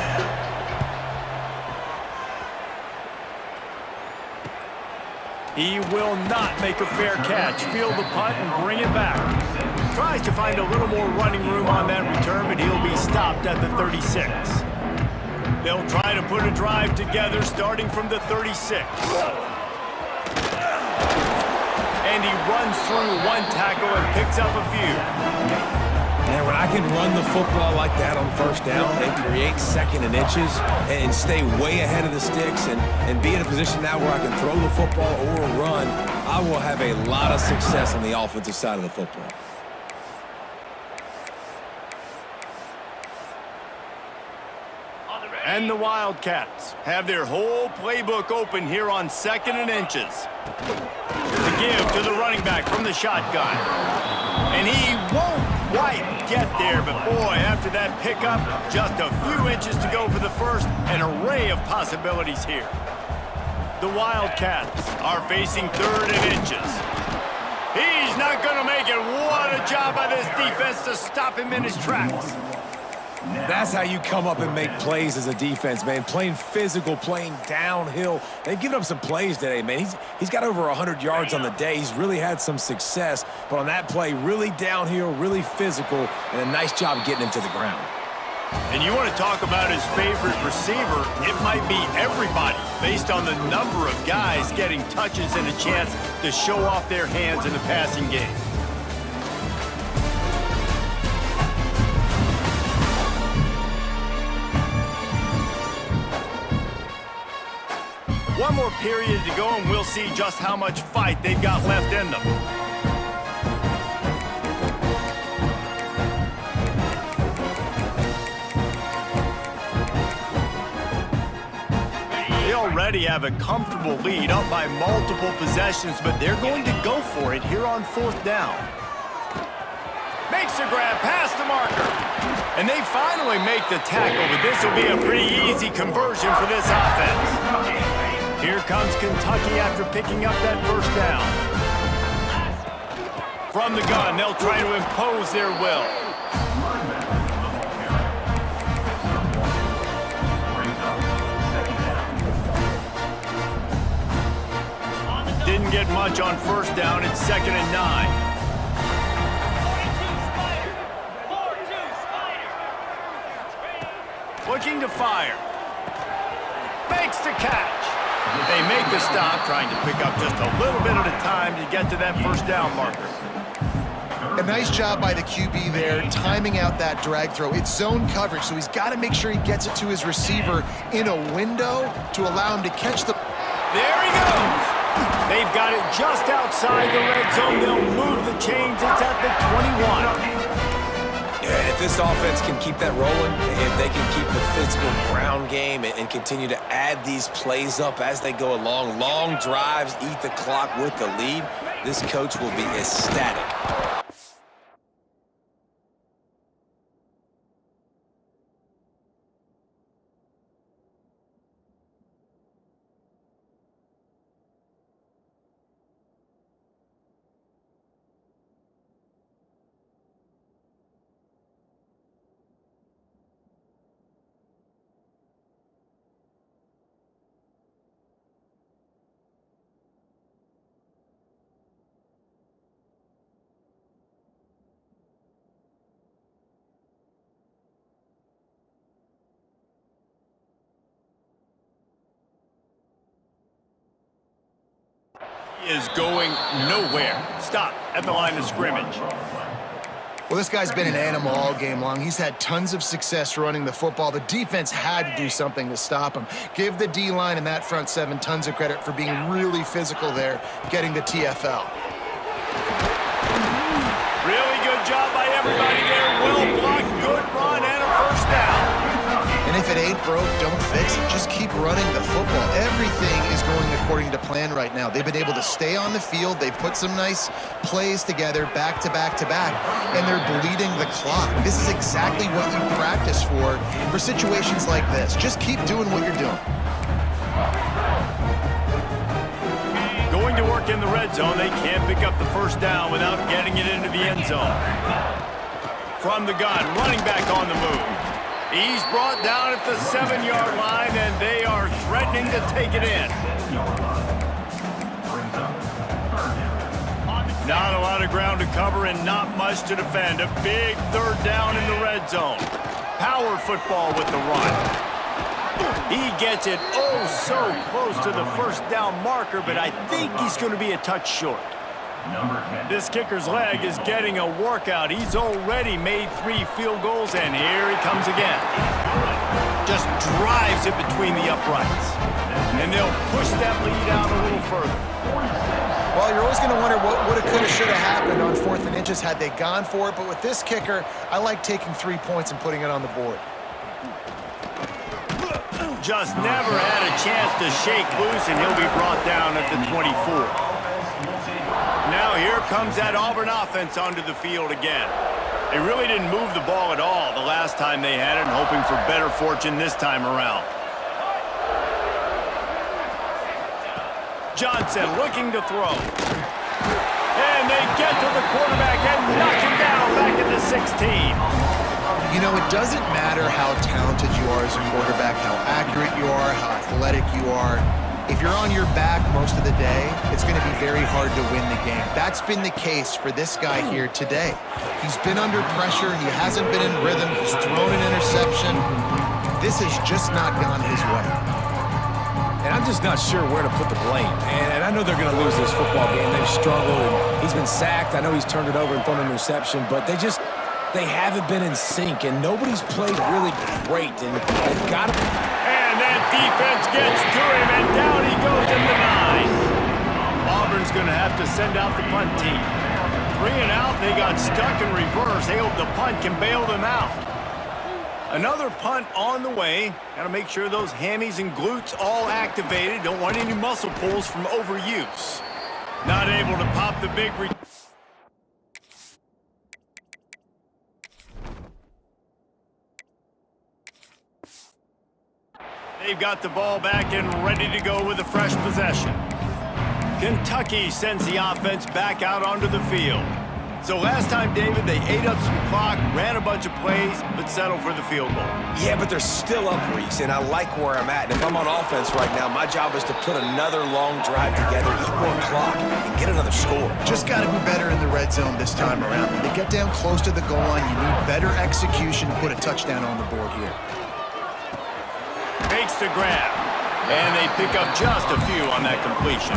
He will not make a fair catch. Field the punt and bring it back. Tries to find a little more running room on that return, but he'll be stopped at the 36. They'll try to put a drive together starting from the 36. And he runs through 1 tackle and picks up a few. Man, when I can run the football like that on first down and create 2nd and inches and stay way ahead of the sticks and be in a position now where I can throw the football or run, I will have a lot of success on the offensive side of the football. And the Wildcats have their whole playbook open here on 2nd and inches. To give to the running back from the shotgun. And he won't quite get there, but boy, after that pickup, just a few inches to go for the first, an array of possibilities here. The Wildcats are facing 3rd and inches. He's not going to make it. What a job by this defense to stop him in his tracks. That's how you come up and make plays as a defense, man. Playing physical, playing downhill. They've given up some plays today, man. He's got over 100 yards on the day. He's really had some success. But on that play, really downhill, really physical, and a nice job getting him to the ground. And you want to talk about his favorite receiver, it might be everybody, based on the number of guys getting touches and a chance to show off their hands in the passing game. One more period to go, and we'll see just how much fight they've got left in them. They already have a comfortable lead, up by multiple possessions, but they're going to go for it here on 4th down. Makes a grab past the marker. And they finally make the tackle, but this will be a pretty easy conversion for this offense. Here comes Kentucky after picking up that 1st down. From the gun, they'll try to impose their will. Didn't get much on 1st down. It's 2nd and 9. Looking to fire. Makes the catch. They make the stop, trying to pick up just a little bit at a time to get to that 1st down marker. A nice job by the QB there, timing out that drag throw. It's zone coverage, so he's got to make sure he gets it to his receiver in a window to allow him to catch the... There he goes. They've got it just outside the red zone. They'll move the chains. It's at the 21. And if this offense can keep that rolling, if they can keep the physical ground game and continue to add these plays up as they go along, long drives, eat the clock with the lead, this coach will be ecstatic. Is going nowhere. Stop at the line of scrimmage. Well, this guy's been an animal all game long. He's had tons of success running the football. The defense had to do something to stop him. Give the D-line and that front 7 tons of credit for being really physical there, getting the TFL. Really good job by everybody there. Well blocked, good run, and a 1st down. And if it ain't broke, don't fix it. Just keep running the football. Everything is going according to plan right now. They've been able to stay on the field. They've put some nice plays together, back to back to back, and they're bleeding the clock. This is exactly what you practice for situations like this. Just keep doing what you're doing. Going to work in the red zone. They can't pick up the 1st down without getting it into the end zone. From the gun, running back on the move. He's brought down at the 7-yard line, and they are threatening to take it in. Not a lot of ground to cover and not much to defend. A big 3rd down in the red zone. Power football with the run. He gets it oh so close to the 1st down marker, but I think he's going to be a touch short. This kicker's leg is getting a workout. He's already made 3 field goals, and here he comes again. Just drives it between the uprights. And they'll push that lead out a little further. Well, you're always going to wonder what woulda, coulda, shoulda happened on 4th and inches had they gone for it. But with this kicker, I like taking 3 points and putting it on the board. Just never had a chance to shake loose, and he'll be brought down at the 24. Now here comes that Auburn offense onto the field again. They really didn't move the ball at all the last time they had it, and hoping for better fortune this time around. Johnson looking to throw. And they get to the quarterback and knock him down back at the 16. You know, it doesn't matter how talented you are as a quarterback, how accurate you are, how athletic you are. If you're on your back most of the day, it's going to be very hard to win the game. That's been the case for this guy here today. He's been under pressure. He hasn't been in rhythm. He's thrown an interception. This has just not gone his way. And I'm just not sure where to put the blame. And I know they're going to lose this football game. They've struggled, and he's been sacked. I know he's turned it over and thrown an interception, but they haven't been in sync, and nobody's played really great, and they've got to... And that defense gets to him, and down he goes in the 9. Auburn's going to have to send out the punt team. 3 and out, they got stuck in reverse. They hope the punt can bail them out. Another punt on the way. Got to make sure those hammies and glutes all activated. Don't want any muscle pulls from overuse. Not able to pop the big... They've got the ball back and ready to go with a fresh possession. Kentucky sends the offense back out onto the field. So last time, David, they ate up some clock, ran a bunch of plays, but settled for the field goal. Yeah, but they're still up, Reese, and I like where I'm at. And if I'm on offense right now, my job is to put another long drive together, eat more clock, and get another score. Just got to be better in the red zone this time around. When they get down close to the goal line, you need better execution to put a touchdown on the board here. Takes the grab, and they pick up just a few on that completion.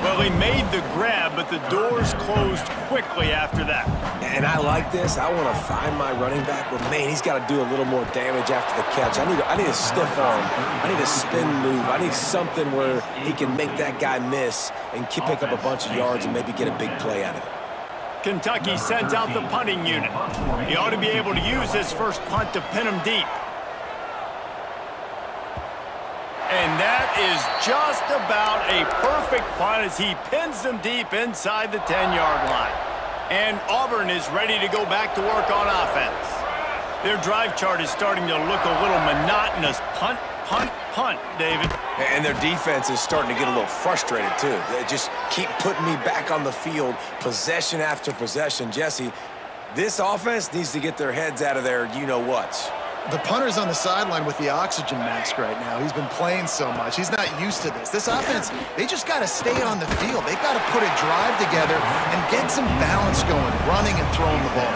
Well, he made the grab, but the doors closed quickly after that. And I like this. I want to find my running back, but man, he's got to do a little more damage after the catch. I need a stiff arm. I need a spin move. I need something where he can make that guy miss and pick up a bunch of yards and maybe get a big play out of it. Kentucky sends out the punting unit. He ought to be able to use this first punt to pin him deep. And that is just about a perfect punt as he pins them deep inside the 10-yard line. And Auburn is ready to go back to work on offense. Their drive chart is starting to look a little monotonous. Punt, punt, punt, David. And their defense is starting to get a little frustrated, too. They just keep putting me back on the field, possession after possession. Jesse, this offense needs to get their heads out of their you-know-whats. The punter's on the sideline with the oxygen mask right now. He's been playing so much. He's not used to this. This offense, they just got to stay on the field. They got to put a drive together and get some balance going, running and throwing the ball.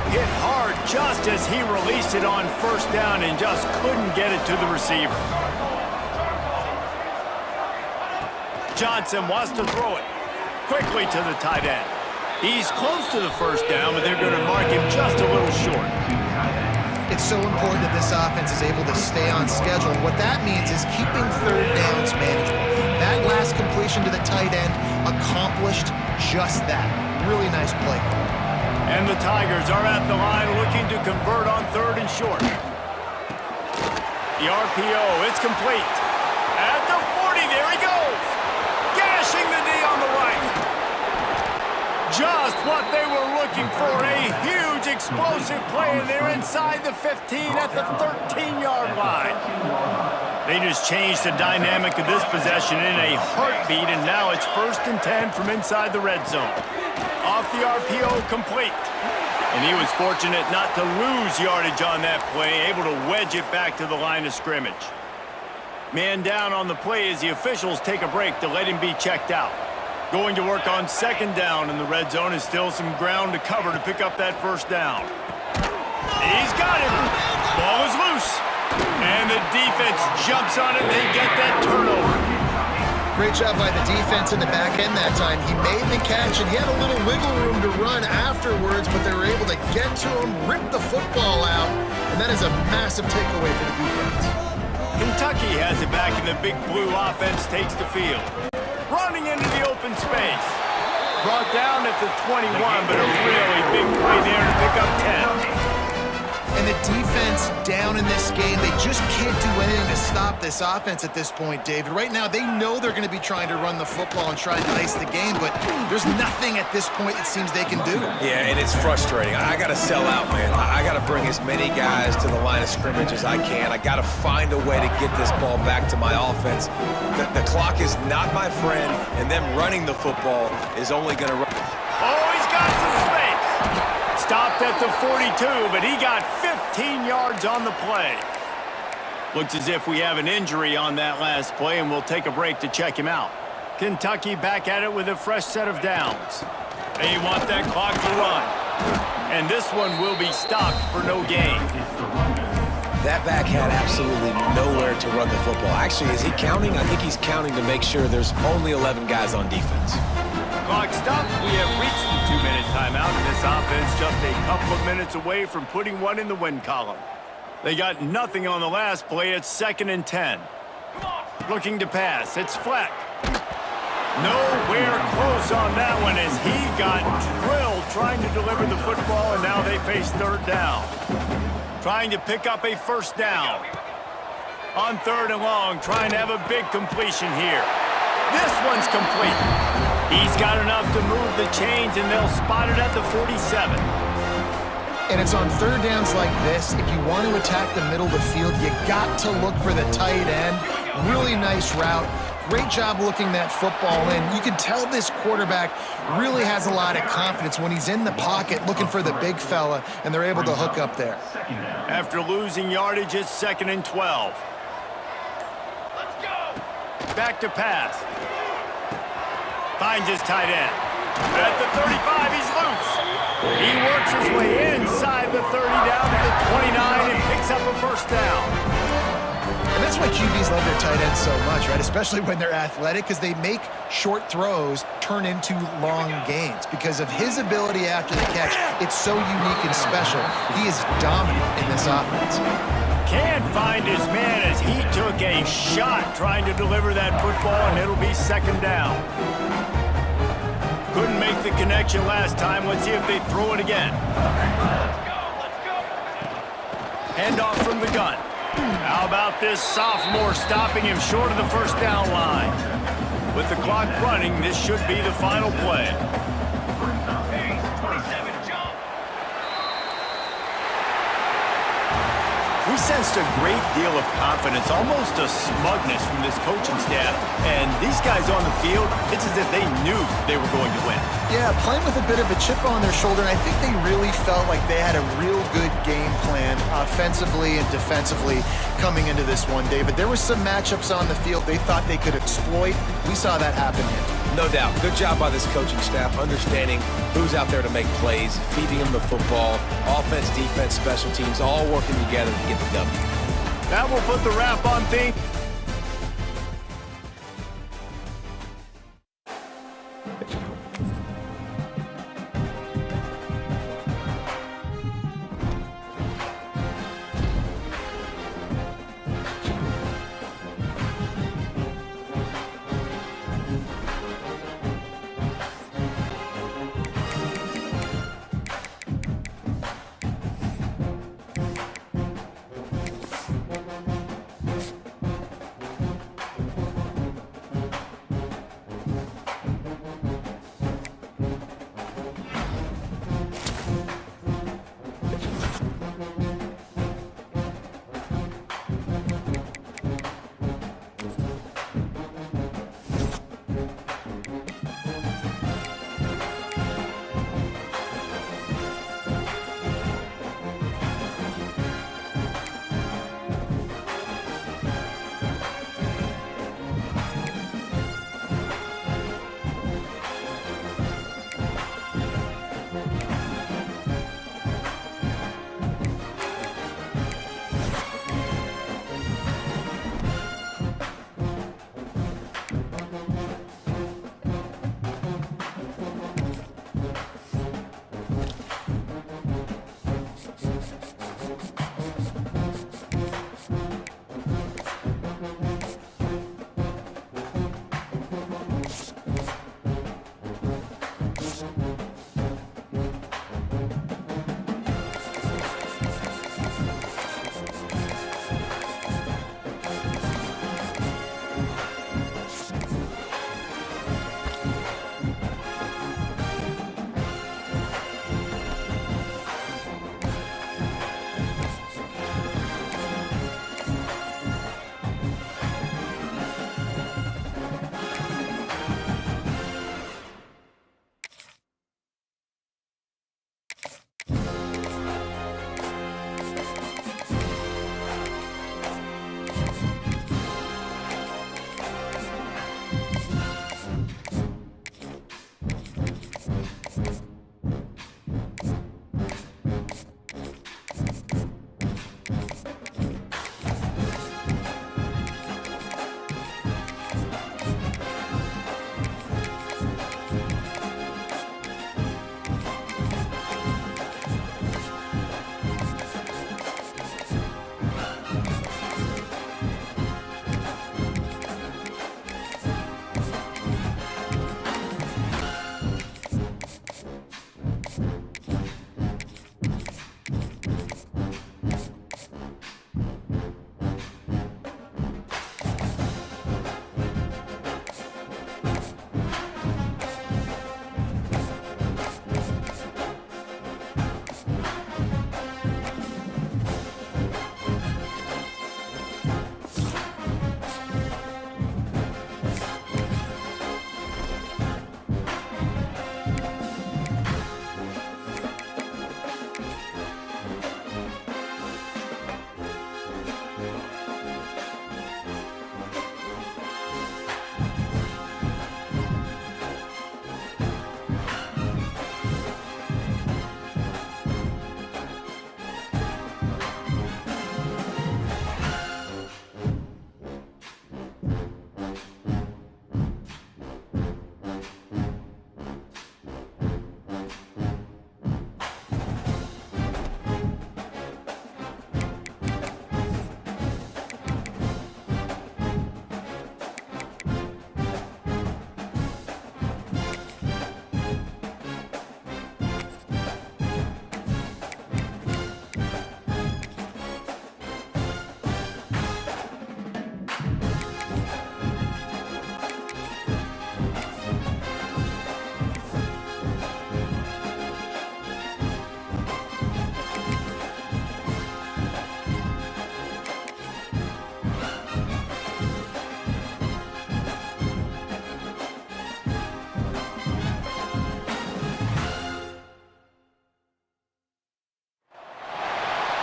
Hit hard just as he released it on first down and just couldn't get it to the receiver. Johnson wants to throw it quickly to the tight end. He's close to the first down, but they're going to mark him just a little short. It's so important that this offense is able to stay on schedule. What that means is keeping third downs manageable. That last completion to the tight end accomplished just that. Really nice play call. And the Tigers are at the line looking to convert on 3rd and short. The RPO, it's complete. At the 40, there he goes. Gashing the D on the right. Just what they were looking for, a huge explosive play, and they're inside the 15 at the 13-yard line. They just changed the dynamic of this possession in a heartbeat, and now it's 1st and 10 from inside the red zone. Off the RPO, complete. And he was fortunate not to lose yardage on that play, able to wedge it back to the line of scrimmage. Man down on the play as the officials take a break to let him be checked out. Going to work on 2nd down in the red zone is still some ground to cover to pick up that first down. He's got it. Ball is loose. And the defense jumps on it. They get that turnover. Great job by the defense in the back end that time. He made the catch, and he had a little wiggle room to run afterwards, but they were able to get to him, rip the football out, and that is a massive takeaway for the defense. Kentucky has it back, and the big blue offense takes the field. Running into the open space. Brought down at the 21, but a really big play there to pick up 10. And the defense defense down in this game. They just can't do anything to stop this offense at this point, David. Right now, they know they're going to be trying to run the football and try and ice the game, but there's nothing at this point it seems they can do. Yeah, and it's frustrating. I got to sell out, man. I got to bring as many guys to the line of scrimmage as I can. I got to find a way to get this ball back to my offense. The clock is not my friend, and them running the football is only going to run. Oh, he's got some space. Stopped at the 42, but he got 15 yards on the play. Looks as if we have an injury on that last play, and we'll take a break to check him out. Kentucky back at it with a fresh set of downs. They want that clock to run. And this one will be stopped for no gain. That back had absolutely nowhere to run the football. Actually, is he counting? I think he's counting to make sure there's only 11 guys on defense. Clock stopped. We have reached the 2-minute timeout, and this offense just a couple of minutes away from putting one in the win column. They got nothing on the last play. It's 2nd and 10. Looking to pass. It's Fleck. Nowhere close on that one as he got drilled trying to deliver the football, and now they face 3rd down. Trying to pick up a 1st down. On 3rd and long, trying to have a big completion here. This one's complete. He's got enough to move the chains, and they'll spot it at the 47. And it's on 3rd downs like this. If you want to attack the middle of the field, you got to look for the tight end. Really nice route. Great job looking that football in. You can tell this quarterback really has a lot of confidence when he's in the pocket looking for the big fella, and they're able to hook up there. After losing yardage, it's 2nd and 12. Back to pass. Finds his tight end. At the 35, he's loose. He works his way inside the 30 down to the 29 and picks up a 1st down. And that's why QBs love their tight ends so much, right? Especially when they're athletic, because they make short throws turn into long gains. Because of his ability after the catch, it's so unique and special. He is dominant in this offense. Can't find his man as he took a shot trying to deliver that football, and it'll be 2nd down. Couldn't make the connection last time. Let's see if they throw it again. Handoff from the gun. How about this sophomore stopping him short of the 1st down line? With the clock running, this should be the final play. We sensed a great deal of confidence, almost a smugness from this coaching staff. And these guys on the field, it's as if they knew they were going to win. Yeah, playing with a bit of a chip on their shoulder, and I think they really felt like they had a real good game plan offensively and defensively coming into this one, David. There were some matchups on the field they thought they could exploit. We saw that happen here. No doubt. Good job by this coaching staff, understanding who's out there to make plays, feeding them the football, offense, defense, special teams, all working together to get the W. That will put the wrap on things.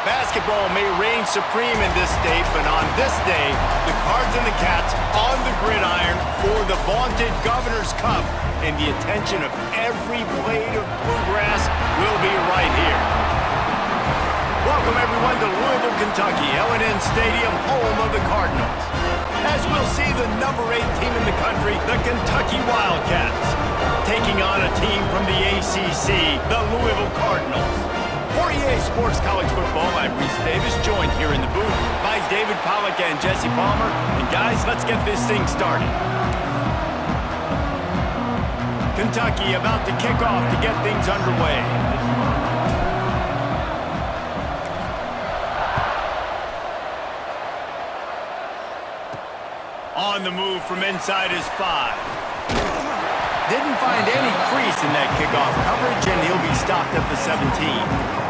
Basketball may reign supreme in this state, but on this day, the Cards and the Cats on the gridiron for the vaunted Governor's Cup, and the attention of every blade of bluegrass will be right here. Welcome, everyone, to Louisville, Kentucky, L&N Stadium, home of the Cardinals. As we'll see the number 8 team in the country, the Kentucky Wildcats, taking on a team from the ACC, the Louisville Cardinals. For EA Sports College Football, I'm Reese Davis, joined here in the booth by David Pollack and Jesse Palmer. And guys, let's get this thing started. Kentucky about to kick off to get things underway. On the move from inside his 5. Didn't find any crease in that kickoff coverage, and he'll be stopped at the 17.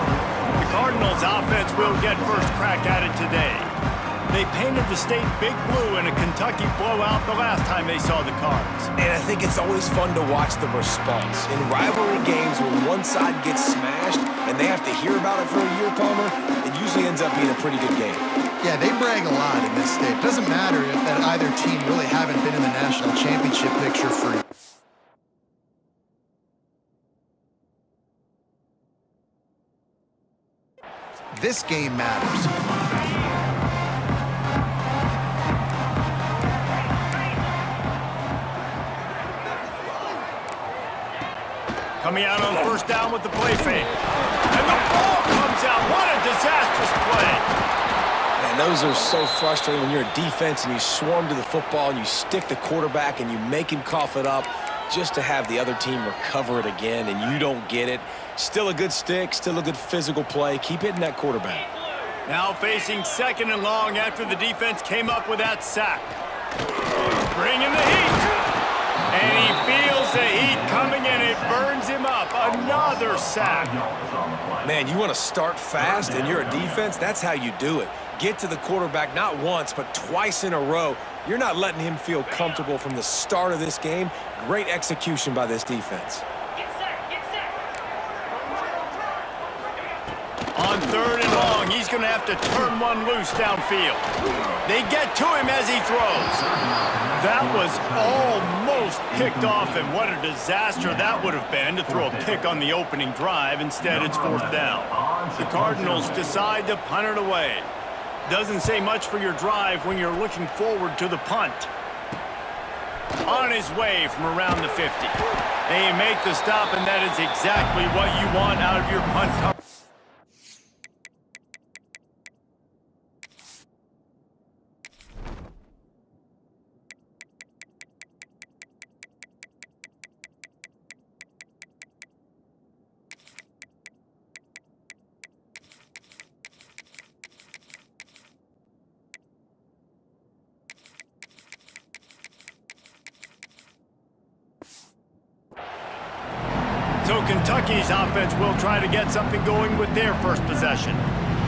The Cardinals offense will get first crack at it today. They painted the state big blue in a Kentucky blowout the last time they saw the Cards. And I think it's always fun to watch the response. In rivalry games, when one side gets smashed and they have to hear about it for a year, Palmer, it usually ends up being a pretty good game. Yeah, they brag a lot in this state. It doesn't matter that either team really haven't been in the national championship picture for this game matters. Coming out on first down with the play fake. And the ball comes out. What a disastrous play. And those are so frustrating when you're a defense and you swarm to the football and you stick the quarterback and you make him cough it up just to have the other team recover it again and you don't get it. Still a good stick, still a good physical play. Keep hitting that quarterback. Now facing second and long after the defense came up with that sack. Bringing the heat. And he feels the heat coming and it burns him up. Another sack. Man, you want to start fast and you're a defense? That's how you do it. Get to the quarterback not once, but twice in a row. You're not letting him feel comfortable from the start of this game. Great execution by this defense. On third and long, he's going to have to turn one loose downfield. They get to him as he throws. That was almost picked off, and what a disaster that would have been to throw a pick on the opening drive. Instead, it's fourth down. The Cardinals decide to punt it away. Doesn't say much for your drive when you're looking forward to the punt. On his way from around the 50. They make the stop, and that is exactly what you want out of your punt coverage. So Kentucky's offense will try to get something going with their first possession.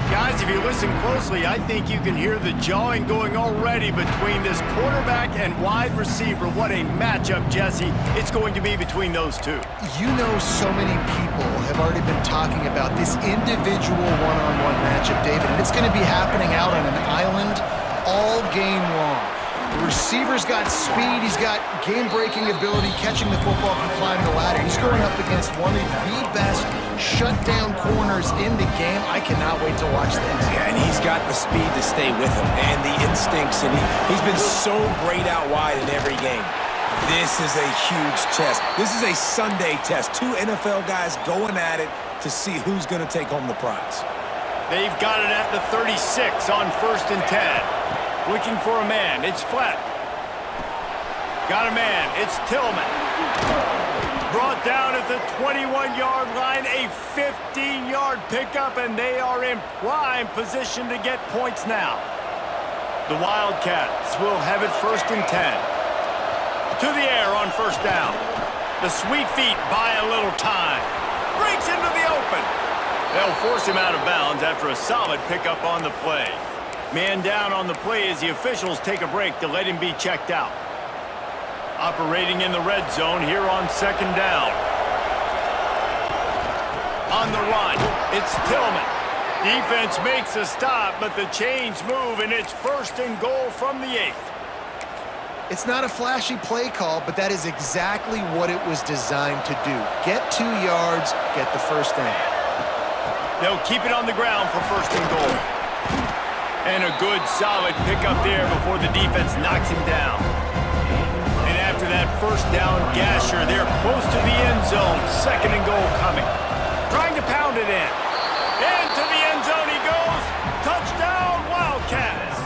Guys, if you listen closely, I think you can hear the jawing going already between this quarterback and wide receiver. What a matchup, Jesse, it's going to be between those two. You know, so many people have already been talking about this individual one-on-one matchup, David, and it's going to be happening out on an island all game long. The receiver's got speed, he's got game-breaking ability, catching the football from climbing the ladder. He's going up against one of the best shutdown corners in the game. I cannot wait to watch this. Yeah, and he's got the speed to stay with him and the instincts, and he's been so great out wide in every game. This is a huge test. This is a Sunday test. Two NFL guys going at it to see who's going to take home the prize. They've got it at the 36 on first and 10. Looking for a man. It's flat. Got a man. It's Tillman. Brought down at the 21-yard line. A 15-yard pickup, and they are in prime position to get points now. The Wildcats will have it first and 10. To the air on first down. The sweet feet buy a little time. Breaks into the open. They'll force him out of bounds after a solid pickup on the play. Man down on the play as the officials take a break to let him be checked out. Operating in the red zone here on second down. On the run, it's Tillman. Defense makes a stop, but the chains move, and it's 1st and goal from the 8. It's not a flashy play call, but that is exactly what it was designed to do. Get 2 yards, get the first down. They'll keep it on the ground for 1st and goal. And a good, solid pickup there before the defense knocks him down. And after that 1st down gasher, they're close to the end zone. 2nd and goal coming. Trying to pound it in. Into the end zone he goes. Touchdown, Wildcats.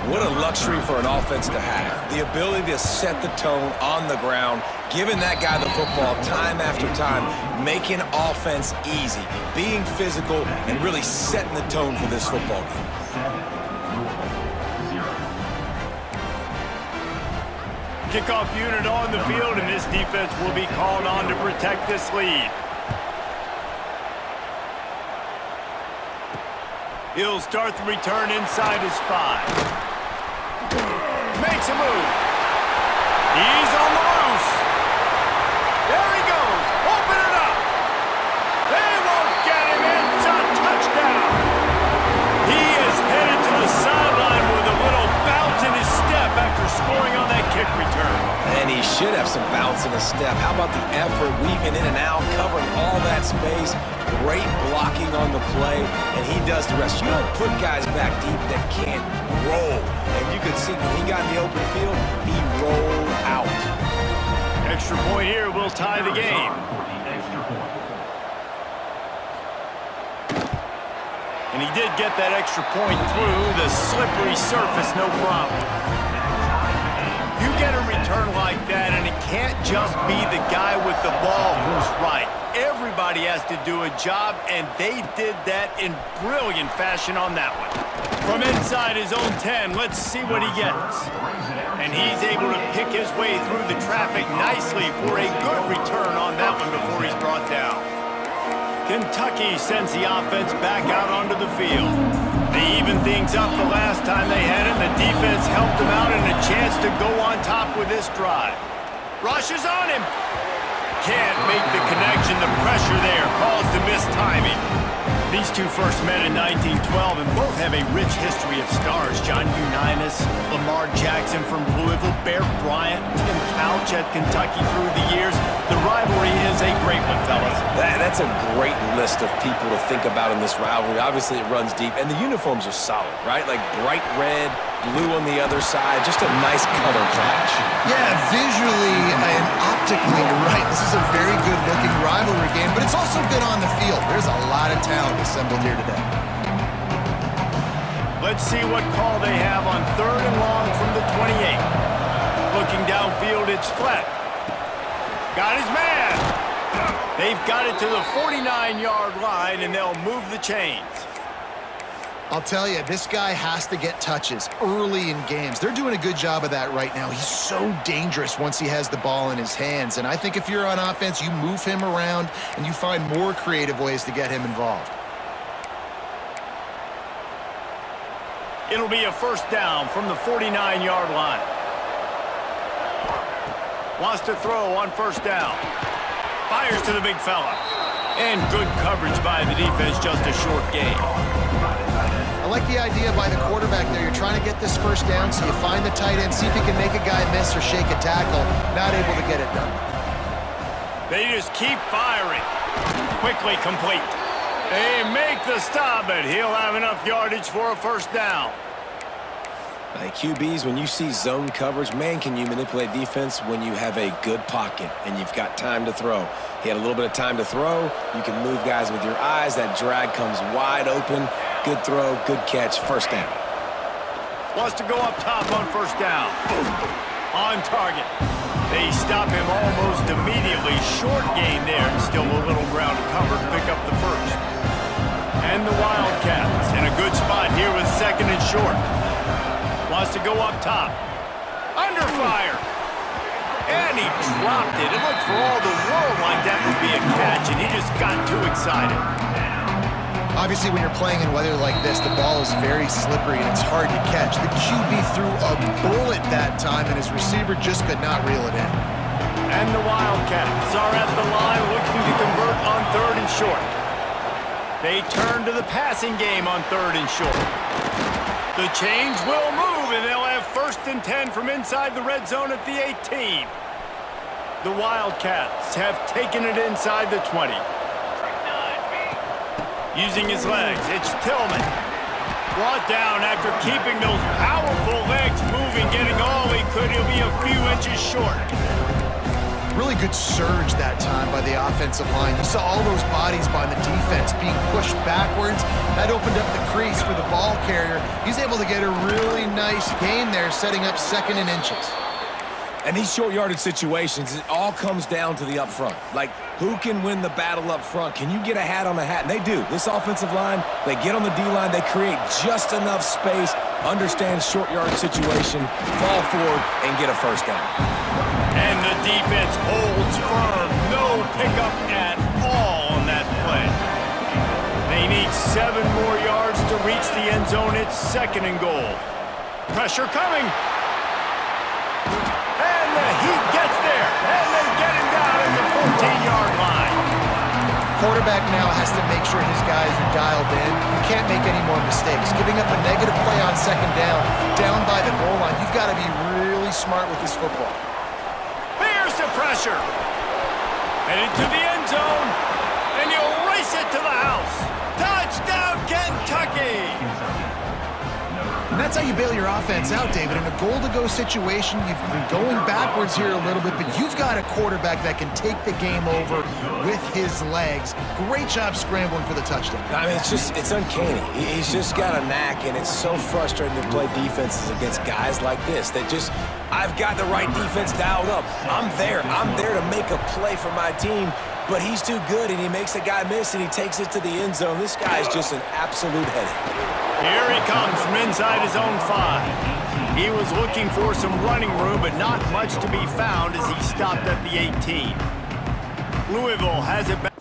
What a luxury for an offense to have. The ability to set the tone on the ground, giving that guy the football time after time, making offense easy, being physical, and really setting the tone for this football game. 7-0. Kickoff unit on the field, and this defense will be called on to protect this lead. He'll start the return inside his 5. Makes a move. He's on the loose. There he goes. Open it up. They won't get him. It's a touchdown. He is headed to the sideline with a little bounce in his step after scoring on that kick return. And he should have some bounce in his step. How about the effort, weaving in and out, covering all that space. Great blocking on the play, and he does the rest. You don't put guys back deep that can't roll. And you could see when he got in the open field, he rolled out. Extra point here will tie the game. And he did get that extra point through the slippery surface, no problem. You get a return like that, and it can't just be the guy with the ball who's right. Everybody has to do a job, and they did that in brilliant fashion on that one. From inside his own 10, let's see what he gets. And he's able to pick his way through the traffic nicely for a good return on that one before he's brought down. Kentucky sends the offense back out onto the field. They evened things up the last time they had him. The defense helped them out and a chance to go on top with this drive. Rush is on him. Can't make the connection. The pressure there caused the missed timing. These two first met in 1912 and both have a rich history of stars. John Unitas, Lamar Jackson from Louisville, Bear Bryant, Tim Couch at Kentucky through the years. The rivalry is a great one, fellas. That's a great list of people to think about in this rivalry. Obviously, it runs deep, and the uniforms are solid, right? Like bright red, blue on the other side. Just a nice color clash. Yeah, visually and optically, you're right. This is a very good-looking rivalry game, but it's also good on the field. There's a lot of talent assembled here today. Let's see what call they have on 3rd and long from the 28. Looking downfield, it's flat. Got his man. They've got it to the 49-yard line, and they'll move the chains. I'll tell you, this guy has to get touches early in games. They're doing a good job of that right now. He's so dangerous once he has the ball in his hands. And I think if you're on offense, you move him around and you find more creative ways to get him involved. It'll be a 1st down from the 49-yard line. Wants to throw on 1st down. Fires to the big fella. And good coverage by the defense, just a short gain. I like the idea by the quarterback there. You're trying to get this 1st down, so you find the tight end, see if you can make a guy miss or shake a tackle. Not able to get it done. They just keep firing. Quickly complete. They make the stop, but he'll have enough yardage for a 1st down. Like QBs, when you see zone coverage, man, can you manipulate defense when you have a good pocket and you've got time to throw. He had a little bit of time to throw. You can move guys with your eyes. That drag comes wide open. Good throw, good catch, 1st down. Wants to go up top on 1st down. On target. They stop him almost immediately. Short gain there, and still a little ground covered to pick up the 1st. And the Wildcats in a good spot here with 2nd and short. Wants to go up top. Under fire. And he dropped it. It looked for all the world like that would be a catch, and he just got too excited. Obviously, when you're playing in weather like this, the ball is very slippery and it's hard to catch. The QB threw a bullet that time, and his receiver just could not reel it in. And the Wildcats are at the line looking to convert on 3rd and short. They turn to the passing game on 3rd and short. The change will move, and they'll have 1st and 10 from inside the red zone at the 18. The Wildcats have taken it inside the 20. Using his legs, it's Tillman. Brought down after keeping those powerful legs moving, getting all he could. He'll be a few inches short. Really good surge that time by the offensive line. You saw all those bodies by the defense being pushed backwards. That opened up the crease for the ball carrier. He's able to get a really nice gain there, setting up 2nd and inches. And these short yardage situations, it all comes down to the up front. Like, who can win the battle up front? Can you get a hat on the hat? And they do. This offensive line, they get on the D-line, they create just enough space, understand short yardage situation, fall forward, and get a 1st down. And the defense holds firm. No pickup at all on that play. They need 7 more yards to reach the end zone. It's 2nd and goal. Pressure coming. And the Heat gets there. And they get him down at the 14-yard line. Quarterback now has to make sure his guys are dialed in. You can't make any more mistakes. Giving up a negative play on 2nd down by the goal line, you've got to be really smart with this football. Here's the pressure. And into the end zone. And you'll race it to the house. Touchdown, Kentucky! And that's how you bail your offense out, David. In a goal-to-go situation, you've been going backwards here a little bit, but you've got a quarterback that can take the game over with his legs. Great job scrambling for the touchdown. I mean, it's uncanny. He's just got a knack, and it's so frustrating to play defenses against guys like this that just, I've got the right defense dialed up. I'm there to make a play for my team, but he's too good, and he makes the guy miss, and he takes it to the end zone. This guy is just an absolute headache. Here he comes from inside his own 5. He was looking for some running room, but not much to be found as he stopped at the 18. Louisville has it back.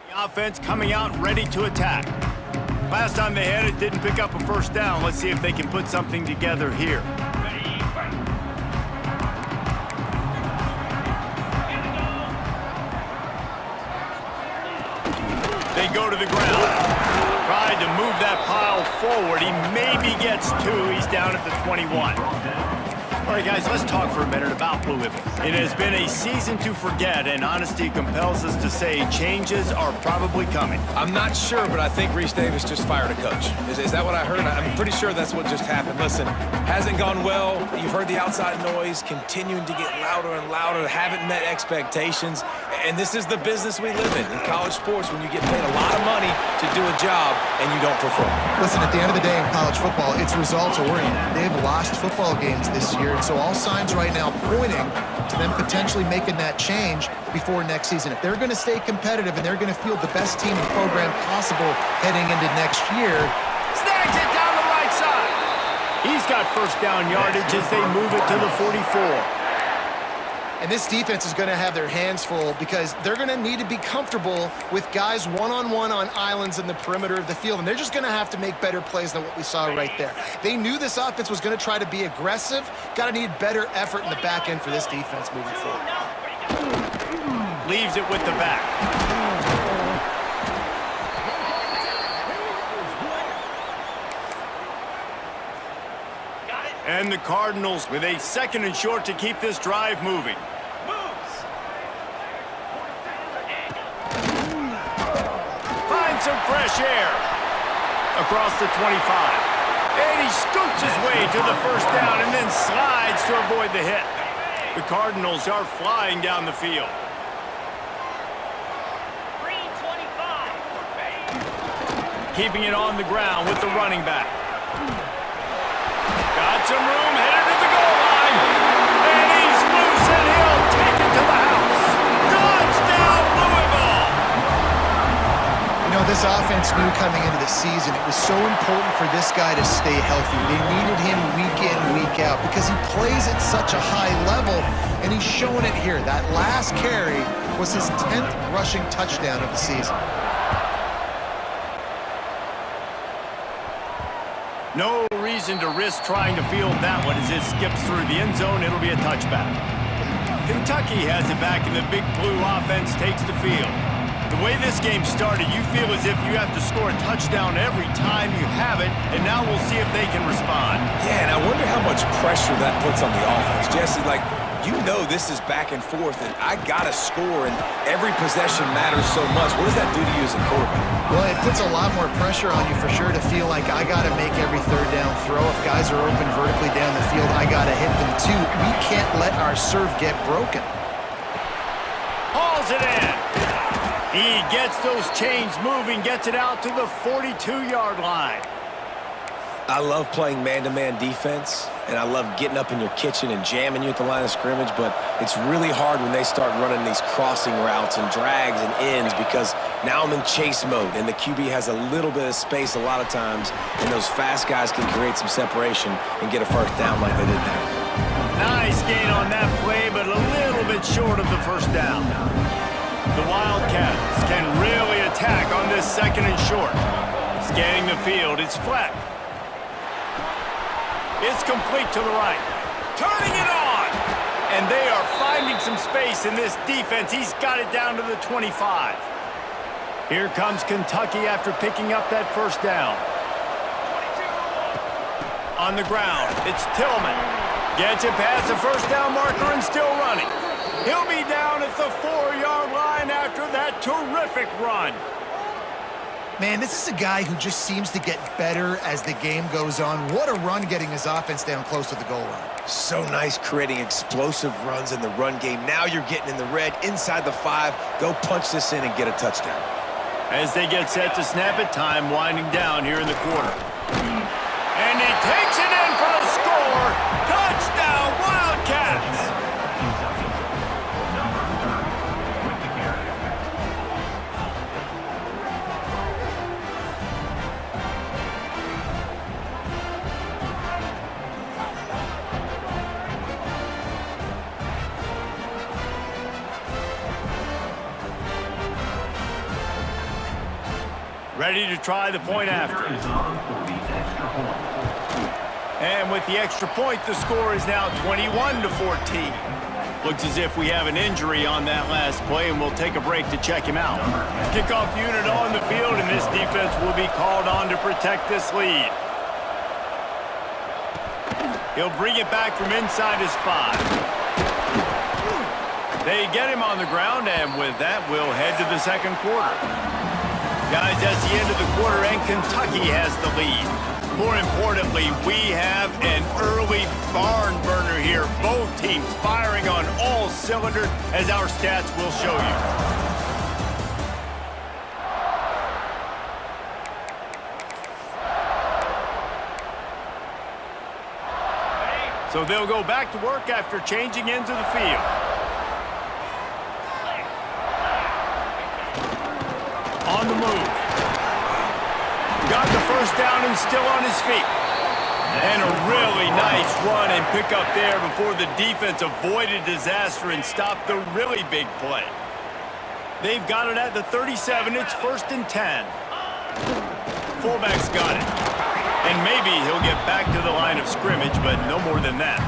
The offense coming out ready to attack. Last time they had it, didn't pick up a 1st down. Let's see if they can put something together here. They go to the ground. Tried to move that pile forward. He maybe gets 2. He's down at the 21. All right, guys, let's talk for a minute about Louisville. It has been a season to forget, and honesty compels us to say changes are probably coming. I'm not sure, but I think Reese Davis just fired a coach. Is that what I heard? I'm pretty sure that's what just happened. Listen, hasn't gone well. You've heard the outside noise continuing to get louder and louder. Haven't met expectations. And this is the business we live in college sports, when you get paid a lot of money to do a job and you don't perform. Listen, at the end of the day in college football, it's results oriented. They've lost football games this year, and so all signs right now pointing to them potentially making that change before next season. If they're going to stay competitive and they're going to field the best team and program possible heading into next year. Snags it down the right side. He's got 1st down yardage as they move it to the 44. And this defense is going to have their hands full because they're going to need to be comfortable with guys one-on-one on islands in the perimeter of the field. And they're just going to have to make better plays than what we saw right there. They knew this offense was going to try to be aggressive. Got to need better effort in the back end for this defense moving forward. Leaves it with the back. And the Cardinals with a 2nd and short to keep this drive moving. Find some fresh air across the 25. And he scoots his way to the first down and then slides to avoid the hit. The Cardinals are flying down the field. Keeping it on the ground with the running back. Got some room, headed to the goal line. And he's loose and he'll take it to the house. Touchdown, Louisville! You know, this offense knew coming into the season it was so important for this guy to stay healthy. They needed him week in, week out because he plays at such a high level, and he's showing it here. That last carry was his 10th rushing touchdown of the season. No reason to risk trying to field that one as it skips through the end zone. It'll be a touchback. Kentucky has it back, and the Big Blue offense takes the field. The way this game started, you feel as if you have to score a touchdown every time you have it, and now we'll see if they can respond. Yeah, and I wonder how much pressure that puts on the offense. Jesse, like, you know this is back and forth, and I got to score, and every possession matters so much. What does that do to you as a quarterback? Well, it puts a lot more pressure on you for sure to feel like I got to make every third down throw. If guys are open vertically down the field, I got to hit them too. We can't let our serve get broken. Hauls it in. He gets those chains moving, gets it out to the 42-yard line. I love playing man-to-man defense, and I love getting up in your kitchen and jamming you at the line of scrimmage, but it's really hard when they start running these crossing routes and drags and ends because now I'm in chase mode, and the QB has a little bit of space a lot of times, and those fast guys can create some separation and get a first down like they did there. Nice gain on that play, but a little bit short of the first down. The Wildcats can really attack on this second and short. Scanning the field, it's flat. It's complete to the right. Turning it on! And they are finding some space in this defense. He's got it down to the 25. Here comes Kentucky after picking up that first down. On the ground, it's Tillman. Gets it past the first down marker and still running. He'll be down at the 4-yard line after that terrific run. Man, this is a guy who just seems to get better as the game goes on. What a run getting his offense down close to the goal line. So nice creating explosive runs in the run game. Now you're getting in the red, inside the 5. Go punch this in and get a touchdown. As they get set to snap it, time winding down here in the quarter. And he takes it in for the score. Touchdown, Wildcats! Ready to try the point after. And with the extra point, the score is now 21-14. Looks as if we have an injury on that last play, and we'll take a break to check him out. Kickoff unit on the field, and this defense will be called on to protect this lead. He'll bring it back from inside his 5. They get him on the ground, and with that, we'll head to the second quarter. Guys, that's the end of the quarter, and Kentucky has the lead. More importantly, we have an early barn burner here. Both teams firing on all cylinders, as our stats will show you. So they'll go back to work after changing into the field. On the move. Got the first down and still on his feet. And a really nice run and pick up there before the defense avoided disaster and stopped the really big play. They've got it at the 37. It's 1st and 10. Fullback's got it. And maybe he'll get back to the line of scrimmage, but no more than that.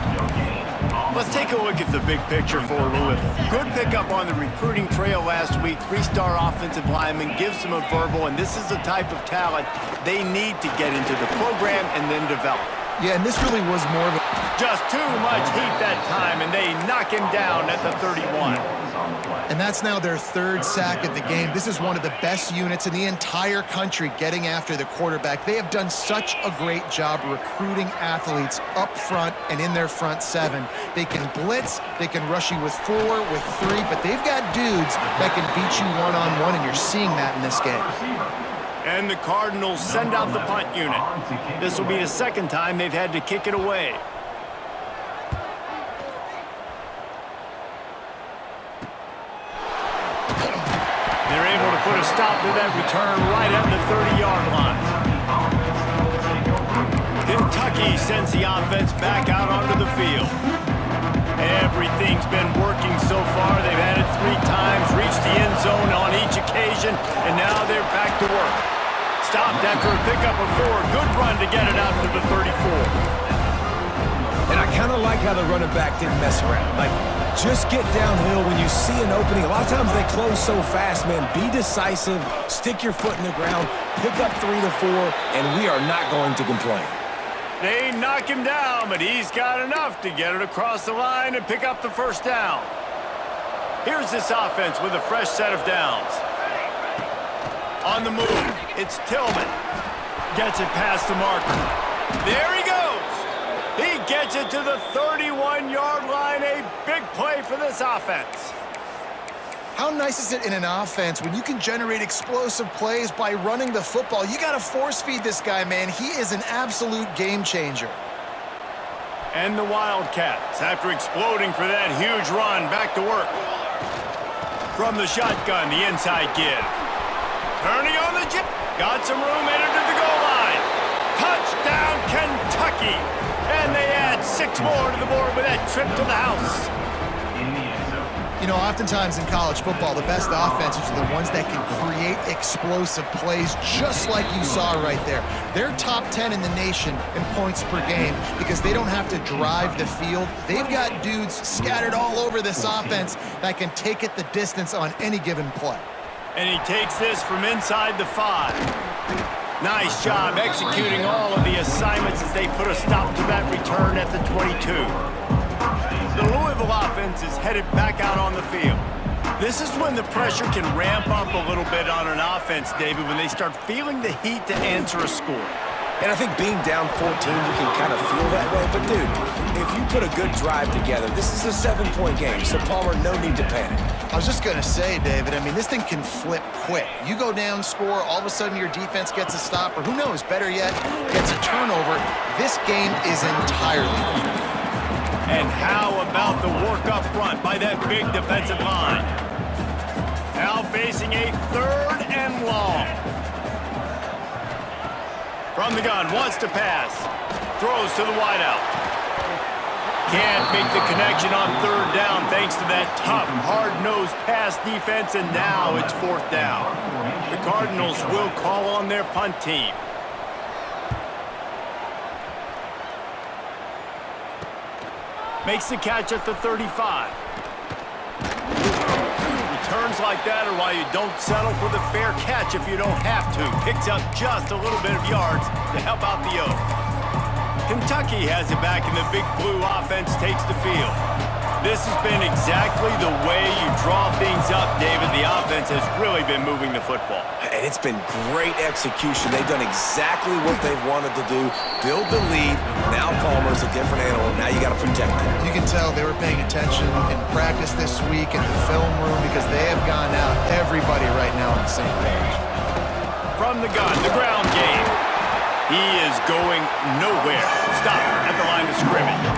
Let's take a look at the big picture for Louisville. Good pickup on the recruiting trail last week. 3-star offensive lineman gives them a verbal, and this is the type of talent they need to get into the program and then develop. Yeah, and this really was more of a... Just too much heat that time, and they knock him down at the 31. And that's now their third sack of the game. This is one of the best units in the entire country getting after the quarterback. They have done such a great job recruiting athletes up front and in their front seven. They can blitz, they can rush you with 4, with 3, but they've got dudes that can beat you one-on-one, and you're seeing that in this game. And the Cardinals send out the punt unit. This will be the second time they've had to kick it away. They're able to put a stop to that return right at the 30-yard line. Kentucky sends the offense back out onto the field. Everything's been working so far. They've had it 3 times, reached the end zone on each occasion, and now they're back to work. Stopped after a pickup of 4. Good run to get it out to the 34. And I kind of like how the running back didn't mess around. Like, just get downhill when you see an opening. A lot of times they close so fast, man. Be decisive, stick your foot in the ground, pick up 3 to 4, and we are not going to complain. They knock him down, but he's got enough to get it across the line and pick up the first down. Here's this offense with a fresh set of downs. On the move, it's Tillman. Gets it past the marker. There he goes. He gets it to the 31-yard line. A big play for this offense. How nice is it in an offense when you can generate explosive plays by running the football? You got to force-feed this guy, man. He is an absolute game changer. And the Wildcats, after exploding for that huge run, back to work. From the shotgun, the inside give. Turning on the jet. Got some room, entered to the goal line. Touchdown, Kentucky. And they add 6 more to the board with that trip to the house. You know, oftentimes in college football, the best offenses are the ones that can create explosive plays, just like you saw right there. They're top 10 in the nation in points per game because they don't have to drive the field. They've got dudes scattered all over this offense that can take it the distance on any given play. And he takes this from inside the 5. Nice job executing all of the assignments as they put a stop to that return at the 22. The Louisville offense is headed back out on the field. This is when the pressure can ramp up a little bit on an offense, David, when they start feeling the heat to answer a score. And I think being down 14, you can kind of feel that way. But, dude, if you put a good drive together, this is a 7-point game. So, Palmer, no need to panic. I was just going to say, David, I mean, this thing can flip quick. You go down, score, all of a sudden your defense gets a stop, or who knows, better yet, gets a turnover. This game is entirely different. And how about the work up front by that big defensive line? Now facing a 3rd and long. From the gun, wants to pass. Throws to the wideout. Can't make the connection on 3rd down thanks to that tough, hard-nosed pass defense, and now it's 4th down. The Cardinals will call on their punt team. Makes the catch at the 35. Returns like that are why you don't settle for the fair catch if you don't have to. Picks up just a little bit of yards to help out the Oak. Kentucky has it back, and the big blue offense takes the field. This has been exactly the way you draw things up, David. The offense has really been moving the football. And it's been great execution. They've done exactly what they've wanted to do. Build the lead. Now Palmer's a different animal. Now you got to protect it. You can tell they were paying attention in practice this week in the film room because they have gone out, everybody right now on the same page. From the gun, the ground game. He is going nowhere. Stop at the line of scrimmage.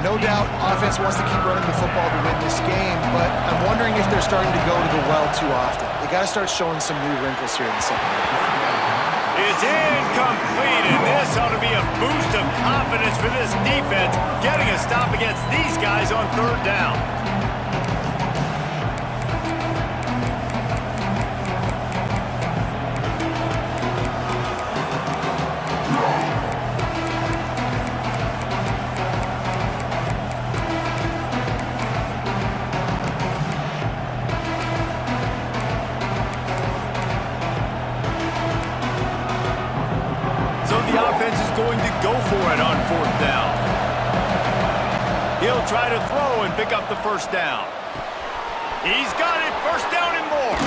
No doubt, offense wants to keep running the football to win this game, but I'm wondering if they're starting to go to the well too often. They got to start showing some new wrinkles here in the second half. It's incomplete, and this ought to be a boost of confidence for this defense, getting a stop against these guys on 3rd down. He'll try to throw and pick up the first down. He's got it, first down and more.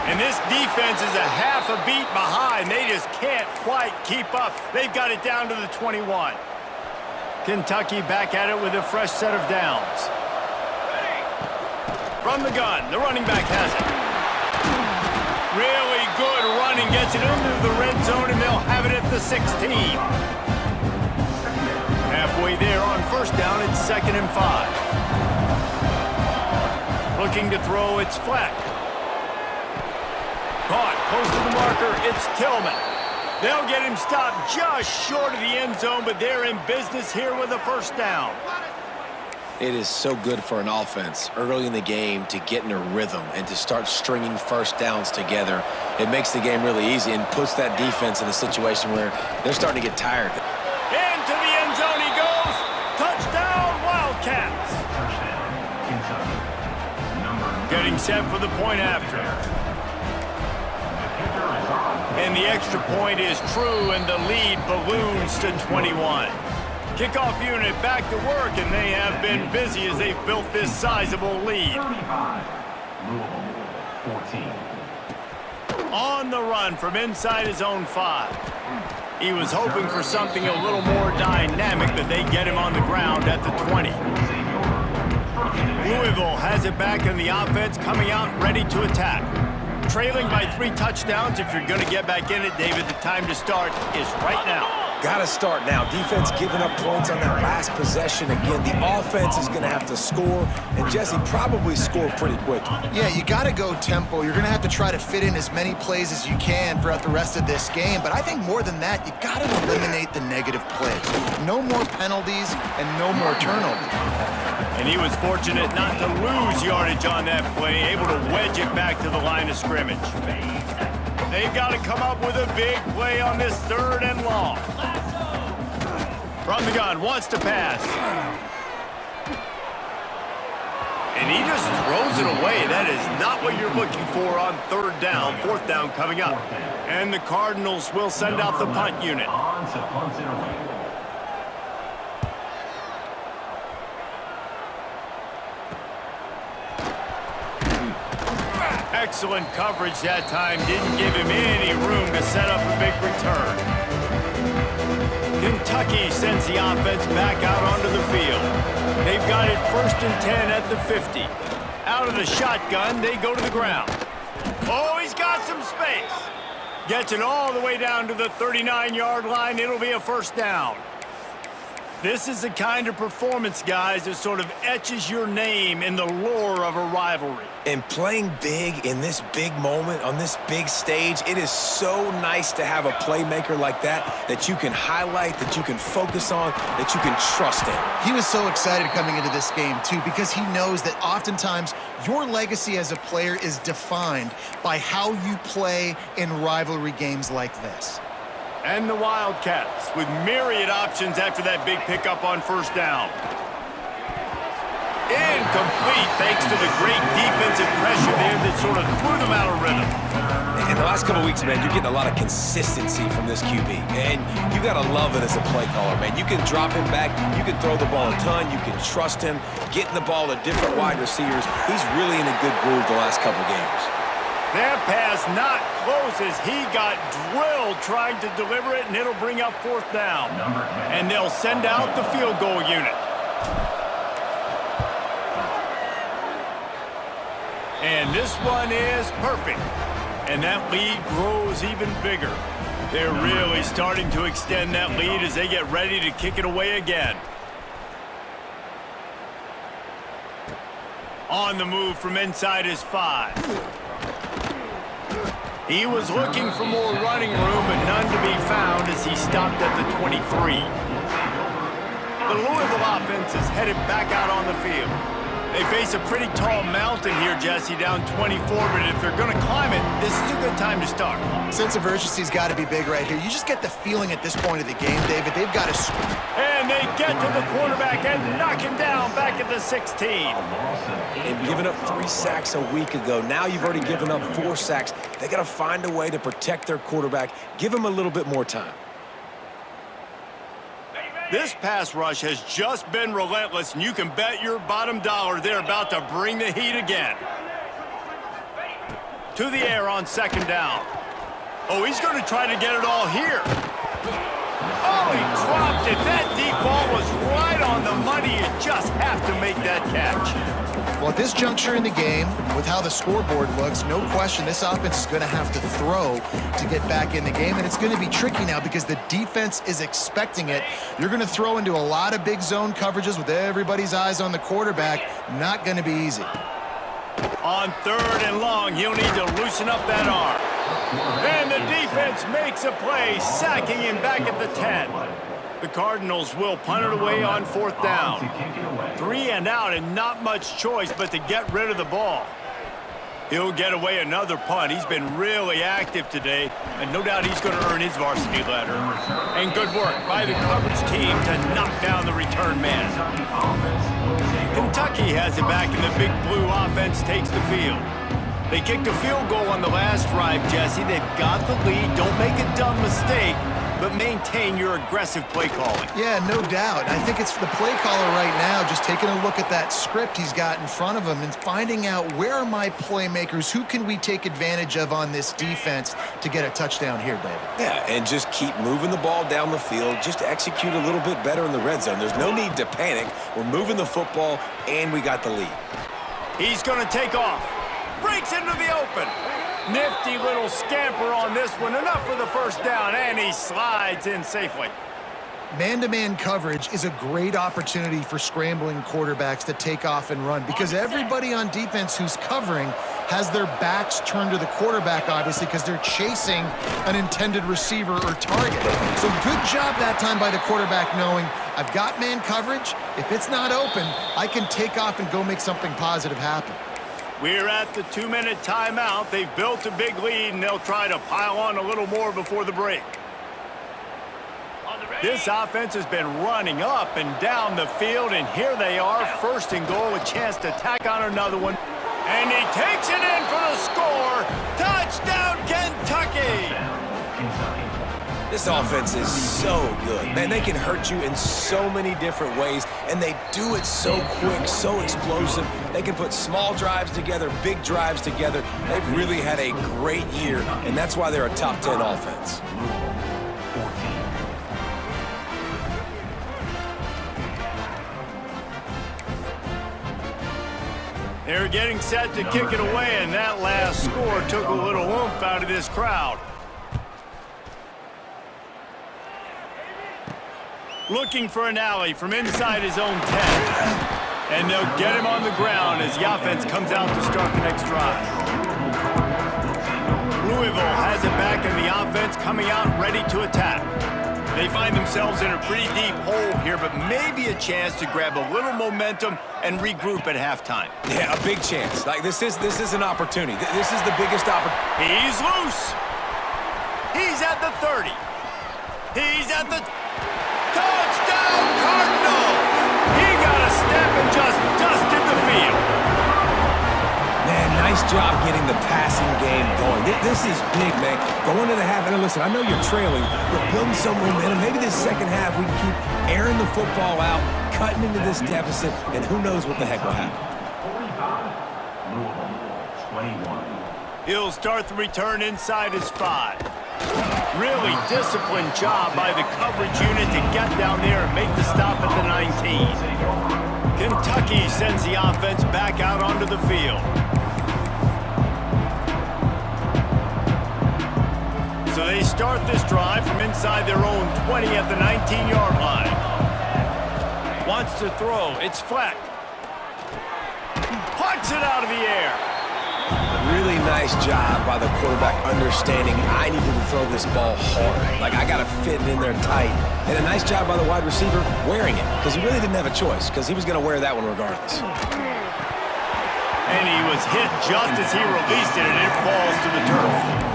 And this defense is a half a beat behind. They just can't quite keep up. They've got it down to the 21. Kentucky back at it with a fresh set of downs. From the gun, the running back has it. Really good running, gets it into the red zone, and they'll have it at the 16. Halfway there on first down, it's 2nd and 5. Looking to throw, it's flat. Caught, close to the marker, it's Tillman. They'll get him stopped just short of the end zone, but they're in business here with a first down. It is so good for an offense early in the game to get in a rhythm and to start stringing first downs together. It makes the game really easy and puts that defense in a situation where they're starting to get tired. Into the end zone he goes. Touchdown, Wildcats. Getting set for the point after. And the extra point is true, and the lead balloons to 21. Kickoff unit back to work, and they have been busy as they've built this sizable lead. 35, Louisville, 14. On the run from inside his own 5. He was hoping for something a little more dynamic, but they get him on the ground at the 20. Louisville has it back in the offense, coming out ready to attack. Trailing by 3 touchdowns. If you're going to get back in it, David, the time to start is right now. Got to start now. Defense giving up points on that last possession. Again, the offense is going to have to score, and Jesse probably score pretty quick. Yeah, you got to go tempo. You're going to have to try to fit in as many plays as you can throughout the rest of this game. But I think more than that, you got to eliminate the negative plays. No more penalties and no more turnovers. And he was fortunate not to lose yardage on that play, able to wedge it back to the line of scrimmage. They've got to come up with a big play on this 3rd and long. From the gun, wants to pass. And he just throws it away. That is not what you're looking for on 3rd down. 4th down coming up. And the Cardinals will send out the punt unit. On to punt it away. Excellent coverage that time. Didn't give him any room to set up a big return. Kentucky sends the offense back out onto the field. They've got it 1st and 10 at the 50. Out of the shotgun, they go to the ground. Oh, he's got some space. Gets it all the way down to the 39-yard line. It'll be a first down. This is the kind of performance, guys, that sort of etches your name in the lore of a rivalry. And playing big in this big moment, on this big stage, it is so nice to have a playmaker like that you can highlight, that you can focus on, that you can trust in. He was so excited coming into this game, too, because he knows that oftentimes your legacy as a player is defined by how you play in rivalry games like this. And the Wildcats with myriad options after that big pickup on first down. Incomplete thanks to the great defensive pressure there that sort of threw them out of rhythm. In the last couple of weeks, man, you're getting a lot of consistency from this QB. And you got to love it as a play caller, man. You can drop him back. You can throw the ball a ton. You can trust him. Getting the ball to different wide receivers. He's really in a good groove the last couple games. That pass not close as he got drilled trying to deliver it, and it'll bring up 4th down. And they'll send out the field goal unit. And this one is perfect. And that lead grows even bigger. They're really starting to extend that lead as they get ready to kick it away again. On the move from inside his 5. He was looking for more running room, but none to be found as he stopped at the 23. The Louisville offense is headed back out on the field. They face a pretty tall mountain here, Jesse, down 24, but if they're going to climb it, this is a good time to start. Sense of urgency's got to be big right here. You just get the feeling at this point of the game, David, they've got to score. And they get to the quarterback and knock him down back at the 16. And giving up 3 sacks a week ago. Now you've already given up 4 sacks. They got to find a way to protect their quarterback. Give him a little bit more time. This pass rush has just been relentless, and you can bet your bottom dollar they're about to bring the heat again. To the air on second down. Oh, he's going to try to get it all here. Oh, he dropped it. That deep ball was right on the money. You just have to make that catch. Well, at this juncture in the game, with how the scoreboard looks, no question this offense is going to have to throw to get back in the game, and it's going to be tricky now because the defense is expecting it. You're going to throw into a lot of big zone coverages with everybody's eyes on the quarterback. Not going to be easy. On third and long, he'll need to loosen up that arm. And the defense makes a play, sacking him back at the 10. The Cardinals will punt it away on fourth down. 3 and out and not much choice but to get rid of the ball. He'll get away another punt. He's been really active today, and no doubt he's going to earn his varsity letter. And good work by the coverage team to knock down the return man. Kentucky has it back, and the big blue offense takes the field. They kicked a field goal on the last drive, Jesse. They've got the lead. Don't make a dumb mistake, but maintain your aggressive play calling. Yeah, no doubt. I think it's the play caller right now just taking a look at that script he's got in front of him and finding out where are my playmakers, who can we take advantage of on this defense to get a touchdown here, David. Yeah, and just keep moving the ball down the field. Just execute a little bit better in the red zone. There's no need to panic. We're moving the football, and we got the lead. He's going to take off. Breaks into the open. Nifty little scamper on this one. Enough for the first down, and he slides in safely. Man-to-man coverage is a great opportunity for scrambling quarterbacks to take off and run because everybody on defense who's covering has their backs turned to the quarterback, obviously, because they're chasing an intended receiver or target. So good job that time by the quarterback knowing I've got man coverage. If it's not open, I can take off and go make something positive happen. We're at the 2-minute timeout. They've built a big lead, and they'll try to pile on a little more before the break. This offense has been running up and down the field, and here they are, first and goal, a chance to tack on another one. And he takes it in for the score. Touchdown, Kentucky! This offense is so good. Man, they can hurt you in so many different ways, and they do it so quick, so explosive. They can put small drives together, big drives together. They've really had a great year, and that's why they're a top 10 offense. They're getting set to kick it away, and that last score took a little oomph out of this crowd. Looking for an alley from inside his own 10. And they'll get him on the ground as the offense comes out to start the next drive. Louisville has it back, and the offense coming out ready to attack. They find themselves in a pretty deep hole here, but maybe a chance to grab a little momentum and regroup at halftime. Yeah, a big chance. Like this is an opportunity. This is the biggest opportunity. He's loose. He's at the 30. He's at the touchdown, Cardinals! He got a step and just dusted the field. Man, nice job getting the passing game going. This is big, man. Going to the half, and listen, I know you're trailing, but building some momentum. Maybe this second half we can keep airing the football out, cutting into this deficit, and who knows what the heck will happen. 21. He'll start the return inside his 5. Really disciplined job by the coverage unit to get down there and make the stop at the 19. Kentucky sends the offense back out onto the field. So they start this drive from inside their own 20 at the 19-yard line. Wants to throw. It's Fleck. Plucks it out of the air. Really nice job by the quarterback understanding I needed to throw this ball hard. Like, I got to fit it in there tight. And a nice job by the wide receiver wearing it, because he really didn't have a choice, because he was going to wear that one regardless. And he was hit just as he released it, and it falls to the turf.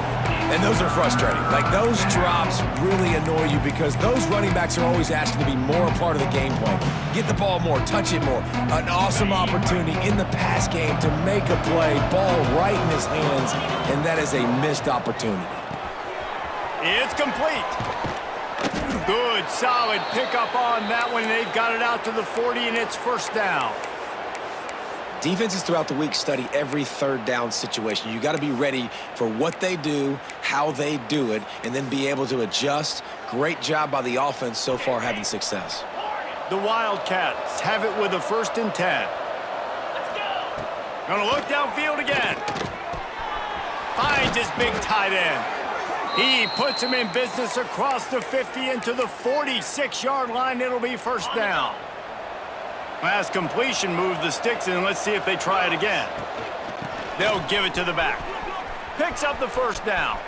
And those are frustrating. Like, those drops really annoy you because those running backs are always asking to be more a part of the game plan. Get the ball more, touch it more. An awesome opportunity in the pass game to make a play, ball right in his hands, and that is a missed opportunity. It's complete. Good, solid pickup on that one. They've got it out to the 40, and it's first down. Defenses throughout the week study every third down situation. You got to be ready for what they do, how they do it, and then be able to adjust. Great job by the offense so far having success. The Wildcats have it with a 1st and 10. Gonna look downfield again. Finds his big tight end. He puts him in business across the 50 into the 46-yard line. It'll be first down. Last completion moved the sticks in. Let's see if they try it again. They'll give it to the back. Picks up the first down.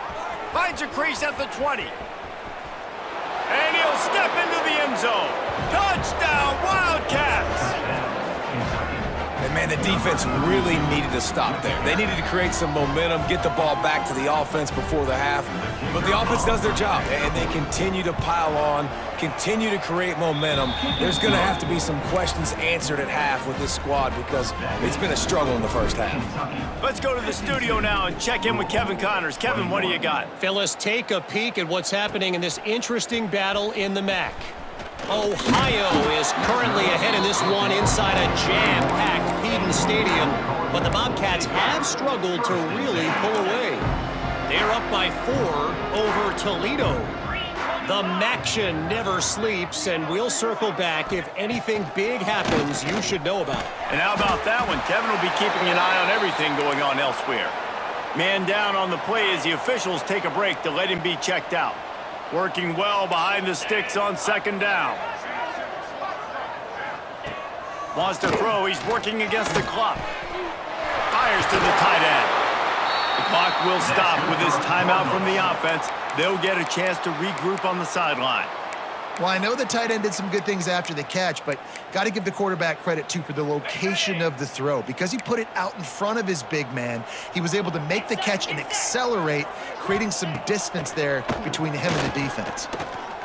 Finds a crease at the 20. And he'll step into the end zone. Touchdown, Wildcats! And, man, the defense really needed to stop there. They needed to create some momentum, get the ball back to the offense before the half. But the offense does their job, and they continue to pile on, continue to create momentum. There's going to have to be some questions answered at half with this squad because it's been a struggle in the first half. Let's go to the studio now and check in with Kevin Connors. Kevin, what do you got? Phyllis, take a peek at what's happening in this interesting battle in the MAC. Ohio is currently ahead in this one inside a jam-packed Eden Stadium, but the Bobcats have struggled to really pull away. They're up by 4 over Toledo. The MACtion never sleeps, and we'll circle back if anything big happens you should know about. And how about that one? Kevin will be keeping an eye on everything going on elsewhere. Man down on the play as the officials take a break to let him be checked out. Working well behind the sticks on 2nd down. Wants to throw. He's working against the clock. Fires to the tight end. The clock will stop with this timeout from the offense. They'll get a chance to regroup on the sideline. Well, I know the tight end did some good things after the catch, but got to give the quarterback credit, too, for the location of the throw. Because he put it out in front of his big man, he was able to make the catch and accelerate, creating some distance there between him and the defense.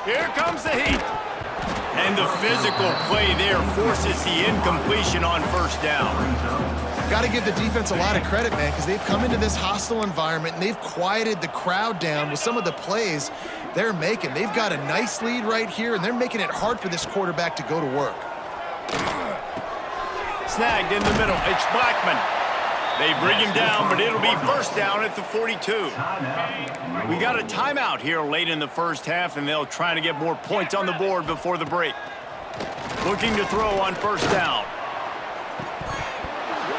Here comes the heat. And the physical play there forces the incompletion on 1st down. Got to give the defense a lot of credit, man, because they've come into this hostile environment and they've quieted the crowd down with some of the plays they're making. They've got a nice lead right here, and they're making it hard for this quarterback to go to work. Snagged in the middle. It's Blackman. They bring him down, but it'll be first down at the 42. We got a timeout here late in the first half, and they'll try to get more points on the board before the break. Looking to throw on 1st down.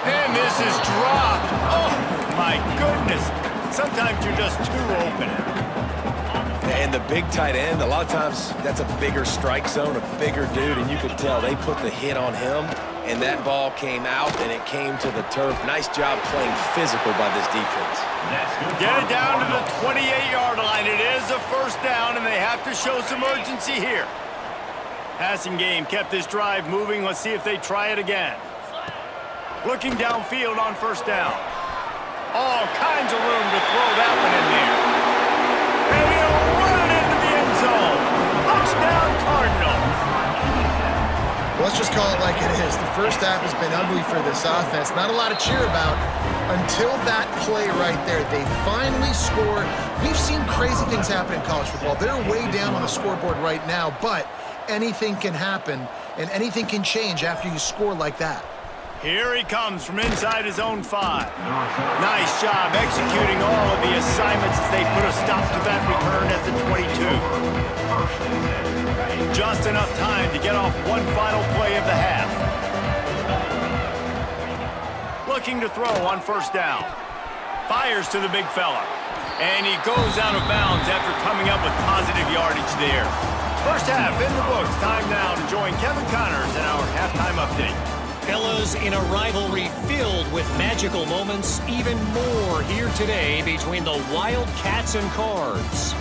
And this is dropped. Oh, my goodness. Sometimes you're just too open. And the big tight end, a lot of times that's a bigger strike zone, a bigger dude, and you could tell they put the hit on him, and that ball came out, and it came to the turf. Nice job playing physical by this defense. Get it down to the 28-yard line. It is a first down, and they have to show some urgency here. Passing game kept this drive moving. Let's see if they try it again. Looking downfield on 1st down. All kinds of room to throw that one in there. And he'll run it into the end zone. Touchdown, Cardinals. Let's just call it like it is. The first half has been ugly for this offense. Not a lot to cheer about until that play right there. They finally scored. We've seen crazy things happen in college football. They're way down on the scoreboard right now, but anything can happen, and anything can change after you score like that. Here he comes from inside his own 5. Nice job executing all of the assignments as they put a stop to that return at the 22. Just enough time to get off one final play of the half. Looking to throw on 1st down. Fires to the big fella. And he goes out of bounds after coming up with positive yardage there. First half in the books. Time now to join Kevin Connors in our halftime update. Fellas, in a rivalry filled with magical moments, even more here today between the Wildcats and Cards.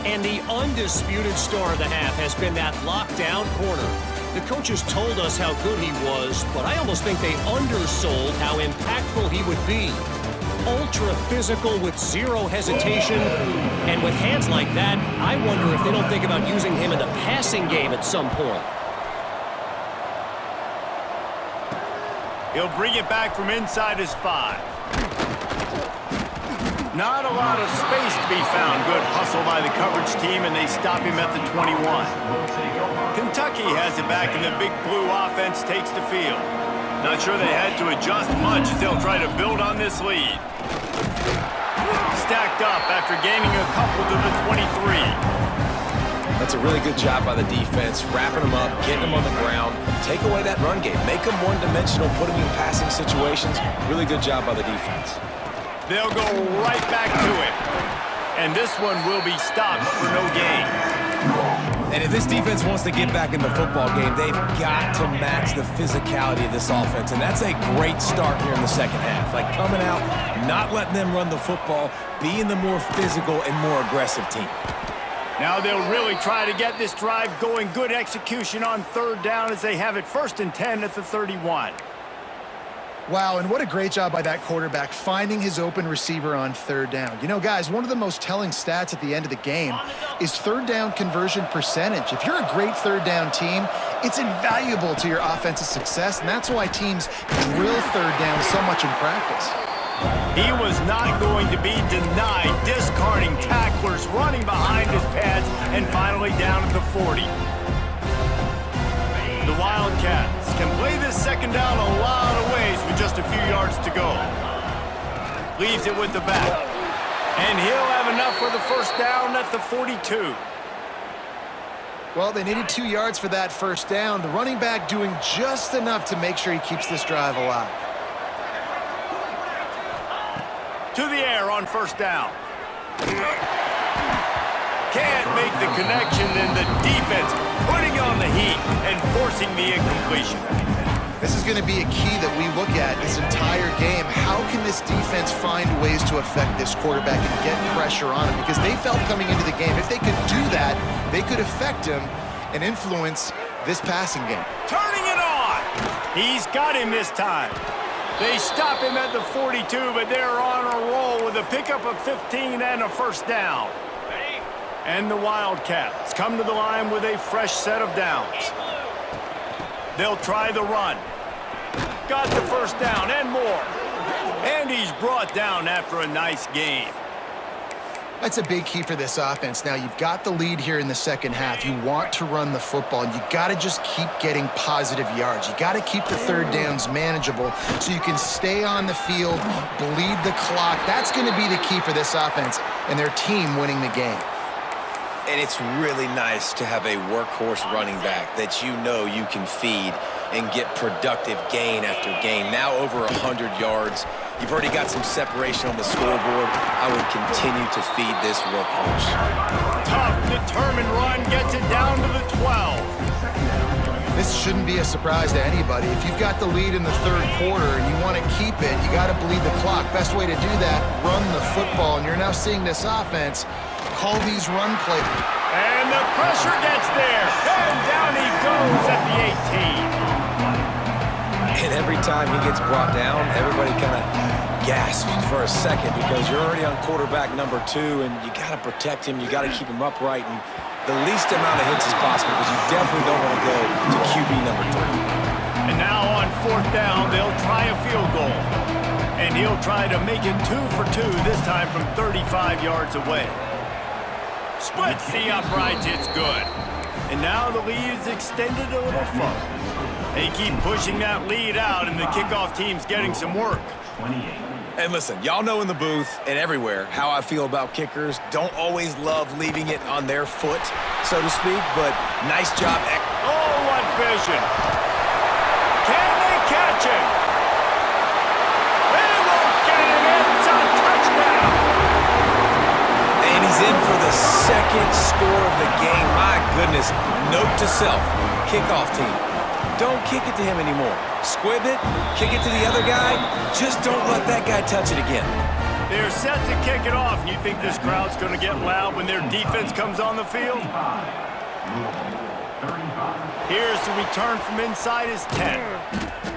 And the undisputed star of the half has been that lockdown corner. The coaches told us how good he was, but I almost think they undersold how impactful he would be. Ultra physical with zero hesitation, and with hands like that, I wonder if they don't think about using him in the passing game at some point. He'll bring it back from inside his 5. Not a lot of space to be found. Good hustle by the coverage team, and they stop him at the 21. Kentucky has it back, and the big blue offense takes the field. Not sure they had to adjust much as they'll try to build on this lead. Stacked up after gaining a couple to the 23. That's a really good job by the defense, wrapping them up, getting them on the ground, take away that run game, make them one-dimensional, put them in passing situations. Really good job by the defense. They'll go right back to it. And this one will be stopped for no gain. And if this defense wants to get back in the football game, they've got to match the physicality of this offense. And that's a great start here in the second half. Like coming out, not letting them run the football, being the more physical and more aggressive team. Now they'll really try to get this drive going. Good execution on third down as they have it 1st and 10 at the 31. Wow, and what a great job by that quarterback finding his open receiver on third down. You know, guys, one of the most telling stats at the end of the game is third down conversion percentage. If you're a great third down team, it's invaluable to your offensive success, and that's why teams drill third down so much in practice. He was not going to be denied, discarding tacklers, running behind his pads, and finally down at the 40. The Wildcats can play this second down a lot of ways with just a few yards to go. Leaves it with the back. And he'll have enough for the first down at the 42. Well, they needed 2 yards for that first down. The running back doing just enough to make sure he keeps this drive alive. To the air on first down. Can't make the connection, and the defense putting on the heat and forcing the incompletion. This is going to be a key that we look at this entire game. How can this defense find ways to affect this quarterback and get pressure on him? Because they felt coming into the game, if they could do that, they could affect him and influence this passing game. Turning it on. He's got him this time. They stop him at the 42, but they're on a roll with a pickup of 15 and a first down. And the Wildcats come to the line with a fresh set of downs. They'll try the run. Got the first down and more. And he's brought down after a nice game. That's a big key for this offense. Now, you've got the lead here in the second half. You want to run the football, and you got to just keep getting positive yards. You got to keep the third downs manageable so you can stay on the field, bleed the clock. That's going to be the key for this offense and their team winning the game. And it's really nice to have a workhorse running back that you know you can feed and get productive gain after gain. Now over 100 yards. You've already got some separation on the scoreboard. I would continue to feed this workhorse. Tough, determined run gets it down to the 12. This shouldn't be a surprise to anybody. If you've got the lead in the third quarter and you want to keep it, you got to bleed the clock. Best way to do that, run the football. And you're now seeing this offense call these run plays. And the pressure gets there. And down he goes at the 18. And every time he gets brought down, everybody kind of gasps for a second because you're already on quarterback number 2, and you got to protect him. You got to keep him upright and the least amount of hits as possible because you definitely don't want to go to QB number 3. And now on fourth down, they'll try a field goal. And he'll try to make it 2 for 2, this time from 35 yards away. Splits the uprights, it's good. And now the lead is extended a little further. They keep pushing that lead out, and the kickoff team's getting some work. And listen, y'all know in the booth and everywhere how I feel about kickers. Don't always love leaving it on their foot, so to speak, but nice job. Oh, what vision. Can they catch him? They won't get him in. It's a touchdown. And he's in for the second score of the game. My goodness. Note to self, kickoff team. Don't kick it to him anymore. Squib it, kick it to the other guy. Just don't let that guy touch it again. They're set to kick it off, and you think this crowd's going to get loud when their defense comes on the field? Here's the return from inside his 10.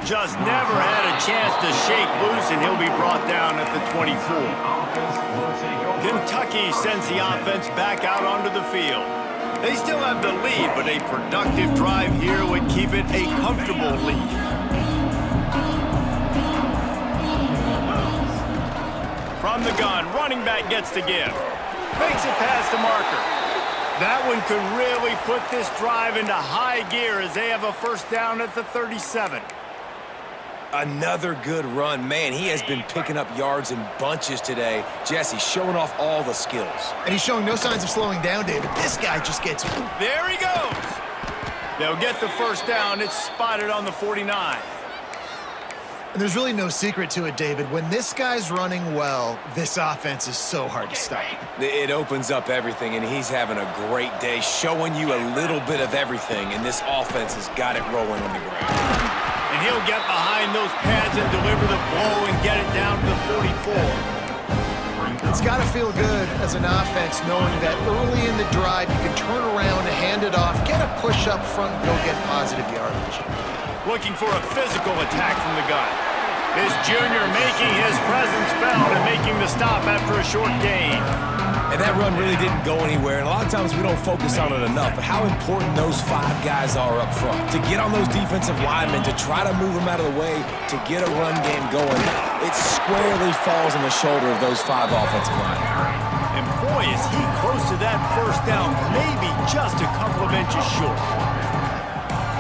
Just never had a chance to shake loose, and he'll be brought down at the 24. Kentucky sends the offense back out onto the field. They still have the lead, but a productive drive here would keep it a comfortable lead. From the gun, running running back gets the give. Makes it past the marker. That one could really put this drive into high gear as they have a first down at the 37. Another good run. Man, he has been picking up yards in bunches today. Jesse showing off all the skills. And he's showing no signs of slowing down, David. This guy just gets... There he goes. They'll get the first down. It's spotted on the 49. And there's really no secret to it, David. When this guy's running well, this offense is so hard to stop. It opens up everything, and he's having a great day, showing you a little bit of everything, and this offense has got it rolling on the ground. And he'll get behind those pads and deliver the blow and get it down to the 44. It's got to feel good as an offense knowing that early in the drive you can turn around, hand it off, get a push up front, and go get positive yardage. Looking for a physical attack from the gun. This junior making his presence felt and making the stop after a short gain. And that run really didn't go anywhere, and a lot of times we don't focus on it enough, but how important those 5 guys are up front. To get on those defensive linemen, to try to move them out of the way, to get a run game going, it squarely falls on the shoulder of those 5 offensive linemen. And boy, is he close to that first down, maybe just a couple of inches short.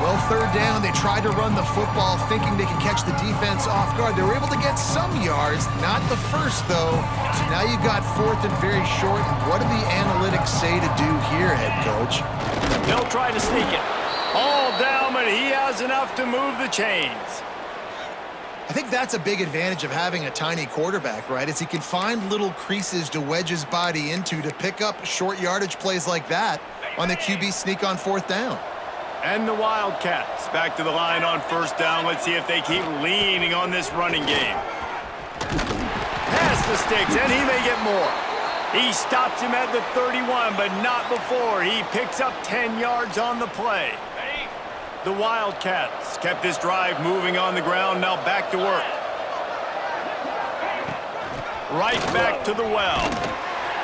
Well, third down, they tried to run the football thinking they could catch the defense off guard. They were able to get some yards, not the first, though. So now you've got 4th and very short. And what do the analytics say to do here, head coach? He'll try to sneak it. All down, but he has enough to move the chains. I think that's a big advantage of having a tiny quarterback, right? Is he can find little creases to wedge his body into to pick up short yardage plays like that on the QB sneak on 4th down. And the Wildcats back to the line on first down. Let's see if they keep leaning on this running game. Pass the sticks, and he may get more. He stops him at the 31, but not before. He picks up 10 yards on the play. The Wildcats kept this drive moving on the ground. Now back to work. Right back to the well.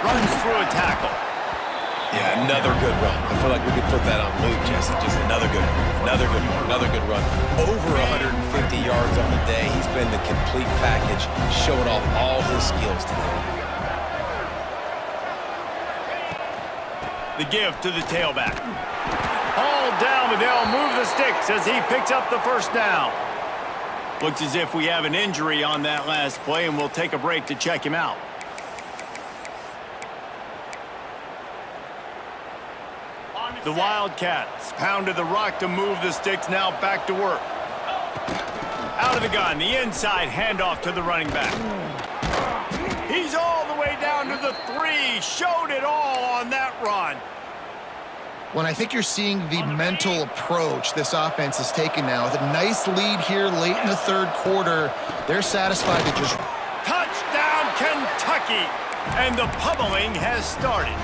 Runs through a tackle. Yeah, another good run. I feel like we could put that on Luke, Jesse. Just another good run. Another good run. Over 150 yards on the day. He's been the complete package, showing off all his skills today. The give to the tailback. All down, but they'll move the sticks as he picks up the first down. Looks as if we have an injury on that last play, and we'll take a break to check him out. The Wildcats pounded the rock to move the sticks, now back to work. Out of the gun, the inside handoff to the running back. He's all the way down to the 3, showed it all on that run. When I think you're seeing the mental approach this offense is taking now, with a nice lead here late in the 3rd quarter, they're satisfied to just... Touchdown, Kentucky! And the pummeling has started.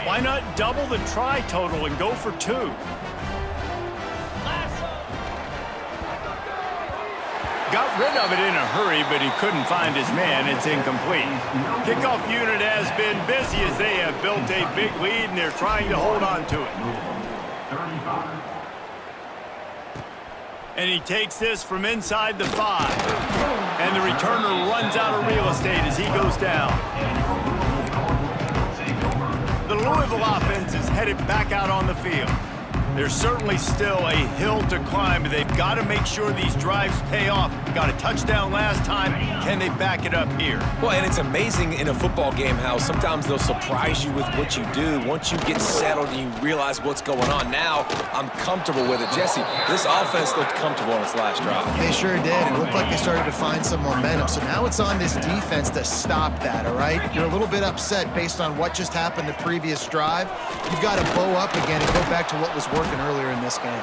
Why not double the try total and go for 2? Got rid of it in a hurry, but he couldn't find his man. It's incomplete. Kickoff unit has been busy as they have built a big lead, and they're trying to hold on to it. And he takes this from inside the 5. And the returner runs out of real estate as he goes down. The Louisville offense is headed back out on the field. There's certainly still a hill to climb, but they've got to make sure these drives pay off. Got a touchdown last time. Can they back it up here? Well, and it's amazing in a football game how sometimes they'll surprise you with what you do. Once you get settled and you realize what's going on, now I'm comfortable with it. Jesse, this offense looked comfortable on its last drive. They sure did. It looked like they started to find some momentum. So now it's on this defense to stop that, all right? You're a little bit upset based on what just happened the previous drive. You've got to bow up again and go back to what was working earlier in this game.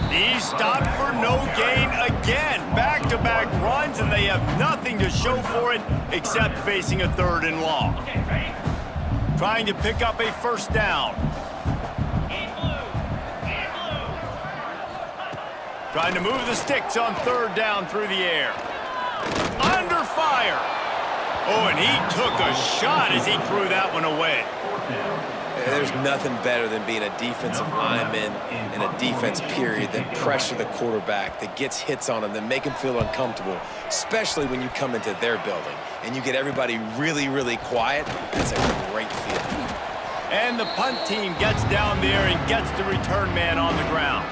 He stopped for no gain again. Back-to-back runs, and they have nothing to show for it except facing a 3rd and long. Trying to pick up a first down. Trying to move the sticks on 3rd down through the air. Under fire. Oh, and he took a shot as he threw that one away. There's nothing better than being a defensive lineman and a defense period that pressure the quarterback, that gets hits on him, that make him feel uncomfortable, especially when you come into their building and you get everybody really, really quiet. That's a great feeling. And the punt team gets down there and gets the return man on the ground.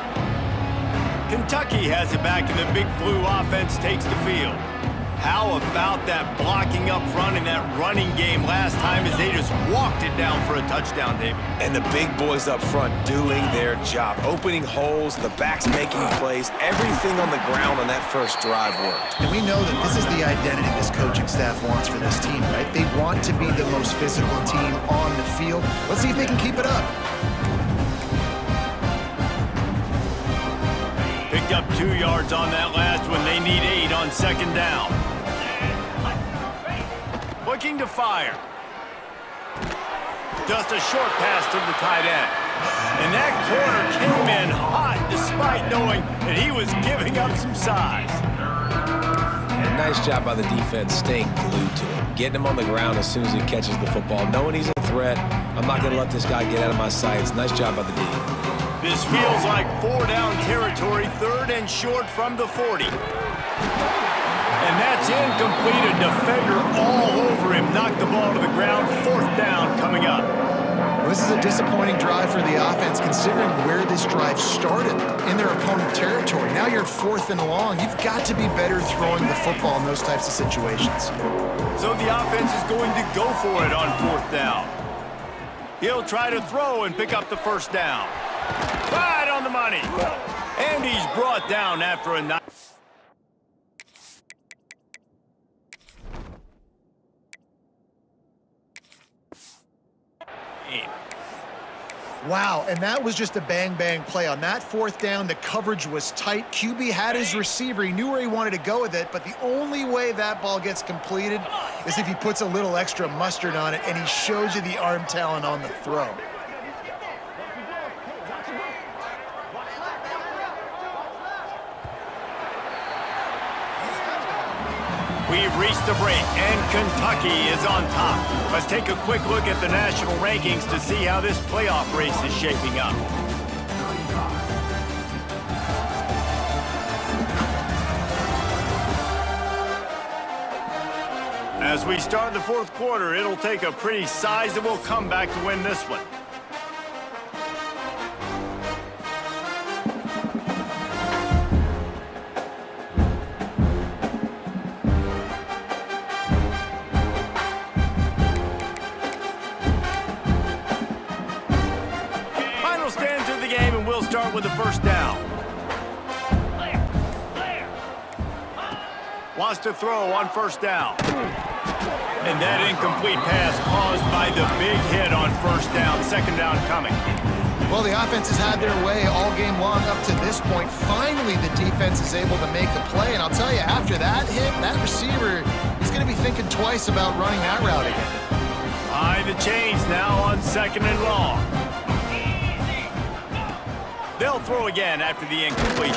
Kentucky has it back, and the Big Blue offense takes the field. How about that blocking up front in that running game last time as they just walked it down for a touchdown, David? And the big boys up front doing their job, opening holes, the backs making plays, everything on the ground on that first drive worked. And we know that this is the identity this coaching staff wants for this team, right? They want to be the most physical team on the field. Let's see if they can keep it up. Picked up 2 yards on that last one. They need 8 on second down. Looking to fire. Just a short pass to the tight end. And that corner came in hot despite knowing that he was giving up some size. And nice job by the defense staying glued to him, getting him on the ground as soon as he catches the football, knowing he's a threat. I'm not going to let this guy get out of my sights. Nice job by the D. This feels like 4-down territory, 3rd and short from the 40. And that's incomplete. A defender all over him. Knocked the ball to the ground. 4th down coming up. This is a disappointing drive for the offense considering where this drive started, in their opponent territory. Now you're 4th and long. You've got to be better throwing the football in those types of situations. So the offense is going to go for it on 4th down. He'll try to throw and pick up the 1st down. Right on the money. And he's brought down after a nice... Wow, and that was just a bang-bang play. On that 4th down, the coverage was tight. QB had his receiver. He knew where he wanted to go with it, but the only way that ball gets completed is if he puts a little extra mustard on it, and he shows you the arm talent on the throw. We've reached the break, and Kentucky is on top. Let's take a quick look at the national rankings to see how this playoff race is shaping up. As we start the 4th quarter, it'll take a pretty sizable comeback to win this one. Start with the 1st down. Wants to throw on 1st down. And that incomplete pass caused by the big hit on 1st down. 2nd down coming. Well, the offense has had their way all game long up to this point. Finally, the defense is able to make a play. And I'll tell you, after that hit, that receiver, he's going to be thinking twice about running that route again. Behind the chains now on 2nd and long. They'll throw again after the incompletion.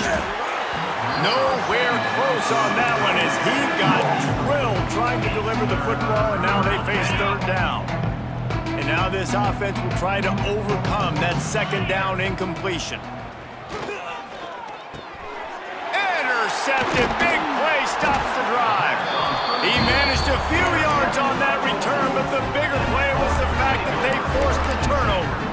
Nowhere close on that one as he got drilled trying to deliver the football, and now they face 3rd down. And now this offense will try to overcome that 2nd down incompletion. Intercepted. Big play stops the drive. He managed a few yards on that return, but the bigger play was the fact that they forced the turnover.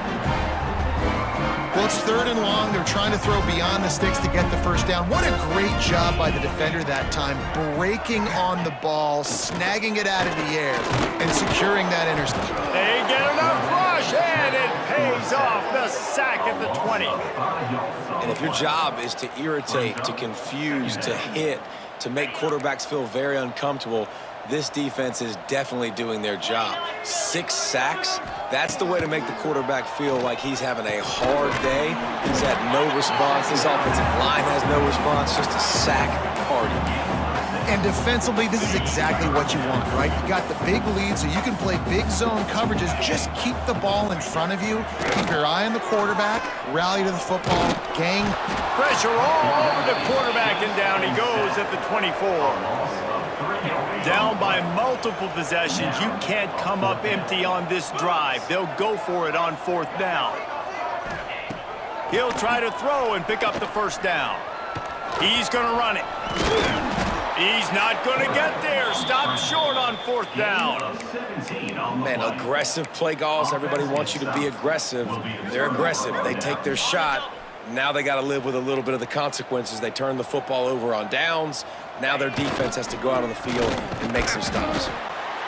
Well, it's 3rd and long. They're trying to throw beyond the sticks to get the 1st down. What a great job by the defender that time, breaking on the ball, snagging it out of the air, and securing that interception. They get enough rush, and it pays off. The sack at the 20. And if your job is to irritate, to confuse, to hit, to make quarterbacks feel very uncomfortable, this defense is definitely doing their job. 6 sacks, that's the way to make the quarterback feel like he's having a hard day. He's had no response. This offensive line has no response, just a sack party. And defensively, this is exactly what you want, right? You got the big lead, so you can play big zone coverages. Just keep the ball in front of you. Keep your eye on the quarterback. Rally to the football. Gang. Pressure all over the quarterback, and down he goes at the 24. Down by multiple possessions, you can't come up empty on this drive. They'll go for it on 4th down. He'll try to throw and pick up the first down. He's going to run it. He's not going to get there. Stop short on 4th down. Man, aggressive play calls. Everybody wants you to be aggressive. They're aggressive. They take their shot. Now they got to live with a little bit of the consequences. They turn the football over on downs. Now their defense has to go out on the field and make some stops.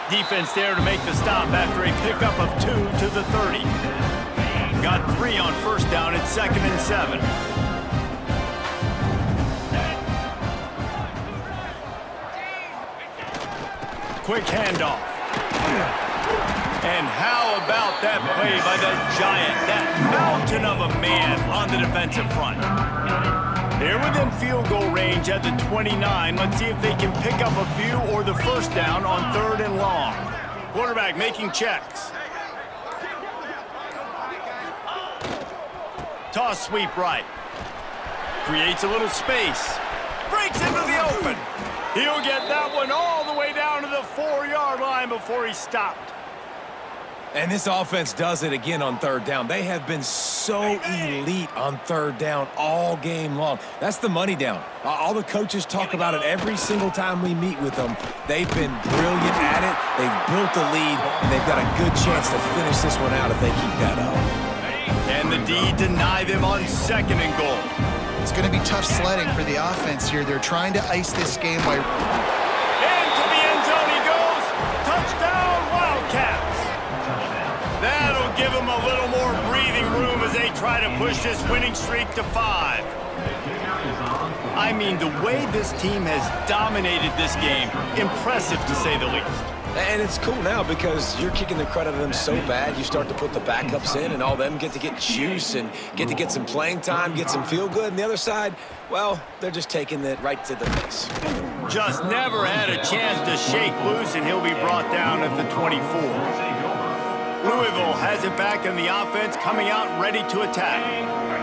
Defense there to make the stop after a pickup of 2 to the 30. Got 3 on 1st down. It's 2nd and 7. Quick handoff. And how about that play by that giant, that mountain of a man on the defensive front? They're within field goal range at the 29. Let's see if they can pick up a few or the first down on 3rd and long. Quarterback making checks. Toss sweep right. Creates a little space. Breaks into the open. He'll get that one all the way down to the 4-yard line before he stopped. And this offense does it again on 3rd down. They have been so elite on 3rd down all game long. That's the money down. All the coaches talk about it every single time we meet with them. They've been brilliant at it. They've built the lead, and they've got a good chance to finish this one out if they keep that up. And the D deny them on 2nd and goal. It's going to be tough sledding for the offense here. They're trying to ice this game by... Into the end zone he goes. Touchdown, Wildcats. That'll give them a little more breathing room as they try to push this winning streak to 5. I mean, the way this team has dominated this game, impressive to say the least. And it's cool now because you're kicking the credit of them so bad, you start to put the backups in, and all them get to get juice and get some playing time, get some feel good. And the other side, well, they're just taking it right to the face. Just never had a chance to shake loose, and he'll be brought down at the 24. Louisville has it back in the offense, coming out ready to attack.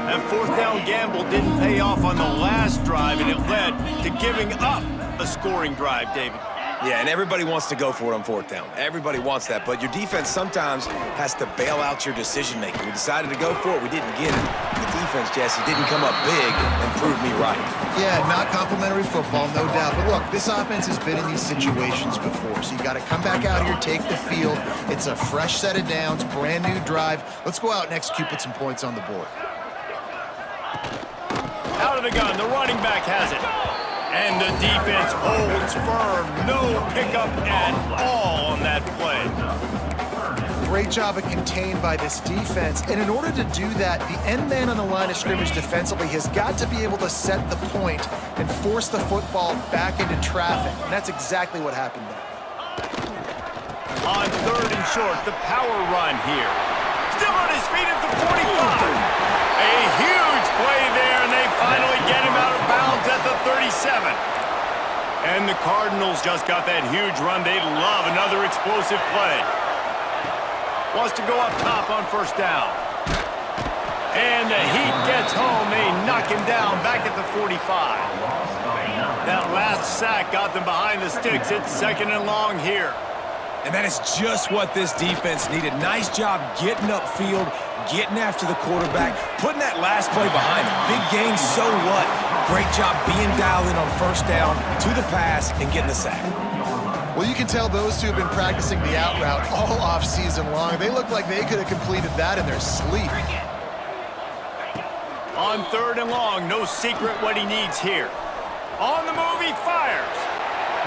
That 4th down gamble didn't pay off on the last drive, and it led to giving up a scoring drive, David. Yeah, and everybody wants to go for it on 4th down. Everybody wants that, but your defense sometimes has to bail out your decision-making. We decided to go for it. We didn't get it. The defense, Jesse, didn't come up big and prove me right. Yeah, not complimentary football, no doubt. But look, this offense has been in these situations before, so you got to come back out here, take the field. It's a fresh set of downs, brand new drive. Let's go out and execute, put some points on the board. Out of the gun, the running back has it. And the defense holds firm. No pickup at all on that play. Great job of contained by this defense. And in order to do that, the end man on the line of scrimmage defensively has got to be able to set the point and force the football back into traffic. And that's exactly what happened there. On 3rd and short, the power run here. Still on his feet at the 45. A huge play there, and they finally get him out of bounds at the 37. And the Cardinals just got that huge run. They love another explosive play. Wants to go up top on 1st down. And the Heat gets home. They knock him down back at the 45. That last sack got them behind the sticks. It's 2nd and long here. And that is just what this defense needed. Nice job getting upfield, getting after the quarterback, putting that last play behind him. Big gain, so what? Great job being dialed in on 1st down, to the pass, and getting the sack. Well, you can tell those two have been practicing the out route all off season long. They look like they could have completed that in their sleep. On 3rd and long, no secret what he needs here. On the move, he fires.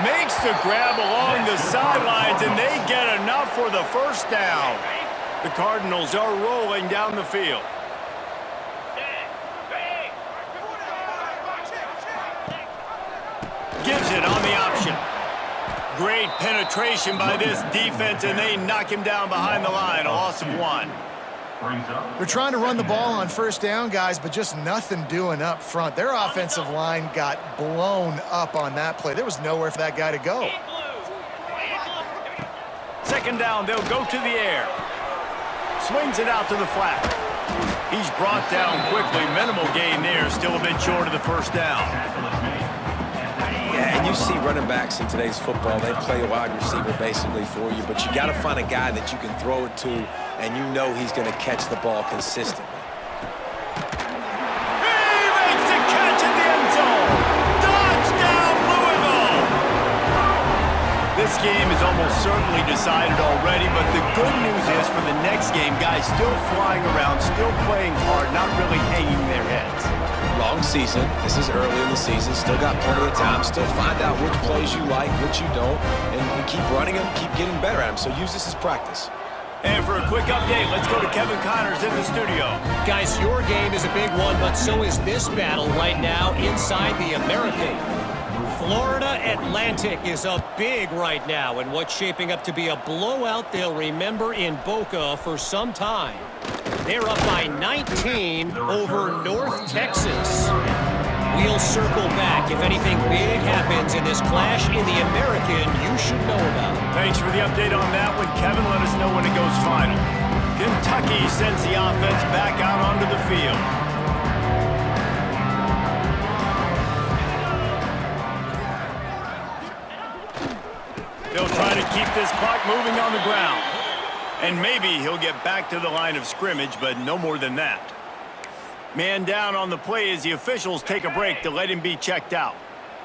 Makes the grab along the sidelines, and they get enough for the 1st down. The Cardinals are rolling down the field. Gives it on the option. Great penetration by this defense, and they knock him down behind the line. A loss of 1. They're trying to run the ball on 1st down, guys, but just nothing doing up front. Their offensive line got blown up on that play. There was nowhere for that guy to go. 2nd down, they'll go to the air. Swings it out to the flat. He's brought down quickly. Minimal gain there, still a bit short of the 1st down. Yeah, and you you see running backs in today's football, they play a wide receiver basically for you, but you got to find a guy that you can throw it to, and you know he's going to catch the ball consistently. He makes the catch in the end zone. Touchdown, Louisville! This game is almost certainly decided already, but the good news is for the next game, guys still flying around, still playing hard, not really hanging their heads. Long season. This is early in the season. Still got plenty of time. Still find out which plays you like, which you don't, and keep running them, keep getting better at them. So use this as practice. And for a quick update, let's go to Kevin Connors in the studio. Guys, your game is a big one, but so is this battle right now inside the American. Florida Atlantic is up big right now, and what's shaping up to be a blowout they'll remember in Boca for some time. They're up by 19 over North Texas. We'll circle back if anything big happens in this clash in the American you should know about. Thanks for the update on that one, Kevin. Let us know when it goes final. Kentucky sends the offense back out onto the field. They'll try to keep this clock moving on the ground. And maybe he'll get back to the line of scrimmage, but no more than that. Man down on the play as the officials take a break to let him be checked out.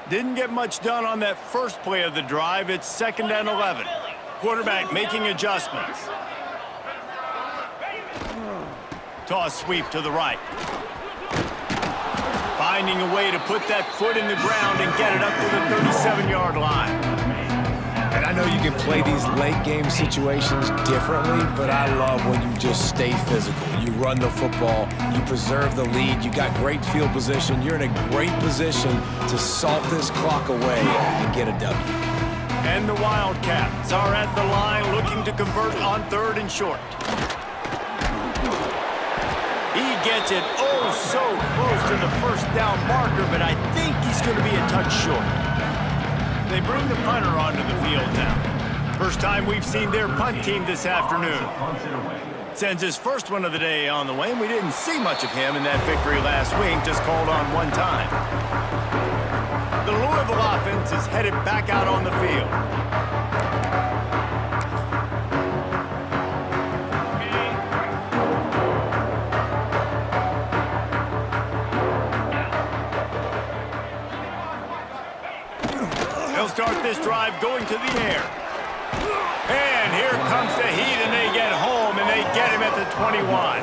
Didn't get much done on that first play of the drive. It's 2nd and 11. Quarterback making adjustments. Toss sweep to the right. Finding a way to put that foot in the ground and get it up to the 37-yard line. And I know you can play these late game situations differently, but I love when you just stay physical. You run the football, you preserve the lead, you got great field position, you're in a great position to salt this clock away and get a W. And the Wildcats are at the line looking to convert on 3rd and short. He gets it oh so close to the first down marker, but I think he's going to be a touch short. They bring the punter onto the field now. First time we've seen their punt team this afternoon. Sends his first one of the day on the way, and we didn't see much of him in that victory last week, just called on one time. The Louisville offense is headed back out on the field. They'll start this drive going to the air. And here comes the heat, and they get home, and they get him at the 21.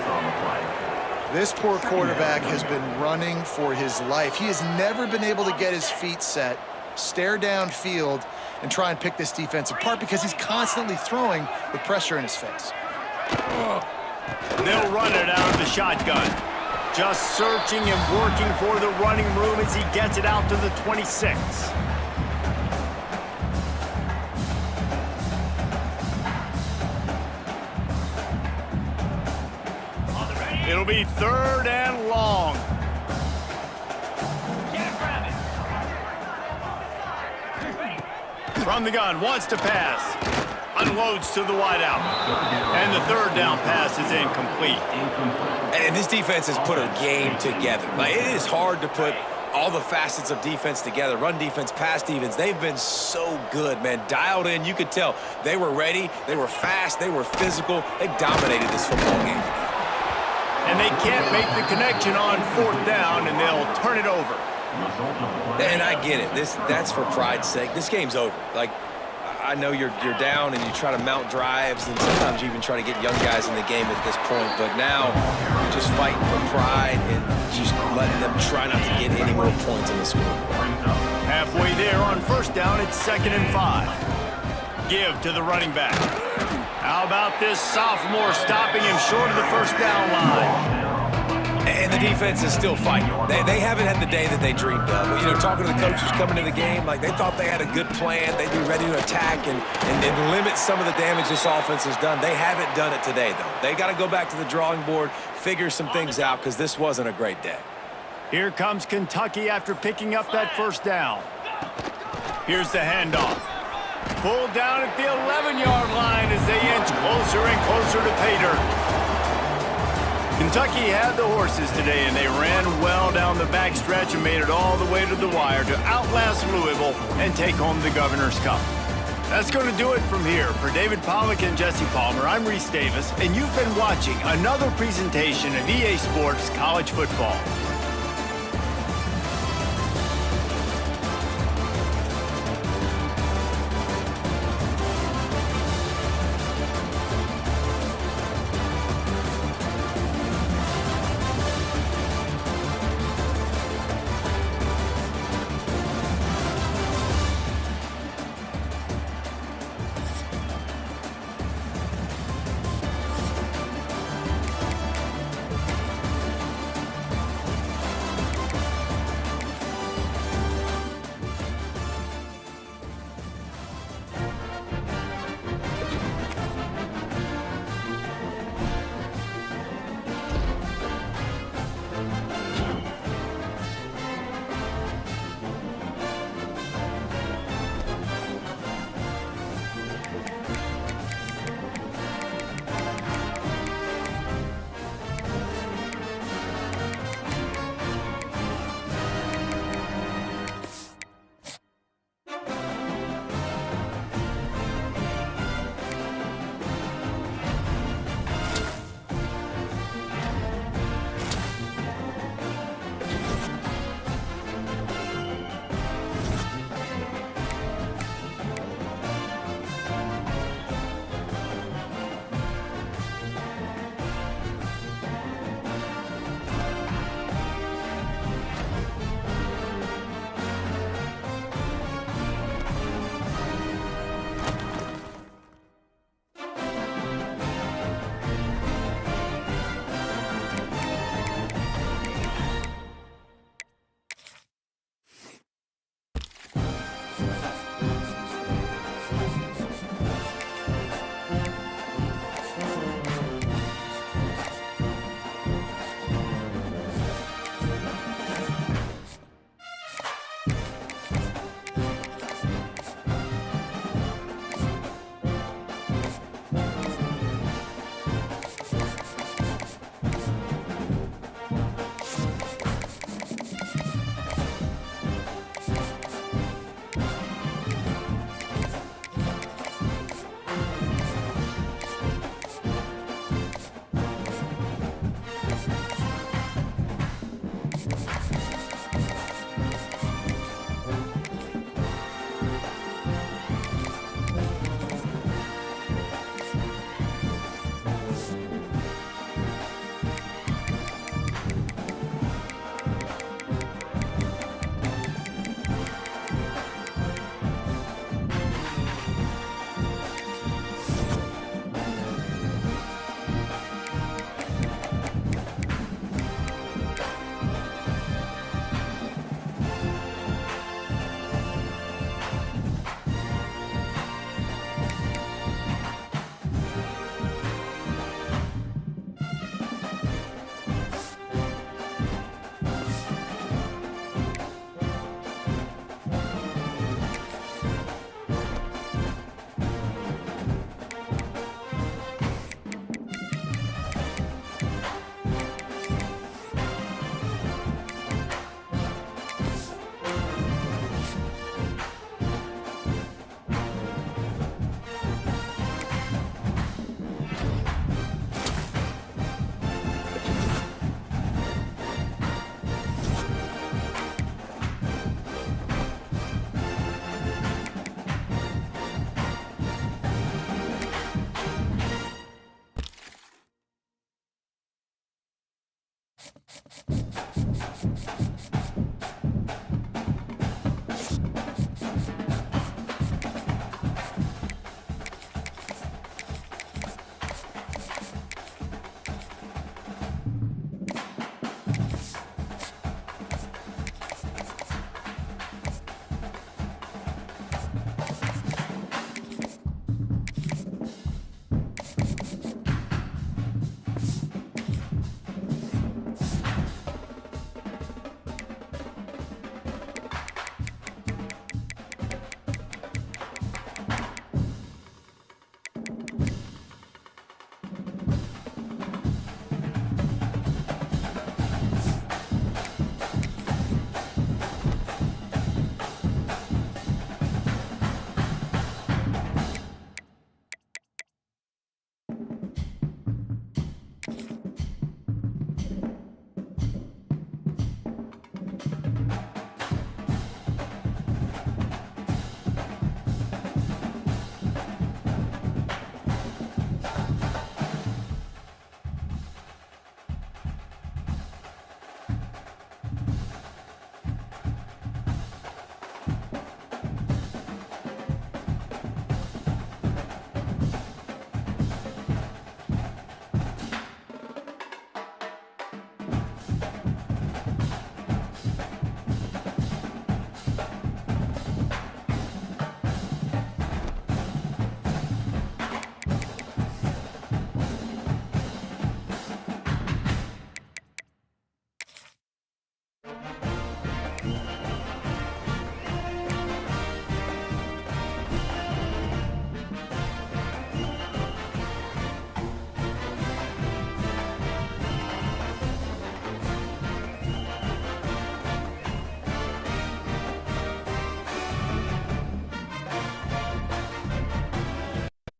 This poor quarterback has been running for his life. He has never been able to get his feet set, stare downfield, and try and pick this defense apart because he's constantly throwing with pressure in his face. They'll run it out of the shotgun. Just searching and working for the running room as he gets it out to the 26. It'll be 3rd and long. From the gun, wants to pass. Unloads to the wideout. And the 3rd down pass is incomplete. And this defense has put a game together. Like, it is hard to put all the facets of defense together. Run defense, pass defense. They've been so good, man. Dialed in. You could tell they were ready. They were fast. They were physical. They dominated this football game. And they can't make the connection on 4th down, and they'll turn it over. And I get it. That's for pride's sake. This game's over. Like, I know you're down and you try to mount drives, and sometimes you even try to get young guys in the game at this point. But now you're just fighting for pride and just letting them try not to get any more points in the scoreboard. Halfway there on 1st down, it's 2nd and 5. Give to the running back. How about this sophomore stopping him short of the 1st down line? And the defense is still fighting. They haven't had the day that they dreamed of. You know, talking to the coaches coming to the game, like they thought they had a good plan. They'd be ready to attack and limit some of the damage this offense has done. They haven't done it today, though. They got to go back to the drawing board, figure some things out, because this wasn't a great day. Here comes Kentucky after picking up that 1st down. Here's the handoff. Pulled down at the 11-yard line as they inch closer and closer to pay dirt. Kentucky had the horses today, and they ran well down the backstretch and made it all the way to the wire to outlast Louisville and take home the Governor's Cup. That's going to do it from here. For David Pollack and Jesse Palmer, I'm Reese Davis, and you've been watching another presentation of EA Sports College Football.